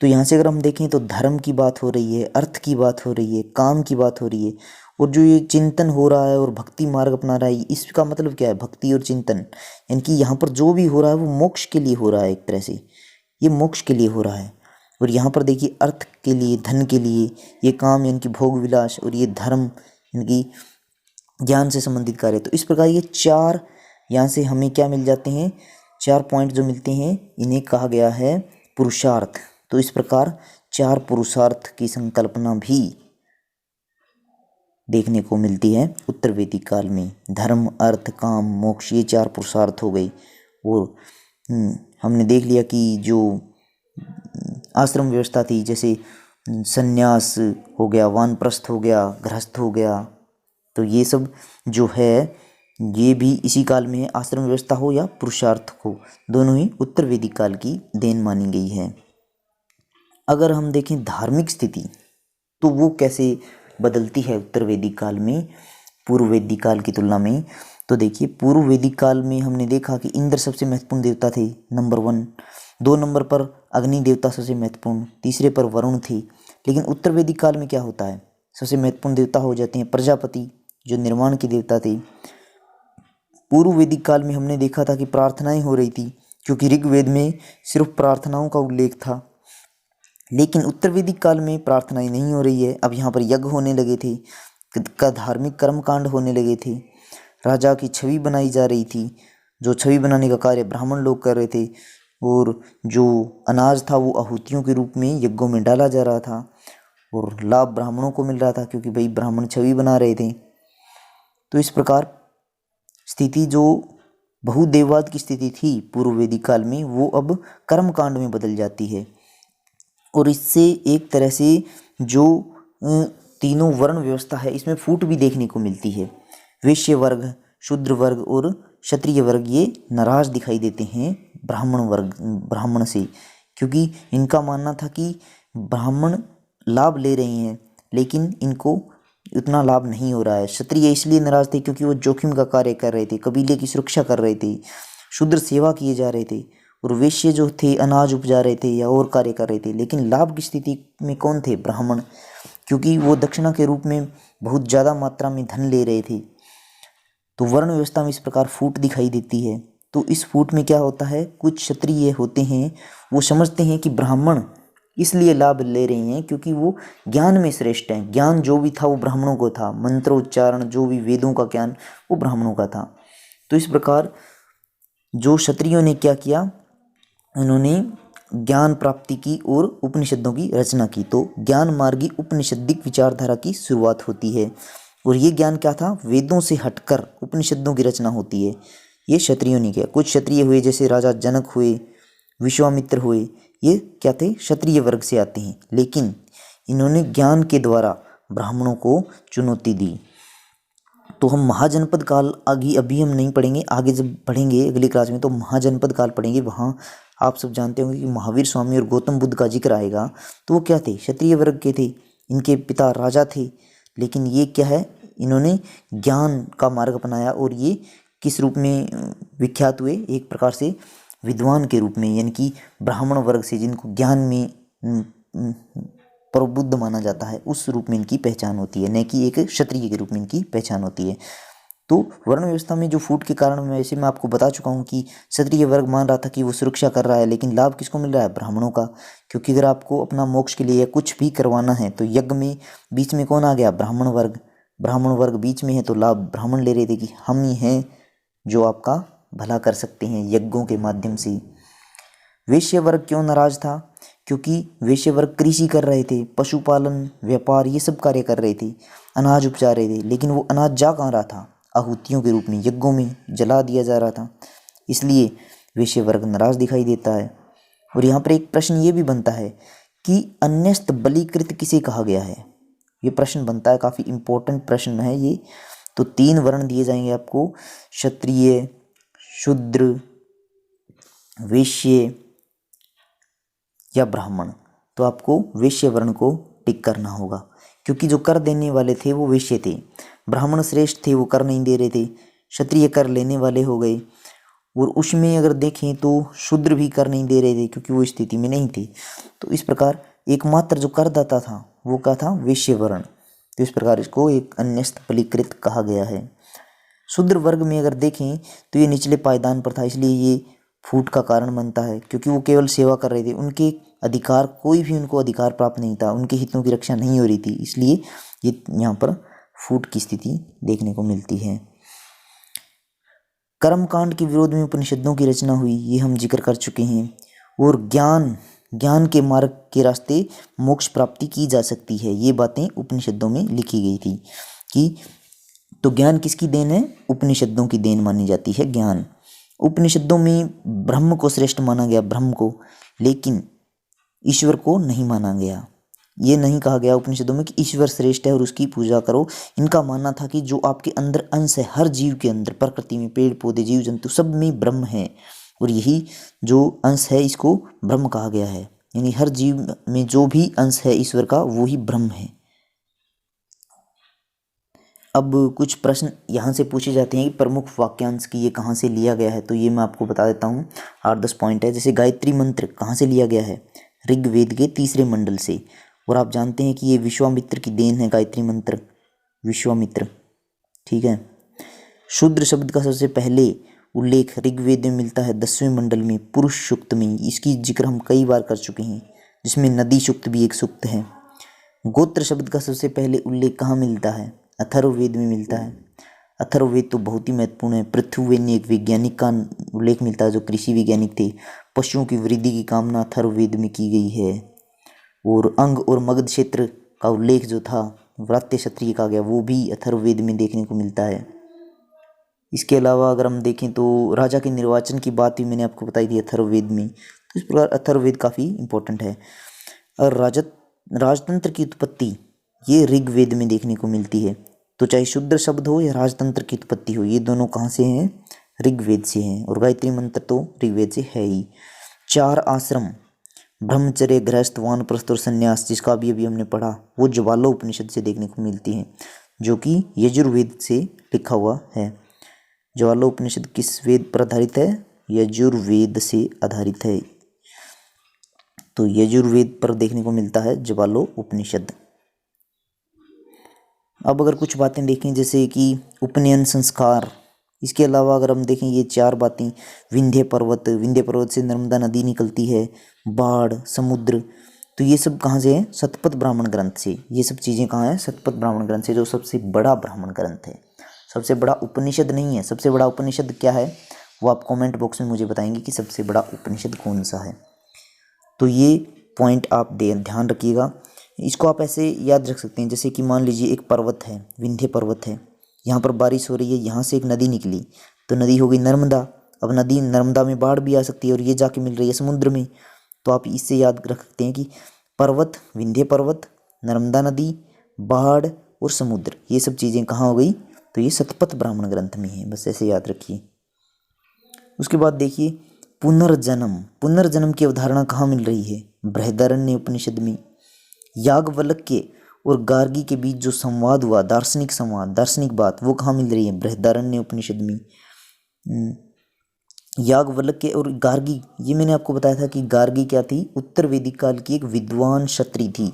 तो यहाँ से अगर हम देखें तो धर्म की बात हो रही है, अर्थ की बात हो रही है, काम की बात हो रही है, और जो ये चिंतन हो रहा है और भक्ति मार्ग अपना रहा है, इसका मतलब क्या है? भक्ति और चिंतन, यानी कि यहाँ पर जो भी हो रहा है वो मोक्ष के लिए हो रहा है। एक तरह से ये मोक्ष के लिए हो रहा है। और यहाँ पर देखिए अर्थ के लिए, धन के लिए, ये काम यानी कि भोग विलास, और ये धर्म यानी कि ज्ञान से संबंधित कार्य। तो इस प्रकार ये 4 यहाँ से हमें क्या मिल जाते हैं? 4 पॉइंट जो मिलते हैं इन्हें कहा गया है पुरुषार्थ। तो इस प्रकार 4 पुरुषार्थ की संकल्पना भी देखने को मिलती है उत्तर वैदिक काल में। धर्म, अर्थ, काम, मोक्ष, ये 4 पुरुषार्थ हो गई। और हमने देख लिया कि जो आश्रम व्यवस्था थी, जैसे संन्यास हो गया, वानप्रस्थ हो गया, गृहस्थ हो गया, तो ये सब जो है ये भी इसी काल में है। आश्रम व्यवस्था हो या पुरुषार्थ हो, दोनों ही उत्तर वैदिक काल की देन मानी गई है। अगर हम देखें धार्मिक स्थिति, तो वो कैसे बदलती है उत्तर वैदिक काल में पूर्व वैदिक काल की तुलना में। तो देखिए पूर्व वैदिक काल में हमने देखा कि इंद्र सबसे महत्वपूर्ण देवता थे, नंबर 1। 2 नंबर पर अग्नि देवता सबसे महत्वपूर्ण, तीसरे पर वरुण थे। लेकिन उत्तर वैदिक काल में क्या होता है? सबसे महत्वपूर्ण देवता हो जाते हैं प्रजापति, जो निर्माण के देवता थे। पूर्व वैदिक काल में हमने देखा था कि प्रार्थनाएं हो रही थी, क्योंकि ऋग्वेद में सिर्फ प्रार्थनाओं का उल्लेख था। लेकिन उत्तर वैदिक काल में प्रार्थनाएं नहीं हो रही है, अब यहाँ पर यज्ञ होने लगे थे, का धार्मिक कर्मकांड होने लगे थे, राजा की छवि बनाई जा रही थी, जो छवि बनाने का कार्य ब्राह्मण लोग कर रहे थे, और जो अनाज था वो आहुतियों के रूप में यज्ञों में डाला जा रहा था, और लाभ ब्राह्मणों को मिल रहा था क्योंकि भाई ब्राह्मण छवि बना रहे थे। तो इस प्रकार स्थिति जो बहुदेववाद की स्थिति थी पूर्व वैदिक काल में, वो अब कर्मकांड में बदल जाती है। और इससे एक तरह से जो तीनों वर्ण व्यवस्था है इसमें फूट भी देखने को मिलती है। वैश्य वर्ग, शूद्र वर्ग और क्षत्रिय वर्ग ये नाराज दिखाई देते हैं ब्राह्मण से, क्योंकि इनका मानना था कि ब्राह्मण लाभ ले रहे हैं लेकिन इनको उतना लाभ नहीं हो रहा है। क्षत्रिय इसलिए नाराज थे क्योंकि वो जोखिम का कार्य कर रहे थे, कबीले की सुरक्षा कर रहे थे, शूद्र सेवा किए जा रहे थे, और वैश्य जो थे अनाज उपजा रहे थे या और कार्य कर रहे थे। लेकिन लाभ की स्थिति में कौन थे? ब्राह्मण, क्योंकि वो दक्षिणा के रूप में बहुत ज़्यादा मात्रा में धन ले रहे थे। तो वर्ण व्यवस्था में इस प्रकार फूट दिखाई देती है। तो इस फूट में क्या होता है, कुछ क्षत्रिय होते हैं वो समझते हैं कि ब्राह्मण इसलिए लाभ ले रहे हैं क्योंकि वो ज्ञान में श्रेष्ठ हैं। ज्ञान जो भी था वो ब्राह्मणों को था, मंत्रोच्चारण जो भी वेदों का ज्ञान वो ब्राह्मणों का था। तो इस प्रकार जो क्षत्रियों ने क्या किया, उन्होंने ज्ञान प्राप्ति की और उपनिषदों की रचना की। तो ज्ञान मार्गी उपनिषदिक विचारधारा की शुरुआत होती है। और ये ज्ञान क्या था? वेदों से हटकर उपनिषदों की रचना होती है। ये क्षत्रियों ने किया। कुछ क्षत्रिय हुए जैसे राजा जनक हुए, विश्वामित्र हुए, ये क्या थे? क्षत्रिय वर्ग से आते हैं, लेकिन इन्होंने ज्ञान के द्वारा ब्राह्मणों को चुनौती दी। तो हम महाजनपद काल अभी हम नहीं पढ़ेंगे, आगे जब पढ़ेंगे अगली क्लास में तो महाजनपद काल पढ़ेंगे। वहाँ आप सब जानते होंगे कि महावीर स्वामी और गौतम बुद्ध का जिक्र आएगा। तो वो क्या थे? क्षत्रिय वर्ग के थे, इनके पिता राजा थे, लेकिन ये क्या है, इन्होंने ज्ञान का मार्ग अपनाया। और ये किस रूप में विख्यात हुए? एक प्रकार से विद्वान के रूप में, यानी कि ब्राह्मण वर्ग से जिनको ज्ञान में प्रबुद्ध माना जाता है, उस रूप में इनकी पहचान होती है, न कि एक क्षत्रिय के रूप में इनकी पहचान होती है। तो वर्ण व्यवस्था में जो फूट के कारण मैं आपको बता चुका हूँ कि क्षत्रिय वर्ग मान रहा था कि वो सुरक्षा कर रहा है, लेकिन लाभ किसको मिल रहा है? ब्राह्मणों का। क्योंकि अगर आपको अपना मोक्ष के लिए या कुछ भी करवाना है तो यज्ञ में बीच में कौन आ गया? ब्राह्मण वर्ग। ब्राह्मण वर्ग बीच में है तो लाभ ब्राह्मण ले रहे थे कि हम ही हैं जो आपका भला कर सकते हैं यज्ञों के माध्यम से। वैश्य वर्ग क्यों नाराज था? क्योंकि वैश्य वर्ग कृषि कर रहे थे, पशुपालन, व्यापार, ये सब कार्य कर रहे थे, अनाज उपजा रहे थे, लेकिन वो अनाज जा कहाँ रहा था? आहुतियों के रूप में यज्ञों में जला दिया जा रहा था। इसलिए वैश्य वर्ग नाराज दिखाई देता है। और यहाँ पर एक प्रश्न ये भी बनता है कि अन्यस्त बलीकृत किसे कहा गया है? ये प्रश्न बनता है, काफ़ी इम्पोर्टेंट प्रश्न है ये। तो 3 वर्ण दिए जाएंगे आपको, क्षत्रिय, शूद्र, वैश्य या ब्राह्मण। तो आपको वैश्य वर्ण को टिक करना होगा, क्योंकि जो कर देने वाले थे वो वैश्य थे। ब्राह्मण श्रेष्ठ थे, वो कर नहीं दे रहे थे। क्षत्रिय कर लेने वाले हो गए, और उसमें अगर देखें तो शूद्र भी कर नहीं दे रहे थे क्योंकि वो स्थिति में नहीं थे। तो इस प्रकार एकमात्र जो करदाता था वो क्या था? वैश्य वर्ण। तो इस प्रकार इसको एक अन्यस्त बलीकृत कहा गया है। शूद्र वर्ग में अगर देखें तो ये निचले पायदान पर था, इसलिए ये फूट का कारण बनता है, क्योंकि वो केवल सेवा कर रहे थे। उनके अधिकार, कोई भी उनको अधिकार प्राप्त नहीं था, उनके हितों की रक्षा नहीं हो रही थी, इसलिए ये यहाँ पर फूट की स्थिति देखने को मिलती है। कर्मकांड के विरोध में उपनिषदों की रचना हुई, ये हम जिक्र कर चुके हैं। और ज्ञान के मार्ग के रास्ते मोक्ष प्राप्ति की जा सकती है, ये बातें उपनिषदों में लिखी गई थी कि तो ज्ञान किसकी देन है? उपनिषदों की देन मानी जाती है ज्ञान। उपनिषदों में ब्रह्म को श्रेष्ठ माना गया, ब्रह्म को, लेकिन ईश्वर को नहीं माना गया। ये नहीं कहा गया उपनिषदों में कि ईश्वर श्रेष्ठ है और उसकी पूजा करो। इनका मानना था कि जो आपके अंदर अंश है, हर जीव के अंदर, प्रकृति में, पेड़ पौधे, जीव जंतु, सब में ब्रह्म है, और यही जो अंश है इसको ब्रह्म कहा गया है। यानी हर जीव में जो भी अंश है ईश्वर का, वो ही ब्रह्म है। अब कुछ प्रश्न यहाँ से पूछे जाते हैं कि प्रमुख वाक्यांश की ये कहाँ से लिया गया है, तो ये मैं आपको बता देता हूँ। 8-10 पॉइंट है। जैसे गायत्री मंत्र कहाँ से लिया गया है? ऋग्वेद के 3रे मंडल से। और आप जानते हैं कि ये विश्वामित्र की देन है गायत्री मंत्र, विश्वामित्र, ठीक है। शूद्र शब्द का सबसे पहले उल्लेख ऋग्वेद में मिलता है 10वें मंडल में, पुरुष सूक्त में। इसकी जिक्र हम कई बार कर चुके हैं, जिसमें नदी सूक्त भी एक सूक्त है। गोत्र शब्द का सबसे पहले उल्लेख कहाँ मिलता है? अथर्ववेद में मिलता है। अथर्ववेद तो बहुत ही महत्वपूर्ण है। पृथुवेद ने एक वैज्ञानिक का उल्लेख मिलता है जो कृषि वैज्ञानिक थे। पशुओं की वृद्धि की कामना अथर्ववेद में की गई है। और अंग और मगध क्षेत्र का उल्लेख जो था व्रात्य क्षत्रिय का गया, वो भी अथर्ववेद में देखने को मिलता है। इसके अलावा अगर हम देखें तो राजा के निर्वाचन की बात भी मैंने आपको बताई थी अथर्ववेद में। तो इस प्रकार अथर्ववेद काफ़ी इम्पोर्टेंट है। और राजतंत्र की उत्पत्ति ये ऋग्वेद में देखने को मिलती है। तो चाहे शूद्र शब्द हो या राजतंत्र की उत्पत्ति हो, ये दोनों कहाँ से हैं? ऋग्वेद से हैं। और गायत्री मंत्र तो ऋग्वेद से है ही। 4 आश्रम ब्रह्मचर्य, गृहस्थ, वानप्रस्थ और संन्यास, जिसका अभी हमने पढ़ा, वो ज्वालोपनिषद से देखने को मिलती है, जो कि यजुर्वेद से लिखा हुआ है। ज्वालोपनिषद किस वेद पर आधारित है? यजुर्वेद से आधारित है। तो यजुर्वेद पर देखने को मिलता है ज्वालोपनिषद। अब अगर कुछ बातें देखें जैसे कि उपनयन संस्कार, इसके अलावा अगर हम देखें ये 4 बातें, विंध्य पर्वत से नर्मदा नदी निकलती है, बाढ़, समुद्र, तो ये सब कहाँ से है? शतपथ ब्राह्मण ग्रंथ से। ये सब चीज़ें कहाँ हैं? शतपथ ब्राह्मण ग्रंथ से, जो सबसे बड़ा ब्राह्मण ग्रंथ है। सबसे बड़ा उपनिषद नहीं है, सबसे बड़ा उपनिषद क्या है वो आप कमेंट बॉक्स में मुझे बताएंगे कि सबसे बड़ा उपनिषद कौन सा है। तो ये पॉइंट आप ध्यान रखिएगा। इसको आप ऐसे याद रख सकते हैं जैसे कि मान लीजिए एक पर्वत है, विंध्य पर्वत है, यहाँ पर बारिश हो रही है, यहाँ से एक नदी निकली, तो नदी हो गई नर्मदा। अब नर्मदा में बाढ़ भी आ सकती है और ये जाके मिल रही है समुद्र में। तो आप इससे याद रख सकते हैं कि पर्वत, विंध्य पर्वत, नर्मदा नदी, बाढ़ और समुद्र, ये सब चीज़ें कहाँ हो गई? तो ये शतपथ ब्राह्मण ग्रंथ में है, बस ऐसे याद रखिए। उसके बाद देखिए पुनर्जन्म की अवधारणा कहाँ मिल रही है? बृहदारण्य उपनिषद में। याज्ञवल्क्य और गार्गी के बीच जो संवाद हुआ, दार्शनिक संवाद, दार्शनिक बात, वो कहाँ मिल रही है? बृहदारण्य उपनिषद में। याज्ञवल्क्य और गार्गी, ये मैंने आपको बताया था कि गार्गी क्या थी? उत्तर वैदिक काल की एक विद्वान क्षत्रिय थी।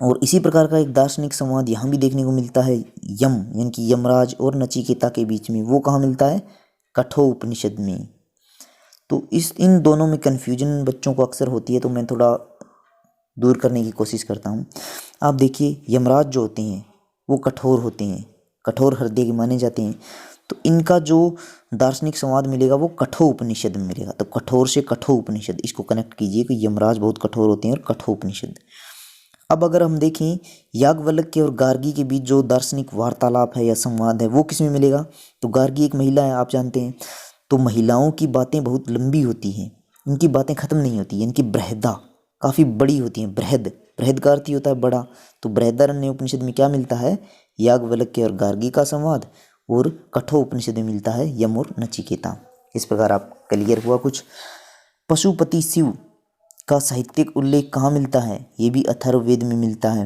और इसी प्रकार का एक दार्शनिक संवाद यहाँ भी देखने को मिलता है, यानी कि यमराज और नचिकेता के बीच में। वो कहाँ मिलता है? कठोपनिषद में। तो इन दोनों में कन्फ्यूजन बच्चों को अक्सर होती है, तो मैं थोड़ा दूर करने की कोशिश करता हूँ। आप देखिए यमराज जो होते हैं वो कठोर होते हैं, कठोर हृदय के माने जाते हैं। तो इनका जो दार्शनिक संवाद मिलेगा वो कठोपनिषद में मिलेगा। तो कठोर से कठोपनिषद, इसको कनेक्ट कीजिए कि यमराज बहुत कठोर होते हैं और कठोपनिषद। अब अगर हम देखें याज्ञवल्क्य और गार्गी के बीच जो दार्शनिक वार्तालाप है या संवाद है वो किस में मिलेगा? तो गार्गी एक महिला है, आप जानते हैं। तो महिलाओं की बातें बहुत लंबी होती हैं, इनकी बातें ख़त्म नहीं होती, इनकी बृहदा काफ़ी बड़ी होती हैं। बृहद का अर्थ ही होता है बड़ा। तो बृहदारण्य उपनिषद में क्या मिलता है? याज्ञवल्क्य और गार्गी का संवाद। और कठोपनिषद में मिलता है यम और नचिकेता। इस प्रकार आप क्लियर हुआ कुछ। पशुपति शिव का साहित्यिक उल्लेख कहाँ मिलता है? ये भी अथर्ववेद में मिलता है।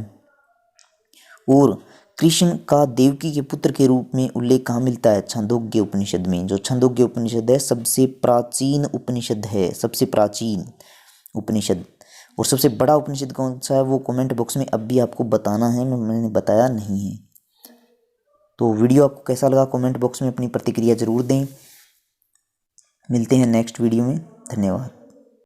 और कृष्ण का देवकी के पुत्र के रूप में उल्लेख कहाँ मिलता है? छांदोग्य उपनिषद में। जो छांदोग्य उपनिषद है सबसे प्राचीन उपनिषद है, सबसे प्राचीन उपनिषद। और सबसे बड़ा उपनिषद कौन सा है वो कमेंट बॉक्स में अब भी आपको बताना है, मैंने बताया नहीं है। तो वीडियो आपको कैसा लगा कमेंट बॉक्स में अपनी प्रतिक्रिया जरूर दें। मिलते हैं नेक्स्ट वीडियो में। धन्यवाद।